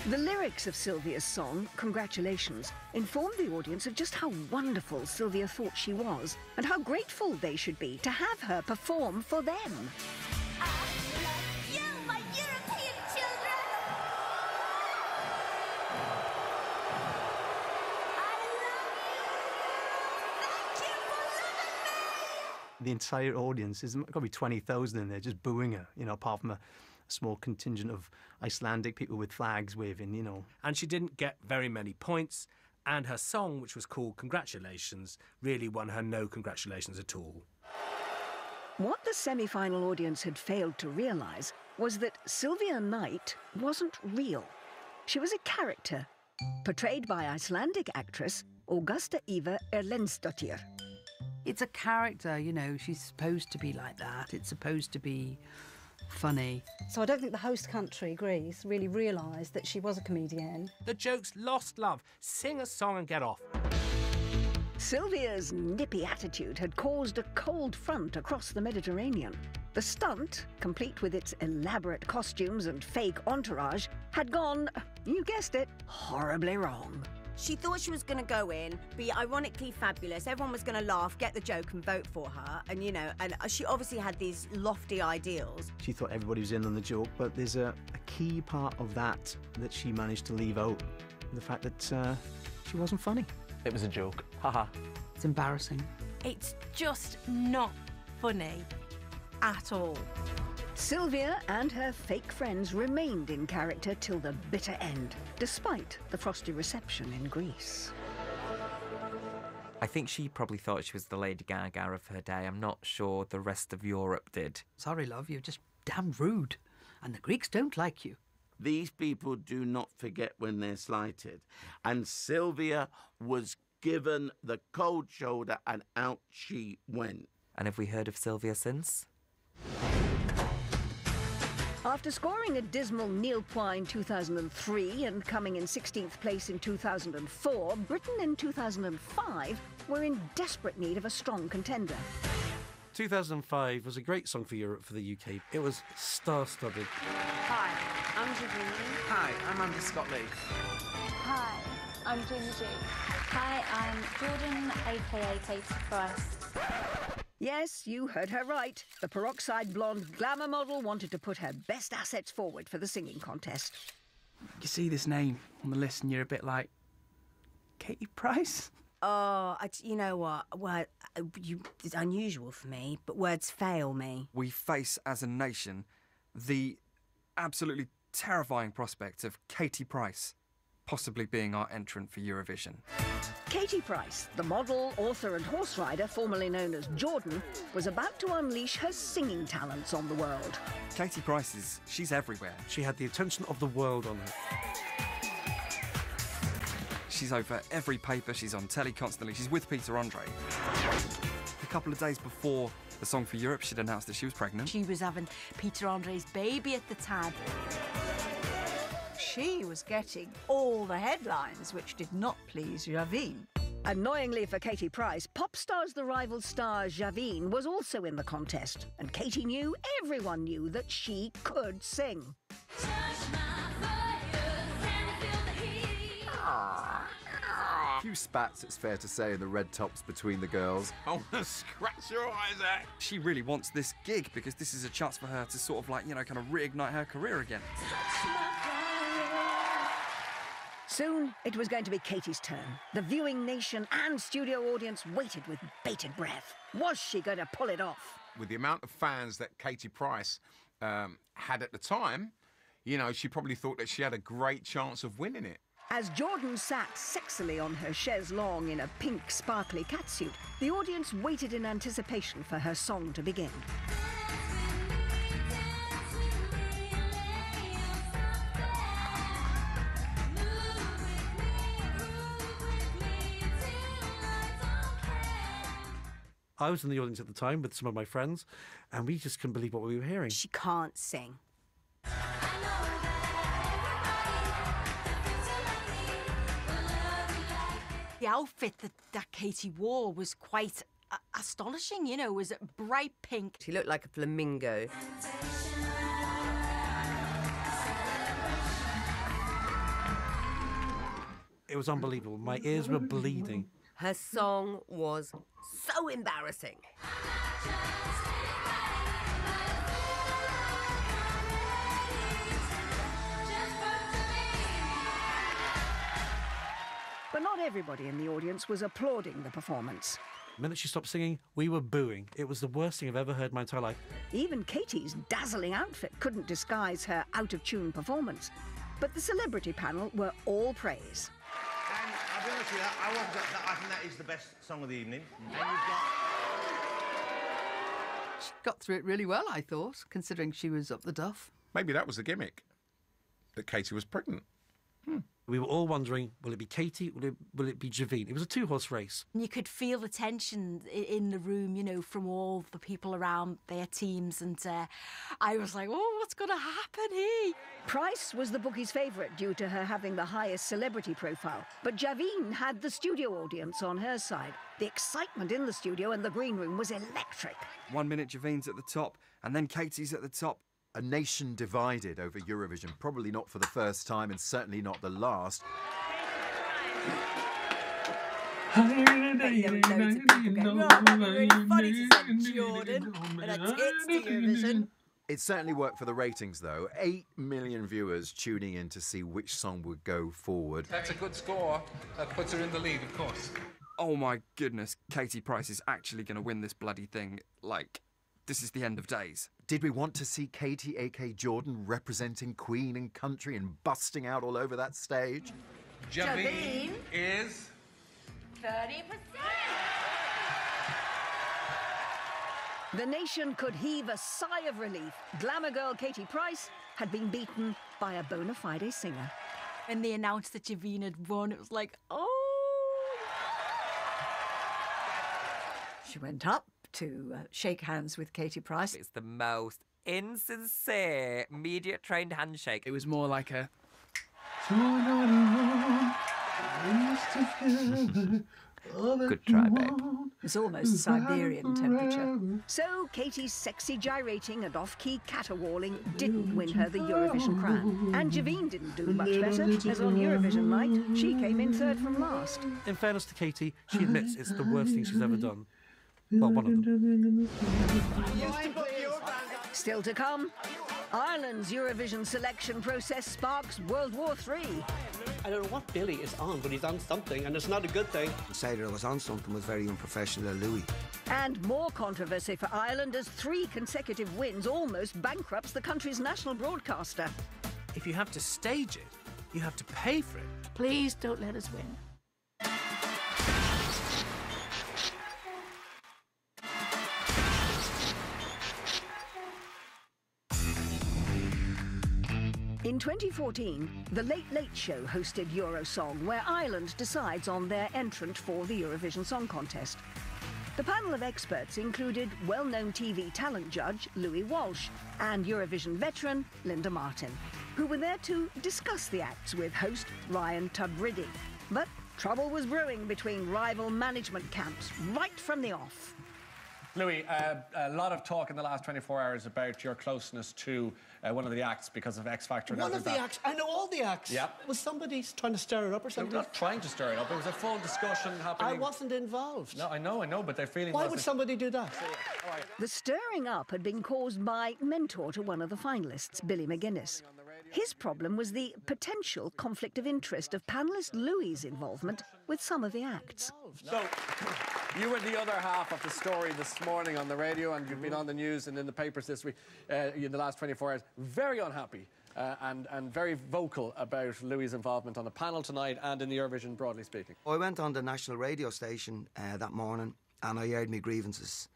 The lyrics of Sylvia's song, Congratulations, informed the audience of just how wonderful Sylvia thought she was and how grateful they should be to have her perform for them. You, my European children! The entire audience, there's got to be 20,000 in there just booing her, you know, apart from a small contingent of Icelandic people with flags waving, you know. And she didn't get very many points, and her song, which was called Congratulations, really won her no congratulations at all. What the semi-final audience had failed to realise was that Sylvia Knight wasn't real. She was a character, portrayed by Icelandic actress Augusta Eva Erlendsdottir. It's a character, you know, she's supposed to be like that. It's supposed to be funny. So I don't think the host country, Greece, really realised that she was a comedian. The joke's lost love. Sing a song and get off. Sylvia's nippy attitude had caused a cold front across the Mediterranean. The stunt, complete with its elaborate costumes and fake entourage, had gone, you guessed it, horribly wrong. She thought she was going to go in, be ironically fabulous, everyone was going to laugh, get the joke and vote for her, and, you know, and she obviously had these lofty ideals. She thought everybody was in on the joke, but there's a key part of that she managed to leave out. The fact that she wasn't funny. It was a joke. Haha. It's embarrassing. It's just not funny at all. Sylvia and her fake friends remained in character till the bitter end, despite the frosty reception in Greece. I think she probably thought she was the Lady Gaga of her day. I'm not sure the rest of Europe did. Sorry, love, you're just damn rude. And the Greeks don't like you. These people do not forget when they're slighted. And Sylvia was given the cold shoulder and out she went. And have we heard of Sylvia since? After scoring a dismal nil point in 2003 and coming in 16th place in 2004, Britain in 2005 were in desperate need of a strong contender. 2005 was a great song for Europe, for the UK. It was star-studded. Hi, I'm Javine. Hi, I'm Andy Scott-Lee. Hi, I'm Gingy. Hi, I'm Jordan, aka Katie Price. Yes, you heard her right. The peroxide blonde glamour model wanted to put her best assets forward for the singing contest. You see this name on the list and you're a bit like, Katie Price? Oh, you know what? Well, it's unusual for me, but words fail me. We face as a nation the absolutely terrifying prospect of Katie Price possibly being our entrant for Eurovision. Katie Price, the model, author and horse rider formerly known as Jordan, was about to unleash her singing talents on the world. Katie Price she's everywhere. She had the attention of the world on her. She's over every paper, she's on telly constantly, she's with Peter Andre. A couple of days before the Song for Europe, she'd announced that she was pregnant. She was having Peter Andre's baby at the time. She was getting all the headlines, which did not please Javine. Annoyingly for Katie Price, pop stars the rival star Javine was also in the contest, and Katie knew, everyone knew, that she could sing. A few spats, it's fair to say, in the red tops between the girls. I want to scratch your eyes out. She really wants this gig because this is a chance for her to sort of like, you know, kind of reignite her career again. Soon, it was going to be Katie's turn. The viewing nation and studio audience waited with bated breath. Was she going to pull it off? With the amount of fans that Katie Price had at the time, you know, she probably thought that she had a great chance of winning it. As Jordan sat sexily on her chaise longue in a pink, sparkly catsuit, the audience waited in anticipation for her song to begin. I was in the audience at the time with some of my friends, and we just couldn't believe what we were hearing. She can't sing. outfit that Katie wore was quite astonishing, you know, it was bright pink. She looked like a flamingo. It was unbelievable. My ears were bleeding. Her song was so embarrassing. But not everybody in the audience was applauding the performance. The minute she stopped singing, we were booing. It was the worst thing I've ever heard in my entire life. Even Katie's dazzling outfit couldn't disguise her out-of-tune performance. But the celebrity panel were all praise. And I'll be honest with you, I think that is the best song of the evening. And you've got... She got through it really well, I thought, considering she was up the duff. Maybe that was the gimmick, that Katie was pregnant. We were all wondering, will it be Katie, will it be Javine? It was a two-horse race. You could feel the tension in the room, you know, from all the people around their teams, and I was like, oh, what's going to happen here? Price was the bookie's favourite due to her having the highest celebrity profile. But Javine had the studio audience on her side. The excitement in the studio and the green room was electric. 1 minute Javine's at the top, and then Katie's at the top. A nation divided over Eurovision, probably not for the first time and certainly not the last. There were loads of people going, oh, that'd be really funny to send Jordan and a tits to Eurovision. It certainly worked for the ratings, though. 8 million viewers tuning in to see which song would go forward. That's a good score. That puts her in the lead, of course. Oh my goodness, Katie Price is actually going to win this bloody thing. Like, this is the end of days. Did we want to see Katie, a.k.a. Jordan, representing Queen and country and busting out all over that stage? Javine is... 30%. The nation could heave a sigh of relief. Glamour girl Katie Price had been beaten by a bona fide singer. When they announced that Javine had won, it was like, oh. She went up to shake hands with Katie Price. It's the most insincere, media-trained handshake. It was more like a... Good try, babe. It's almost Siberian temperature. So Katie's sexy gyrating and off-key caterwauling didn't win her the Eurovision crown. And Javine didn't do much better, as on Eurovision night, she came in third from last. In fairness to Katie, she admits it's the worst thing she's ever done. Well, one of them. Still to come, Ireland's Eurovision selection process sparks World War III. I don't know what Billy is on, but he's on something, and it's not a good thing. To say that I was on something was very unprofessional of Louis. And more controversy for Ireland as 3 consecutive wins almost bankrupts the country's national broadcaster. If you have to stage it, you have to pay for it. Please don't let us win. In 2014, The Late Late Show hosted Eurosong, where Ireland decides on their entrant for the Eurovision Song Contest. The panel of experts included well-known TV talent judge Louis Walsh and Eurovision veteran Linda Martin, who were there to discuss the acts with host Ryan Tubridy. But trouble was brewing between rival management camps right from the off. Louis, a lot of talk in the last 24 hours about your closeness to one of the acts because of X Factor. One of the acts? I know all the acts. Yeah. Was somebody trying to stir it up or something? They're not trying to stir it up. There was a full discussion happening. I wasn't involved. No, I know, but their feeling Why was... would somebody do that? The stirring up had been caused by mentor to one of the finalists, Billy McGuinness. His problem was the potential conflict of interest of panellist Louis' involvement with some of the acts. So, you were the other half of the story this morning on the radio, and you've been on the news and in the papers this week, in the last 24 hours. Very unhappy and very vocal about Louis' involvement on the panel tonight and in the Eurovision, broadly speaking. I went on the national radio station that morning and I aired my grievances,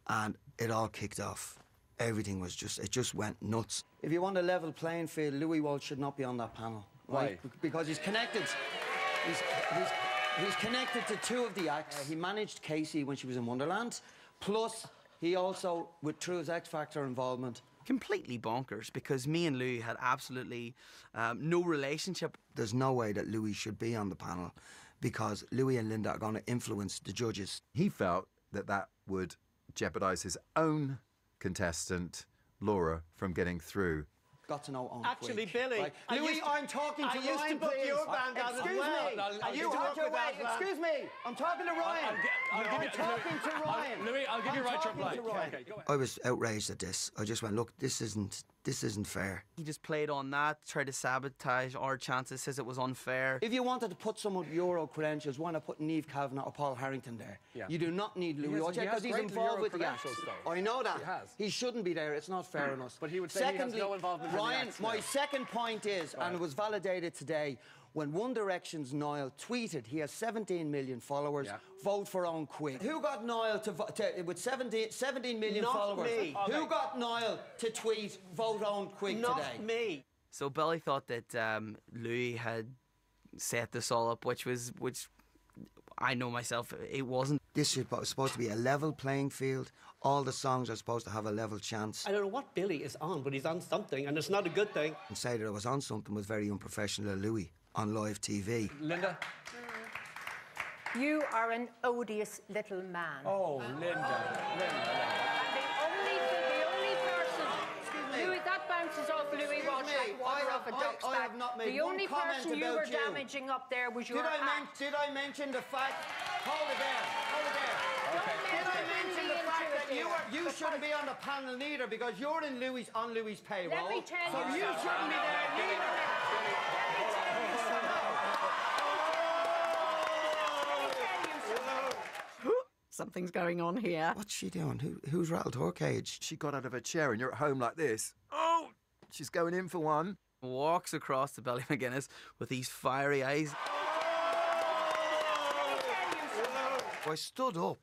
and it all kicked off. Everything was it just went nuts. If you want a level playing field, Louis Walsh should not be on that panel. Right? Why? Because he's connected. He's connected to 2 of the acts. He managed Casey when she was in Wonderland. Plus, he also, through his X Factor involvement. Completely bonkers, because me and Louis had absolutely no relationship. There's no way that Louis should be on the panel, because Louis and Linda are going to influence the judges. He felt that that would jeopardise his own contestant, Laura, from getting through. Got to know on Actually, quick, Billy, right? I Louis, used to- I'm talking to I used to Ryan, book please. your band out as Excuse well. me. I You used to have work your with way. that band. Excuse me. I'm talking to Ryan. I'm talking to Ryan. Louis, I'll give you I'm right to talking reply. to Ryan. Okay, go ahead. I was outraged at this. I just went, look, this isn't fair. He just played on that, tried to sabotage our chances, says it was unfair. If you wanted to put someone with Euro credentials, why not put Niamh Kavanagh or Paul Harrington there? Yeah. You do not need Louis has because he's great involved Euro with the acts. credentials, though. I know that. He has. He shouldn't be there. It's not fair on us. But he would say he has no involvement in the Ryan, acts my now. second point is, and it was validated today, when One Direction's Niall tweeted he has 17 million followers, vote for Owen Quigg. Who got Niall with 17 million Not followers? me. Who Okay. got Niall to tweet vote Owen Quigg Not today? me. So Billy thought that Louis had set this all up, which I know myself, it wasn't. This is supposed to be a level playing field. All the songs are supposed to have a level chance. I don't know what Billy is on, but he's on something, and it's not a good thing. And say that I was on something was very unprofessional of Louis on live TV. Linda? You are an odious little man. Oh, Linda. The only person... Louis, that bounces off Louis Walsh like water off a duck's I back. have not made The one only comment person you about were you. damaging up there was your act. Did I mention the fact... Hold it there. Hold it there. Did I mention the fact that you shouldn't be on the panel neither because you're on Louis' payroll. Let me tell so you you shouldn't be there neither. Something's going on here. What's she doing? Who's rattled her cage? She got out of her chair and you're at home like this. Oh! She's going in for one. Walks across to Billy McGuinness with these fiery eyes. I stood up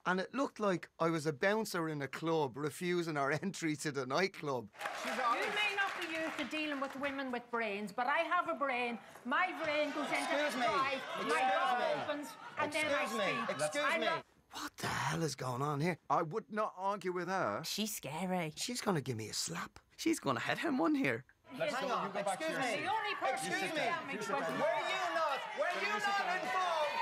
and it looked like I was a bouncer in a club refusing our entry to the nightclub. You may not be used to dealing with women with brains, but I have a brain. My brain goes into the drive, my door opens, and then I speak. Excuse me. What the hell is going on here? I would not argue with her. She's scary. She's going to give me a slap. She's going to hit him one here. Hang on, excuse me. The only person Excuse who me. damaged was Were you not involved?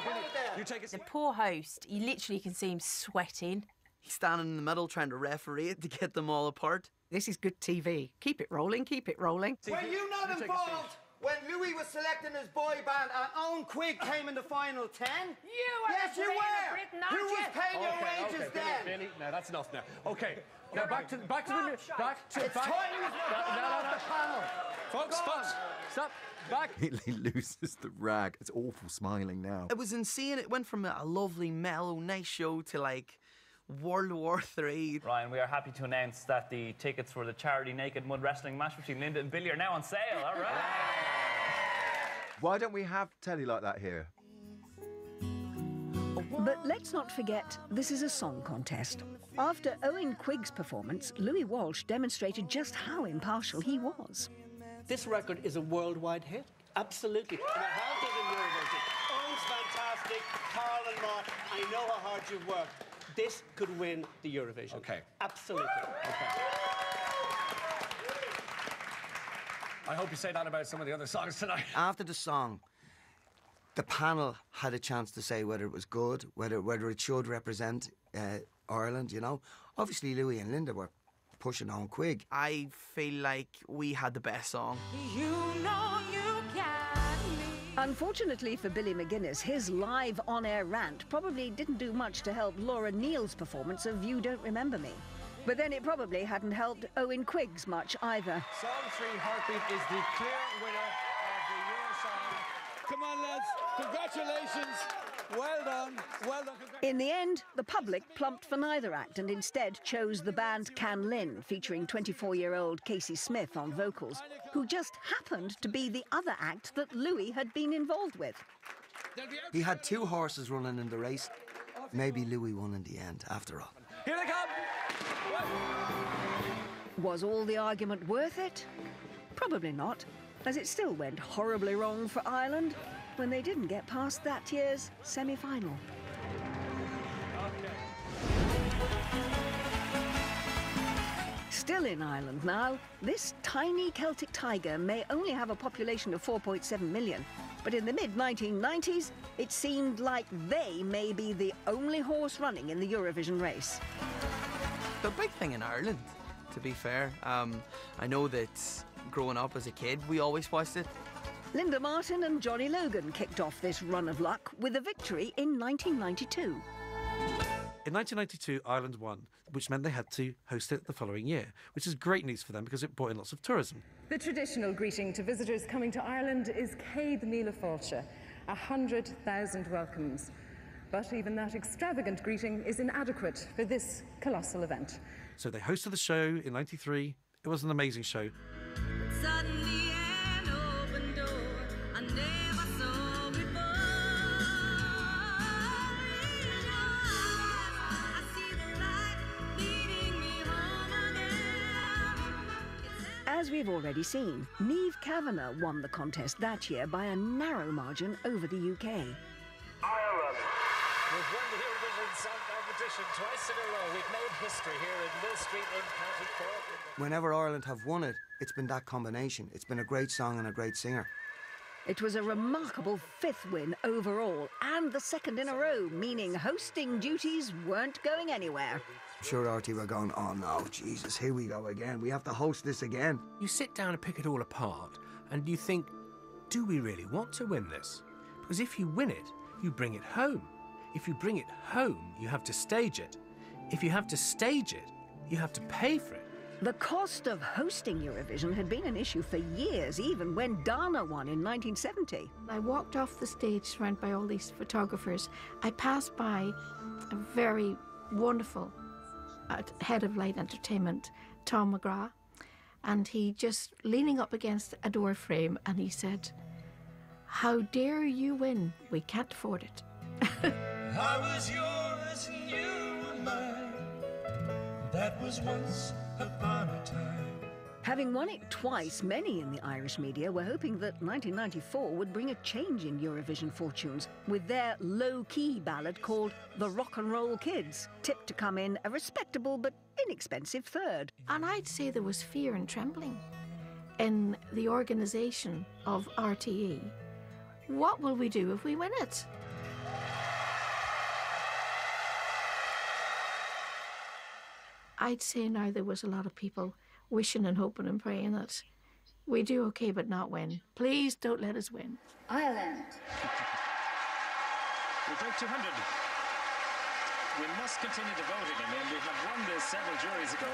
Hold it there. The poor host, you literally can see him sweating. He's standing in the middle trying to referee it to get them all apart. This is good TV. Keep it rolling, keep it rolling. Were you not involved when Louis was selecting his boy band and Owen Quigg came in the final 10? Yes, you were. Who was paying your wages then? Billy, no, that's enough now. Okay, now back to It's time you was no. off the panel. Folks, stop. Back. He loses the rag. It's awful smiling now. It was insane. It went from a lovely, mellow, nice show to like World War III. Ryan, we are happy to announce that the tickets for the charity naked mud wrestling match between Linda and Billy are now on sale. All right. Why don't we have telly like that here? But let's not forget, this is a song contest. After Owen Quigg's performance, Louis Walsh demonstrated just how impartial he was. This record is a worldwide hit. Absolutely. And it has been in Eurovision. Owen's fantastic. Carl and Mark, I know how hard you've worked. This could win the Eurovision. Okay. Absolutely. Okay. I hope you say that about some of the other songs tonight. After the song, the panel had a chance to say whether it was good, whether it should represent Ireland, you know. Obviously, Louis and Linda were pushing on Quigg. I feel like we had the best song. You know you can be. Unfortunately for Billy McGuinness, his live on-air rant probably didn't do much to help Laura Neal's performance of You Don't Remember Me. But then it probably hadn't helped Owen Quigg's much either. Song 3, Heartbeat, is the clear winner of the Eurosong. Come on, lads. Congratulations. Well done. Well done. In the end, the public plumped for neither act and instead chose the band Can Lin, featuring 24-year-old Casey Smith on vocals, who just happened to be the other act that Louis had been involved with. He had two horses running in the race. Maybe Louis won in the end, after all. Here they come! Was all the argument worth it? Probably not, as it still went horribly wrong for Ireland when they didn't get past that year's semi-final. Still Still in Ireland now, this tiny Celtic tiger may only have a population of 4.7 million, but in the mid-1990s, it seemed like they may be the only horse running in the Eurovision race. The big thing in Ireland, to be fair. I know that growing up as a kid, we always watched it. Linda Martin and Johnny Logan kicked off this run of luck with a victory in 1992. In 1992, Ireland won, which meant they had to host it the following year, which is great news for them because it brought in lots of tourism. The traditional greeting to visitors coming to Ireland is Céad Míle Fáilte, 100,000 welcomes. But even that extravagant greeting is inadequate for this colossal event. So they hosted the show in 93. It was an amazing show. Suddenly an open door I never saw before. I see the light leading me home again. As we've already seen, Niamh Kavanagh won the contest that year by a narrow margin over the UK. Ireland. We've won the Eurovision Song Competition twice in a row. We've made history here in Mill Street in County Cork. Whenever Ireland have won it, it's been that combination. It's been a great song and a great singer. It was a remarkable 5th win overall, and the 2nd in a row, meaning hosting duties weren't going anywhere. I'm sure RT were going, oh no, Jesus, here we go again. We have to host this again. You sit down and pick it all apart, and you think, do we really want to win this? Because if you win it, you bring it home. If you bring it home, you have to stage it. If you have to stage it, you have to pay for it. The cost of hosting Eurovision had been an issue for years, even when Dana won in 1970. I walked off the stage surrounded by all these photographers. I passed by a very wonderful head of light entertainment, Tom McGrath, and he just leaning up against a door frame and he said, "How dare you win? We can't afford it." I was yours and you were mine. That was once upon a time. Having won it twice, many in the Irish media were hoping that 1994 would bring a change in Eurovision fortunes, with their low-key ballad called The Rock and Roll Kids, tipped to come in a respectable but inexpensive 3rd. And I'd say there was fear and trembling in the organisation of RTE. What will we do if we win it? I'd say now there was a lot of people wishing and hoping and praying that we do okay but not win. Please don't let us win. Ireland. We break 200. We must continue the voting. I mean, we have won this several juries ago.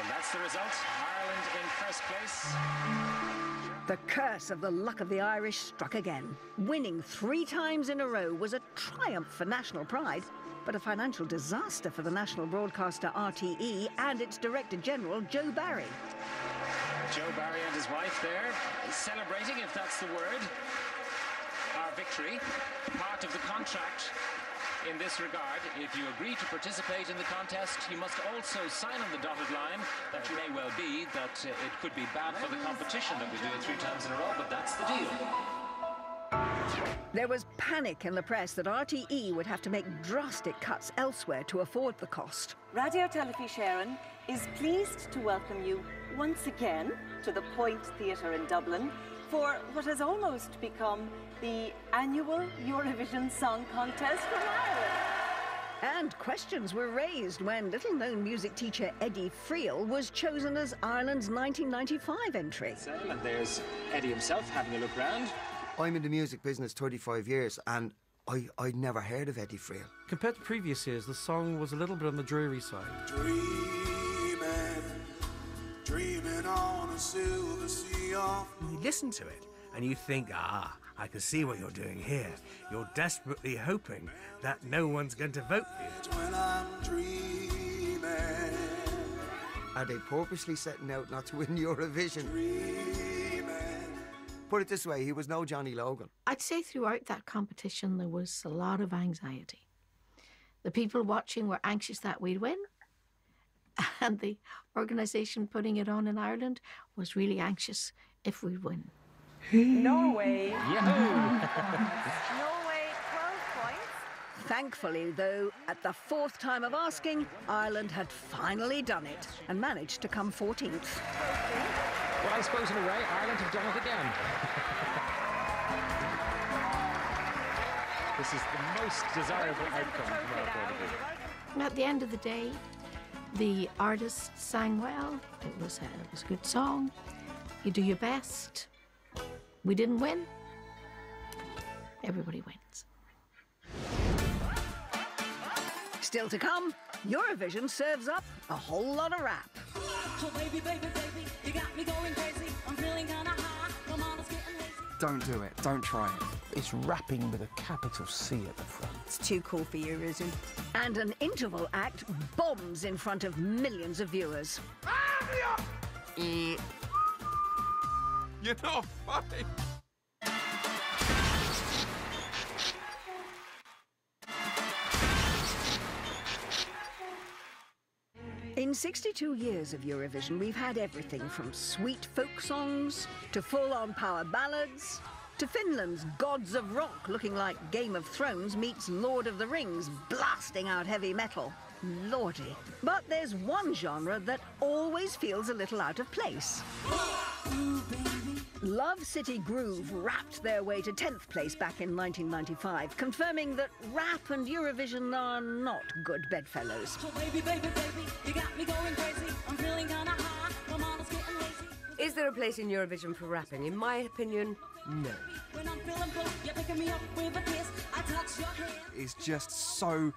And that's the result. Ireland in first place. The curse of the luck of the Irish struck again. Winning 3 times in a row was a triumph for national pride, but a financial disaster for the national broadcaster RTE and its Director General, Joe Barry. Joe Barry and his wife there, celebrating, if that's the word, our victory. Part of the contract in this regard, if you agree to participate in the contest, you must also sign on the dotted line that you may well be that it could be bad for the competition that we do it 3 times in a row, but that's the deal. There was panic in the press that RTE would have to make drastic cuts elsewhere to afford the cost. Radio Telefiche is pleased to welcome you once again to the Point Theatre in Dublin for what has almost become the annual Eurovision Song Contest from Ireland. And questions were raised when little-known music teacher Eddie Friel was chosen as Ireland's 1995 entry. And there's Eddie himself having a look round. I'm in the music business 35 years and I'd never heard of Eddie Friel. Compared to previous years, the song was a little bit on the dreary side. Dreaming on a silver sea of... You listen to it and you think, I can see what you're doing here. You're desperately hoping that no one's going to vote for you. When I'm dreaming. Are they purposely setting out not to win Eurovision? Put it this way, he was no Johnny Logan. I'd say throughout that competition there was a lot of anxiety. The people watching were anxious that we'd win, and the organisation putting it on in Ireland was really anxious if we'd win. Norway. Yahoo! Norway, 12 points. Thankfully, though, at the fourth time of asking, Ireland had finally done it and managed to come 14th. Well, I suppose in a way, Ireland have done it again. This is the most desirable outcome from our point of view. And at the end of the day, the artists sang well. It was a good song. You do your best. We didn't win. Everybody wins. Still to come, Eurovision serves up a whole lot of rap. Oh, baby, baby, baby, you got me going crazy. I'm feeling kinda high. Come on, let's get lazy. Don't do it. Don't try it. It's rapping with a capital C at the front. It's too cool for Eurovision. And an interval act bombs in front of millions of viewers. You're not funny. In 62 years of Eurovision, we've had everything from sweet folk songs to full-on power ballads to Finland's Gods of Rock looking like Game of Thrones meets Lord of the Rings blasting out heavy metal. Lordy. But there's one genre that always feels a little out of place. Love City Groove rapped their way to 10th place back in 1995, confirming that rap and Eurovision are not good bedfellows. Oh, baby, baby, baby, you got me going crazy. I'm feeling kinda high. Come on, let's get lazy. Is there a place in Eurovision for rapping? In my opinion, no. When I'm feeling blue, you're picking me up with a kiss. I touch your hand. It's just so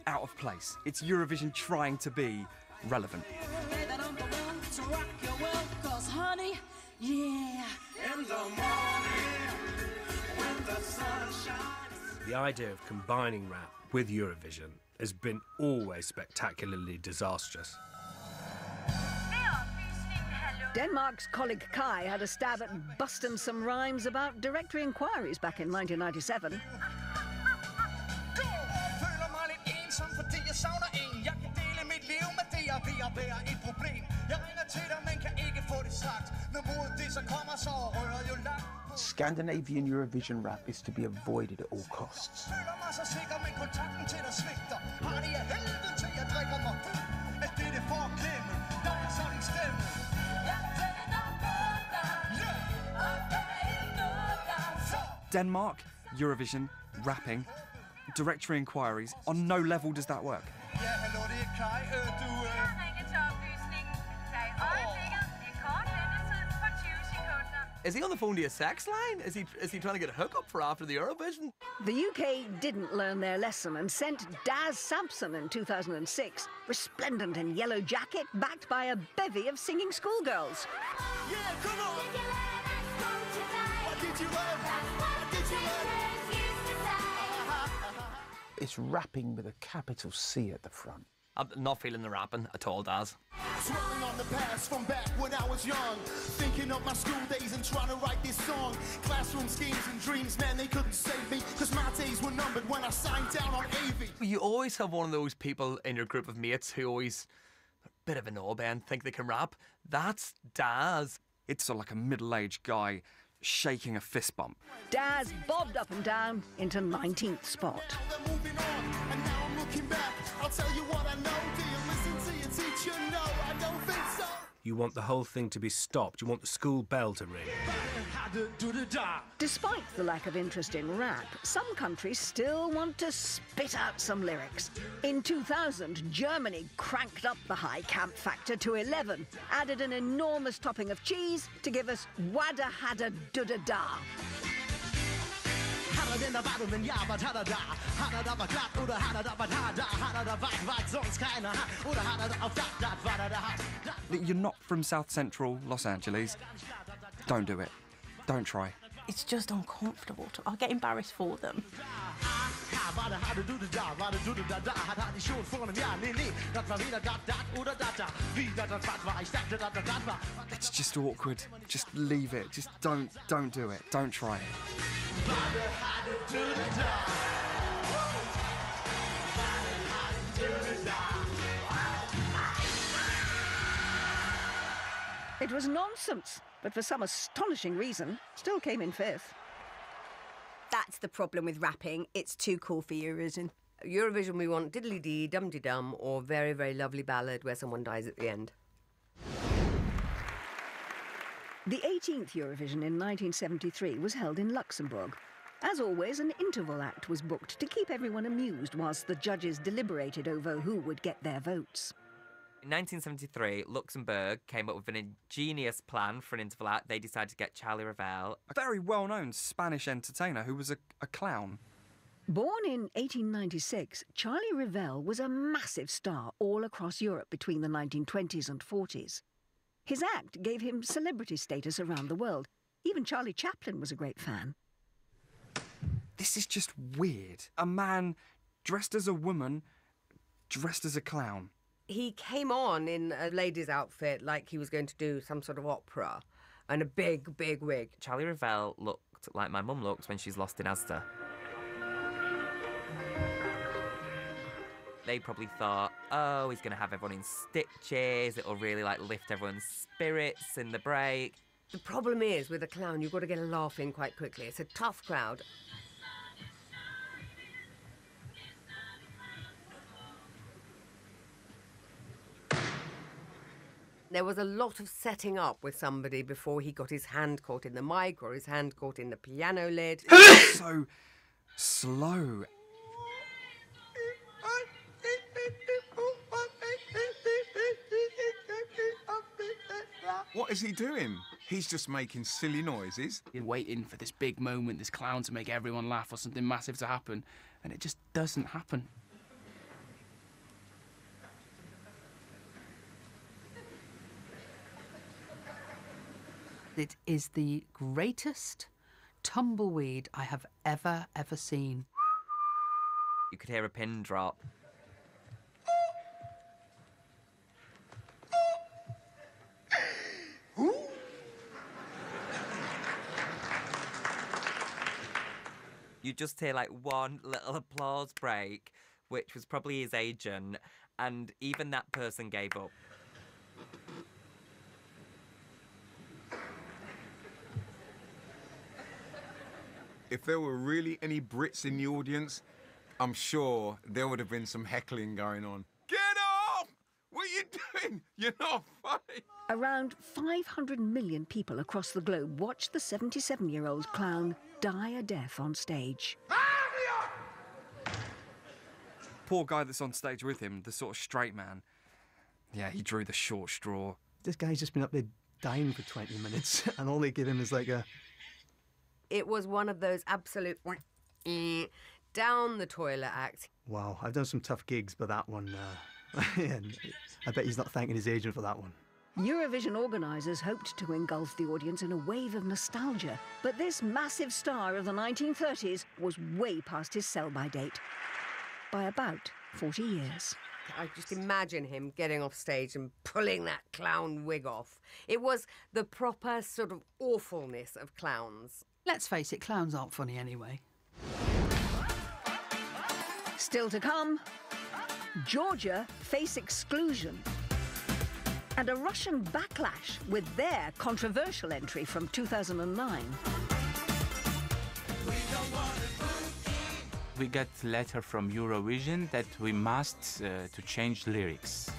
out of place. It's Eurovision trying to be relevant. Hey, that I'm the one to rock your world, 'cause honey, yeah. In the morning, when the sun shines. The idea of combining rap with Eurovision has been always spectacularly disastrous. Denmark's colleague Kai had a stab at busting some rhymes about directory inquiries back in 1997. Scandinavian Eurovision rap is to be avoided at all costs. Denmark, Eurovision, rapping, directory inquiries, on no level does that work. Is he on the phone to a sex line? Is he trying to get a hookup for after the Eurovision? The UK didn't learn their lesson and sent Daz Sampson in 2006, resplendent in yellow jacket, backed by a bevy of singing schoolgirls. Yeah, come on. What did you learn? What did you learn? It's rapping with a capital C at the front. I'm not feeling the rapping at all, Daz. Dwelling on the past from back when I was young, thinking of my school days and trying to write this song. Classroom schemes and dreams, man, they couldn't save me, because my days were numbered when I signed down on AV. You always have one of those people in your group of mates who always, a bit of a knob-end, think they can rap. That's Daz. It's like a middle-aged guy shaking a fist bump. Daz bobbed up and down into 19th spot. Moving on, and now I'm looking back. I'll tell you what I know. Do you listen to your teacher? No, I don't think so. You want the whole thing to be stopped. You want the school bell to ring. Despite the lack of interest in rap, some countries still want to spit out some lyrics. In 2000, Germany cranked up the high camp factor to 11, added an enormous topping of cheese to give us Wada Hada Duda Da. You're not from South Central Los Angeles. Don't do it. Don't try. It's just uncomfortable. I'll get embarrassed for them. It's just awkward. Just leave it. Just don't do it. Don't try it. It was nonsense, but for some astonishing reason, still came in 5th. That's the problem with rapping. It's too cool for Eurovision. Eurovision, we want diddly-dee, dum-de-dum, or very, very lovely ballad where someone dies at the end. The 18th Eurovision in 1973 was held in Luxembourg. As always, an interval act was booked to keep everyone amused whilst the judges deliberated over who would get their votes. In 1973, Luxembourg came up with an ingenious plan for an interval act. They decided to get Charlie Ravel, a very well-known Spanish entertainer who was a clown. Born in 1896, Charlie Ravel was a massive star all across Europe between the 1920s and 40s. His act gave him celebrity status around the world. Even Charlie Chaplin was a great fan. This is just weird. A man dressed as a woman, dressed as a clown. He came on in a lady's outfit like he was going to do some sort of opera and a big, big wig. Charlie Ravel looked like my mum looks when she's lost in Asda. They probably thought, oh, he's going to have everyone in stitches, it'll really like lift everyone's spirits in the break. The problem is, with a clown, you've got to get a laugh in quite quickly. It's a tough crowd. There was a lot of setting up with somebody before he got his hand caught in the mic or his hand caught in the piano lid. So slow. What is he doing? He's just making silly noises. You're waiting for this big moment, this clown to make everyone laugh or something massive to happen, and it just doesn't happen. It is the greatest tumbleweed I have ever seen. You could hear a pin drop. You just hear like one little applause break, which was probably his agent, and even that person gave up. If there were really any Brits in the audience, I'm sure there would have been some heckling going on. Get off! What are you doing? You're not funny. Around 500 million people across the globe watched the 77-year-old clown die a death on stage. Poor guy that's on stage with him, the sort of straight man. Yeah, he drew the short straw. This guy's just been up there dying for 20 minutes, and all they give him is like a... It was one of those absolute down the toilet acts. Wow, I've done some tough gigs, but that one, I bet he's not thanking his agent for that one. Eurovision organisers hoped to engulf the audience in a wave of nostalgia, but this massive star of the 1930s was way past his sell-by date. By about 40 years. I just imagine him getting off stage and pulling that clown wig off. It was the proper sort of awfulness of clowns. Let's face it, clowns aren't funny anyway. Still to come, Georgia face exclusion. And a Russian backlash with their controversial entry from 2009. We got a letter from Eurovision that we must to change lyrics.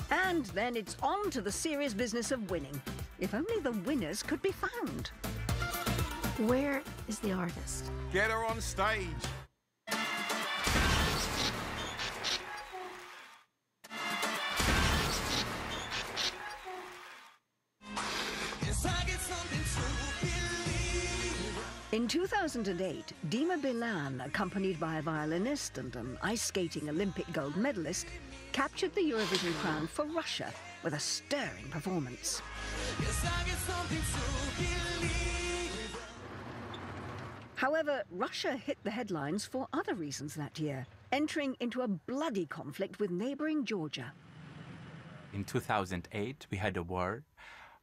And then it's on to the serious business of winning. If only the winners could be found. Where is the artist? Get her on stage. In 2008, Dima Bilan, accompanied by a violinist and an ice skating Olympic gold medalist, captured the Eurovision crown for Russia with a stirring performance. However, Russia hit the headlines for other reasons that year, entering into a bloody conflict with neighbouring Georgia. In 2008, we had a war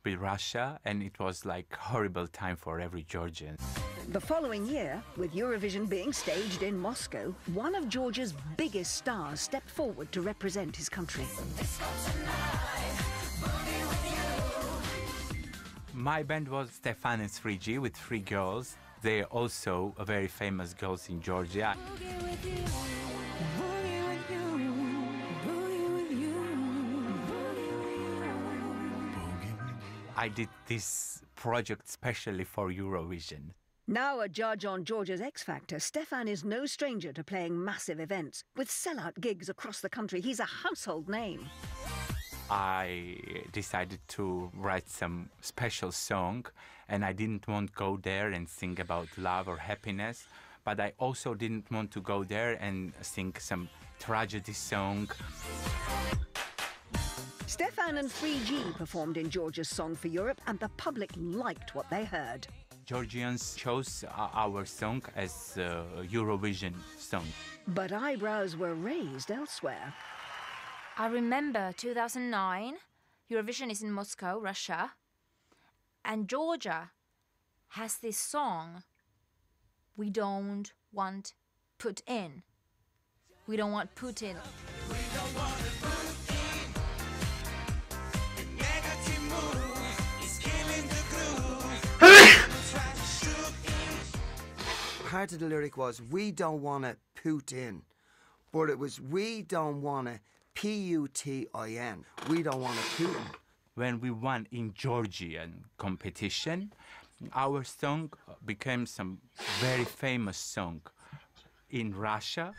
with Russia, and it was like a horrible time for every Georgian. The following year, with Eurovision being staged in Moscow, one of Georgia's biggest stars stepped forward to represent his country. My band was Stefan and 3G with 3 girls. They're also very famous girls in Georgia. I did this project specially for Eurovision. Now a judge on Georgia's X Factor, Stefan is no stranger to playing massive events. With sellout gigs across the country, he's a household name. I decided to write some special song, and I didn't want to go there and sing about love or happiness, but I also didn't want to go there and sing some tragedy song. Stefan and 3G performed in Georgia's Song for Europe, and the public liked what they heard. Georgians chose our song as a Eurovision song. But eyebrows were raised elsewhere. I remember 2009, Eurovision is in Moscow, Russia, and Georgia has this song, "We don't want Putin." We don't want Putin. Part of the lyric was, we don't want to Putin, but it was, we don't want to Putin. We don't want to Putin. When we won in Georgian competition, our song became some very famous song in Russia.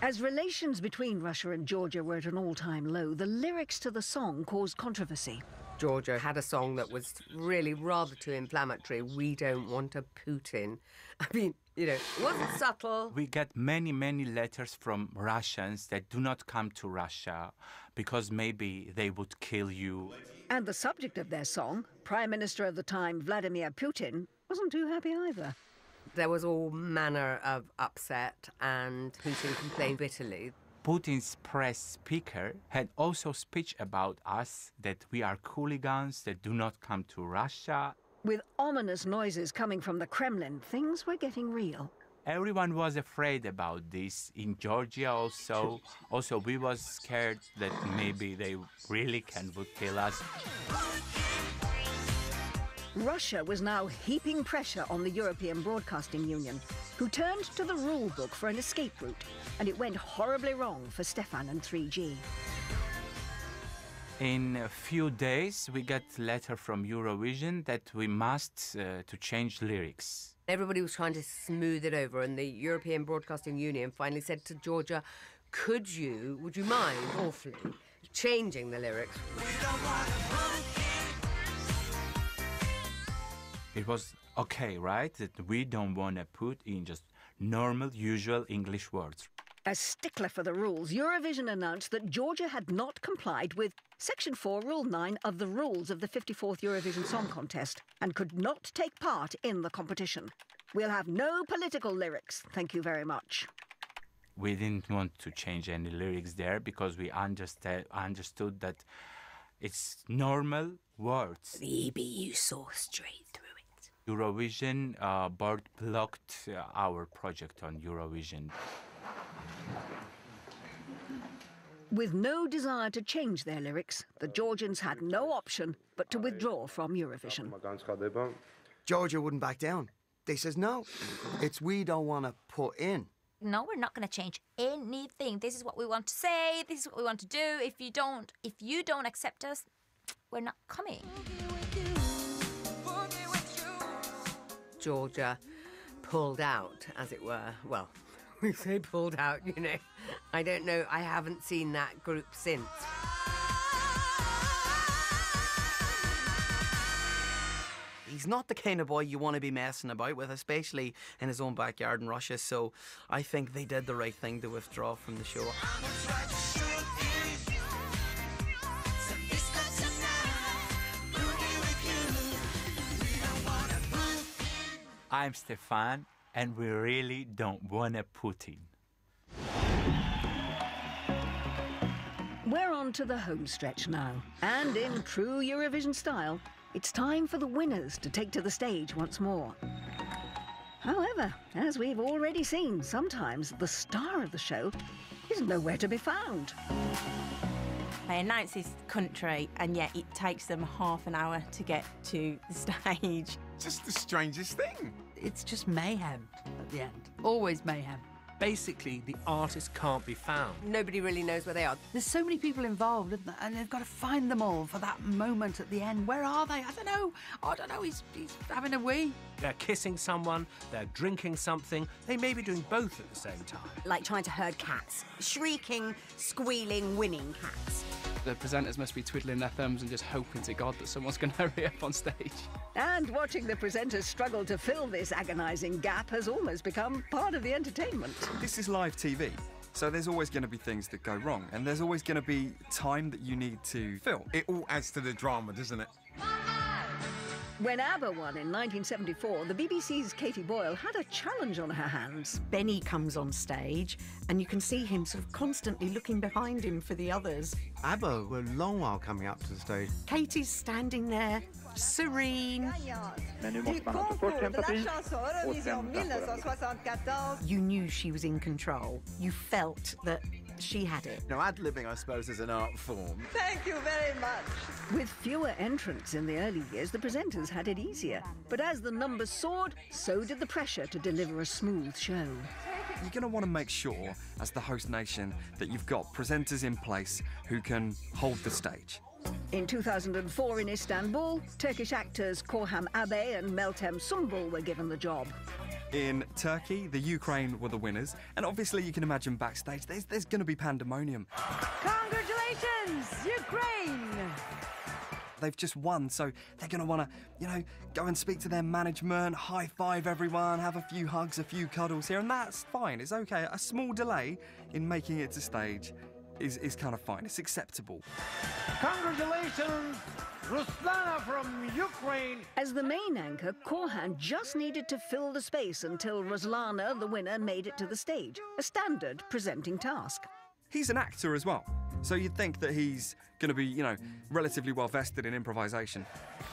As relations between Russia and Georgia were at an all-time low, the lyrics to the song caused controversy. Georgia had a song that was really rather too inflammatory. We don't want a Putin. I mean, you know, it wasn't subtle. We get many, many letters from Russians that do not come to Russia because maybe they would kill you. And the subject of their song, Prime Minister of the time Vladimir Putin, wasn't too happy either. There was all manner of upset, and Putin complained bitterly. Putin's press speaker had also speech about us, that we are hooligans that do not come to Russia. With ominous noises coming from the Kremlin, things were getting real. Everyone was afraid about this. In Georgia also. Also, we was scared that maybe they really would kill us. Russia was now heaping pressure on the European Broadcasting Union, who turned to the rule book for an escape route, and it went horribly wrong for Stefan and 3G. In a few days, we got a letter from Eurovision that we must to change lyrics. Everybody was trying to smooth it over, and the European Broadcasting Union finally said to Georgia, would you mind awfully changing the lyrics? It was okay, right? That we don't want to put in just normal, usual English words. As stickler for the rules, Eurovision announced that Georgia had not complied with Section 4, Rule 9 of the rules of the 54th Eurovision Song Contest and could not take part in the competition. We'll have no political lyrics, thank you very much. We didn't want to change any lyrics there because we understood that it's normal words. The EBU saw straight through it. Eurovision board blocked our project on Eurovision. With no desire to change their lyrics, the Georgians had no option but to withdraw from Eurovision. Georgia wouldn't back down. They says, no, it's we don't want to put in. No, we're not going to change anything. This is what we want to say. This is what we want to do. If you don't accept us, we're not coming. Georgia pulled out, as it were. Well, we say pulled out, you know. I don't know. I haven't seen that group since. He's not the kind of boy you want to be messing about with, especially in his own backyard in Russia, so I think they did the right thing to withdraw from the show. I'm Stefan, and we really don't want to Putin. We're on to the home stretch now, and in true Eurovision style, it's time for the winners to take to the stage once more. However, as we've already seen, sometimes the star of the show is nowhere to be found. They announce this country, and yet it takes them half an hour to get to the stage. Just the strangest thing. It's just mayhem at the end. Always mayhem. Basically, the artist can't be found. Nobody really knows where they are. There's so many people involved, isn't there? And they've got to find them all for that moment at the end. Where are they? I don't know. I don't know. He's having a wee. They're kissing someone, they're drinking something, they may be doing both at the same time. Like trying to herd cats. Shrieking, squealing, winning cats. The presenters must be twiddling their thumbs and just hoping to God that someone's going to hurry up on stage. And watching the presenters struggle to fill this agonising gap has almost become part of the entertainment. This is live TV, so there's always going to be things that go wrong, and there's always going to be time that you need to fill. It all adds to the drama, doesn't it? When ABBA won in 1974, the BBC's Katie Boyle had a challenge on her hands. Benny comes on stage, and you can see him sort of constantly looking behind him for the others. ABBA were a long while coming up to the stage. Katie's standing there, serene. You knew she was in control. You felt that she had it. Now, ad-libbing, I suppose, is an art form. Thank you very much. With fewer entrants in the early years, the presenters had it easier. But as the numbers soared, so did the pressure to deliver a smooth show. You're going to want to make sure, as the host nation, that you've got presenters in place who can hold the stage. In 2004 in Istanbul, Turkish actors Korham Abe and Meltem Sumbul were given the job. In Turkey, the Ukraine were the winners, and obviously you can imagine backstage there's going to be pandemonium. Congratulations, Ukraine! They've just won, so they're going to want to, go and speak to their management, high-five everyone, have a few hugs, a few cuddles here, and that's fine, it's okay. A small delay in making it to stage is kind of fine, it's acceptable. Congratulations, Ruslana from Ukraine. As the main anchor, Korhan just needed to fill the space until Ruslana, the winner, made it to the stage. A standard presenting task. He's an actor as well, so you'd think that he's going to be, relatively well vested in improvisation.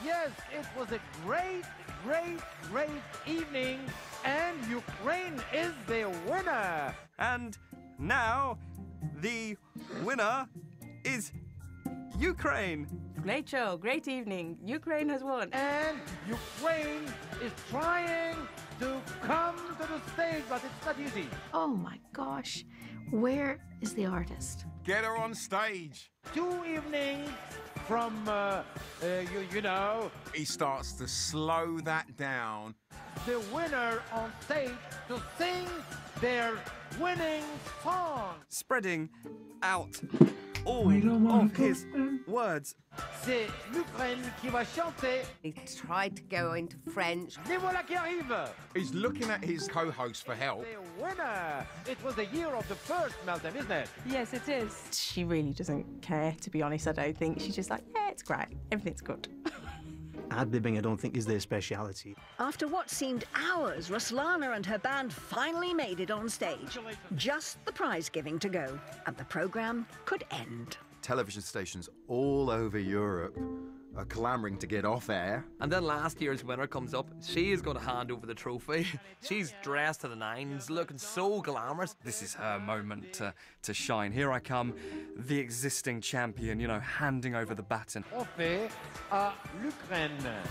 Yes, it was a great evening, and Ukraine is the winner. And now, the winner is Ukraine. Great show, great evening. Ukraine has won. And Ukraine is trying to come to the stage, but it's not easy. Oh my gosh, where is the artist? Get her on stage. 2 evenings from, He starts to slow that down. The winner on stage to sing their winning song. Spreading out all of his words. C'est l'Ukraine qui va chanter. He tried to go into French. Les voilà qui arrivent. He's looking at his co-host for help. The winner. It was the year of the first Meltem, isn't it? Yes, it is. She really doesn't care, to be honest, I don't think. She's just like, yeah, it's great. Everything's good. Ad-libbing, I don't think, is their speciality. After what seemed hours, Ruslana and her band finally made it on stage. Just the prize giving to go, and the programme could end. Television stations all over Europe are clamouring to get off air. And then last year's winner comes up. She is going to hand over the trophy. She's dressed to the nines, looking so glamorous. This is her moment to shine. Here I come, the existing champion, handing over the baton. Trophée à l'Ukraine.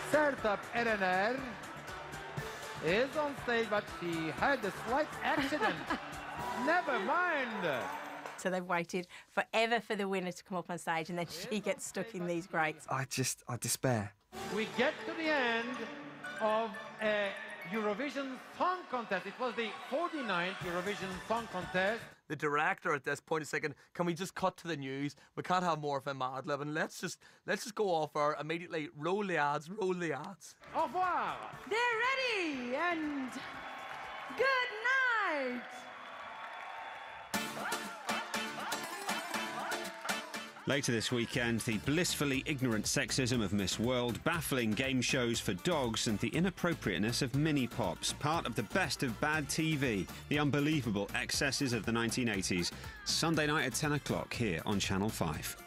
Startup LNR is on stage, but she had a slight accident. Never mind. So they've waited forever for the winner to come up on stage, and then she gets stuck in these grates. I despair. We get to the end of a Eurovision Song Contest. It was the 49th Eurovision Song Contest. The director at this point is thinking, can we just cut to the news? We can't have more of him ad-libbing. Let's just go off air immediately. Roll the ads, roll the ads. Au revoir. They're ready, and good night. Later this weekend, the blissfully ignorant sexism of Miss World, baffling game shows for dogs, and the inappropriateness of mini-pops, part of the best of bad TV, the unbelievable excesses of the 1980s. Sunday night at 10 o'clock here on Channel 5.